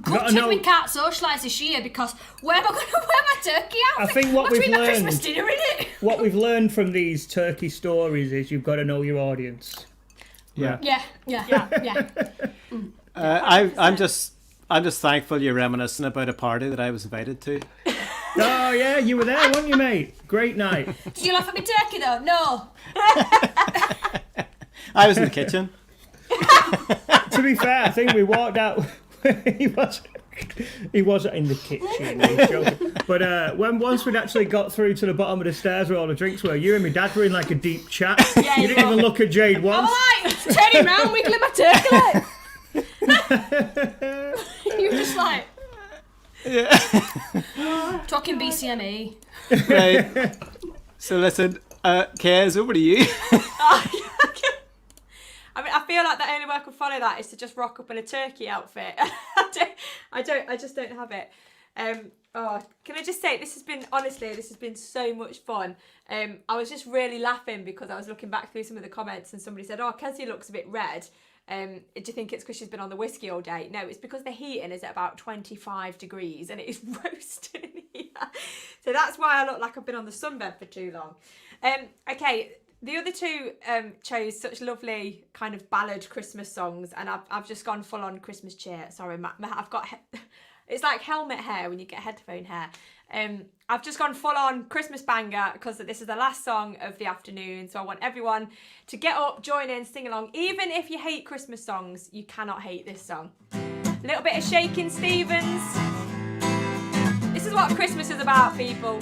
gutted know- we can't socialise this year because where am I going to wear my turkey outfit? I think what What's we've been my learned- Christmas dinner in it? What we've learned from these turkey stories is you've got to know your audience. Yeah. Yeah. I'm just thankful you're reminiscing about a party that I was invited to. Oh yeah, you were there, weren't you, mate? Great night. Did you laugh at me turkey though? No. I was in the kitchen. To be fair, I think we walked out. he wasn't in the kitchen. He was joking. But once we'd actually got through to the bottom of the stairs where all the drinks were, you and my dad were in like a deep chat. Yeah, You didn't even look at Jade once. I'm like, turning round, wiggling my turkey leg. You were just like, talking BCME. Right. So listen, Kez, over to you. I mean, I feel like the only way I could follow that is to just rock up in a turkey outfit. I just don't have it. Can I just say, this has been so much fun. I was just really laughing because I was looking back through some of the comments and somebody said, Kezia looks a bit red. Do you think it's because she's been on the whiskey all day? No, it's because the heating is at about 25 degrees and it is roasting in here. So that's why I look like I've been on the sunbed for too long. Okay, the other two chose such lovely kind of ballad Christmas songs, and I've just gone full on Christmas cheer. Sorry, I've got it's like helmet hair when you get headphone hair. I've just gone full on Christmas banger because this is the last song of the afternoon, so I want everyone to get up, join in, sing along. Even if you hate Christmas songs, you cannot hate this song. A little bit of Shakin' Stevens. This is what Christmas is about, people.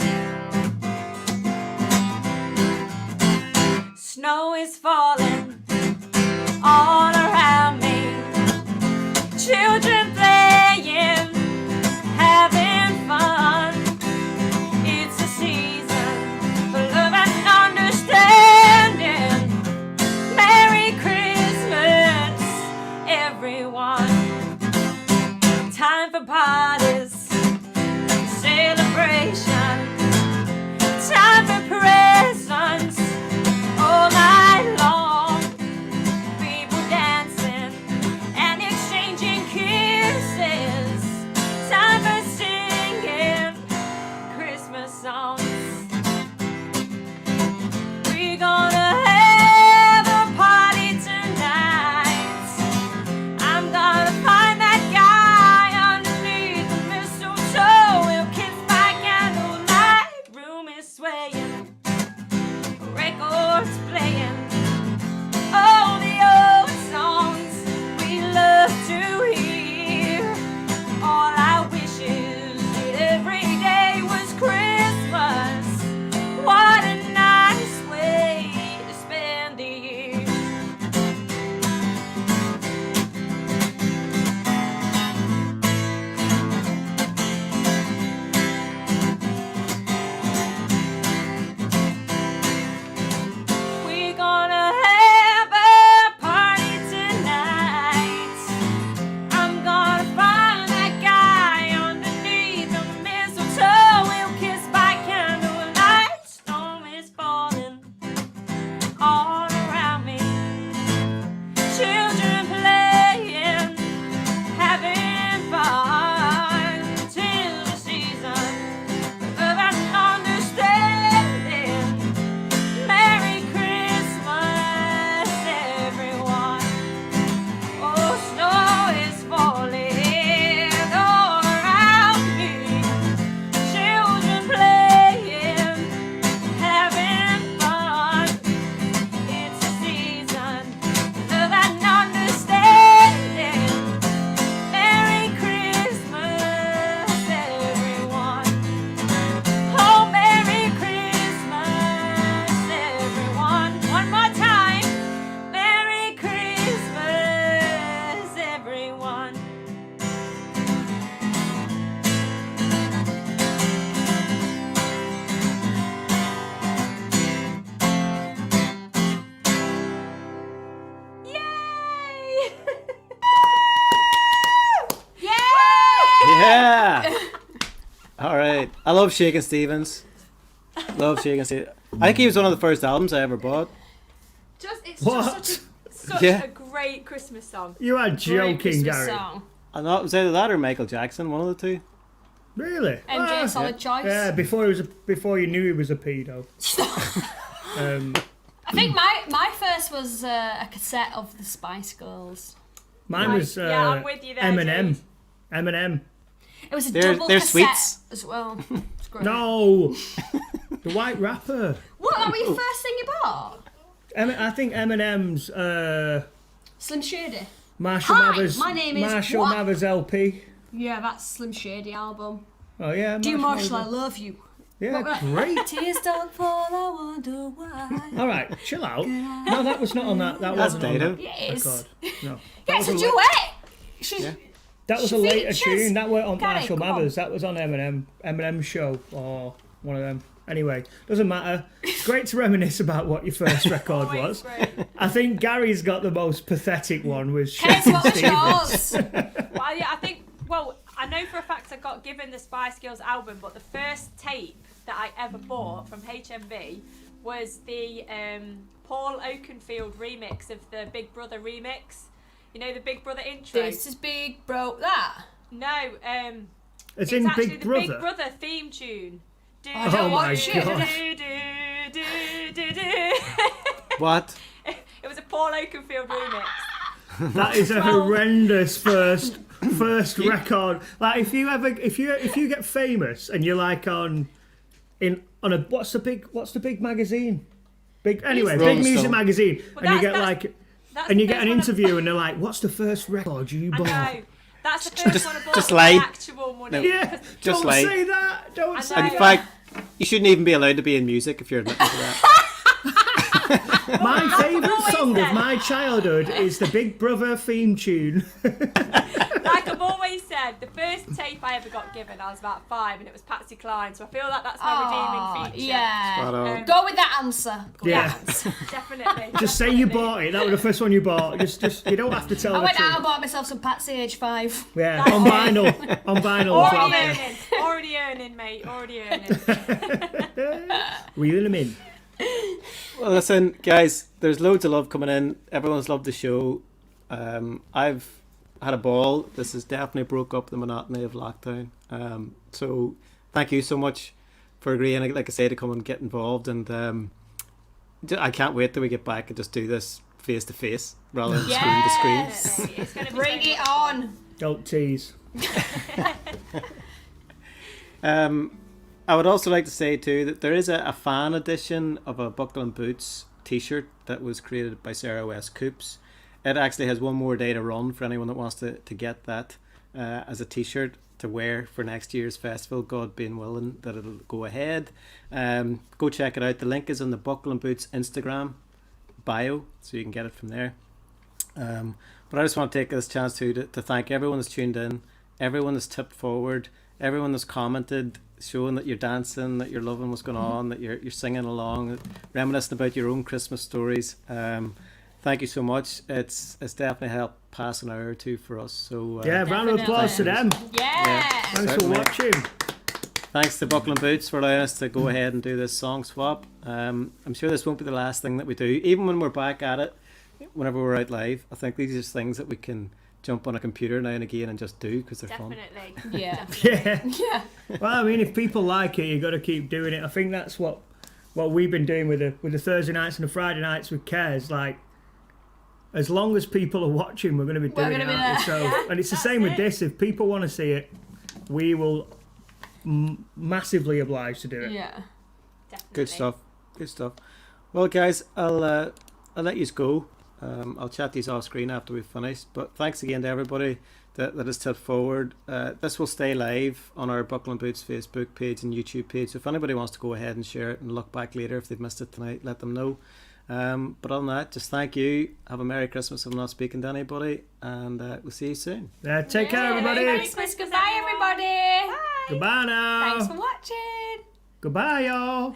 Snow is falling all around me. Children playing, having fun. It's a season for love and understanding. Merry Christmas, everyone. Time for parties, celebration. Time for presents all night long. People dancing and exchanging kisses. Time for singing Christmas songs. We're gonna have a party tonight. I'm gonna find that guy underneath the mistletoe. We'll kiss by candlelight. Room is swaying, records playing. All the old songs we love to hear. All I wish is that every day was Christmas. What a nice way to spend the year. We're gonna have a party tonight. I'm gonna find that guy underneath the mistletoe. We'll kiss by candlelight. Snow is falling all around me. Children playing, having fun. 'Tis the season of understanding. Merry Christmas, everyone. Oh, snow is falling all around me. Children playing, having fun. It's a season of an understanding. Merry Christmas, everyone. Oh, Merry Christmas, everyone. One more time. Merry Christmas, everyone. Yay! Yay! Yeah. All right. I love Shakin' Stevens. Love Shakin' Stevens. I think he was one of the first albums I ever bought. It's What? just such Yeah. a great Christmas song. You are Great joking, Christmas Gary. song. I know it was either that or Michael Jackson, one of the two. Really? MJ, Ah, solid choice. yeah, before you knew he was a pedo. I think my first was a cassette of the Spice Girls. Mine Right. was Yeah, I'm with you there, Eminem. Jade. Eminem. It was a They're double cassette sweets. as well. It's great. No, the white rapper. What are we first thing you bought? I think Eminem's Slim Shady. Marshall Hi, Mathers. my name is Marshall what? Mathers LP. Yeah, that's Slim Shady album. Oh yeah. Dear Marshall, I Mathers. love you. Yeah, great. Tears don't fall, I wonder why. All right, chill out. No, that was not on that. That That's wasn't on Dado. that Yeah, it is. record. No. Yeah, it's a was duet. She's, Yeah. That was She a later features. tune. That weren't on Gary, Marshall come on. Mathers. That was on Eminem's show or one of them. Anyway, doesn't matter. It's great to reminisce about what your first record Always was. great. I think Gary's got the most pathetic one with Guess Shakin' what was Stevens. yours? Well, yeah, I think. Well, I know for a fact I got given the Spice Girls album, but the first tape that I ever bought from HMV was the Paul Oakenfold remix of the Big Brother remix. You know the Big Brother intro. This is Big Bro. That. No, It's it's in actually Big the Brother. Big Brother theme tune. I don't watch it. What? It was a Paul Oakenfold remix. That is a horrendous first record. Like if you get famous and you're like on a what's the big magazine? Big Rolling music Stone. magazine, Well, and you get that's- like That's and you the get an first one interview and they're like, "What's the first record you I bought?" know. That's the first one I bought just with my lie. actual money. No. Yeah, Just don't like- say that. Don't I say know. In that. fact, you shouldn't even be allowed to be in music if you're admitting to that. My favourite always song of said. my childhood is the Big Brother theme tune. Like I've always said, the first tape I ever got given, I was about 5, and it was Patsy Cline. So I feel like that's my redeeming feature. Yeah. Spot on. Go with that answer. Go with Yeah. that answer. Definitely. Just say you bought it. That was the first one you bought. Just you don't have to tell I the went out and truth. bought myself some Patsy age 5. Yeah, on vinyl. On vinyl. as well. Already earning. Already earning, mate. Already earning. Reeling them in. Well, listen, guys, there's loads of love coming in. Everyone's loved the show. I've had a ball. This has definitely broke up the monotony of lockdown. So thank you so much for agreeing, like I say, to come and get involved. And I can't wait till we get back and just do this face to face rather than screen to screen. Yes. It's gonna be Bring so it much fun. on. Don't tease. I would also like to say too that there is a fan edition of a Buckle and Boots t-shirt that was created by Sarah West Coops. It actually has one more day to run for anyone that wants to get that as a t-shirt to wear for next year's festival, God being willing that it'll go ahead. Go check it out. The link is in the Buckle and Boots Instagram bio, so you can get it from there. But I just want to take this chance to thank everyone that's tuned in, everyone that's tipped forward, everyone that's commented, showing that you're dancing, that you're loving what's going on, that you're singing along, reminiscing about your own Christmas stories. Thank you so much. It's definitely helped pass an hour or two for us. So Yeah, round of applause to them. Yeah. Thanks Certainly. for watching. thanks to Buckle and Boots for allowing us to go ahead and do this song swap. I'm sure this won't be the last thing that we do, even when we're back at it. Whenever we're out live, I think these are just things that we can jump on a computer now and again and just do because they're fun. Definitely. Yeah. Yeah. Yeah. Well, I mean, if people like it, you got to keep doing it. I think that's what we've been doing with the Thursday nights and the Friday nights with Cares. Like, as long as people are watching, we're going to be We're doing gonna it. be aren't we? there. So, Yeah, and it's the that's same with it. this. If people want to see it, we will massively oblige to do it. Yeah. Definitely. Good stuff. Good stuff. Well, guys, I'll let you go. I'll chat these off screen after we've finished. But thanks again to everybody that has tipped forward. This will stay live on our Buckle and Boots Facebook page and YouTube page. So if anybody wants to go ahead and share it and look back later if they've missed it tonight, let them know. But other than that, just thank you. Have a Merry Christmas if I'm not speaking to anybody. And we'll see you soon. Take care, everybody. Merry Christmas. Christmas, Goodbye, everyone. everybody. Goodbye now. Thanks for watching. Goodbye, y'all.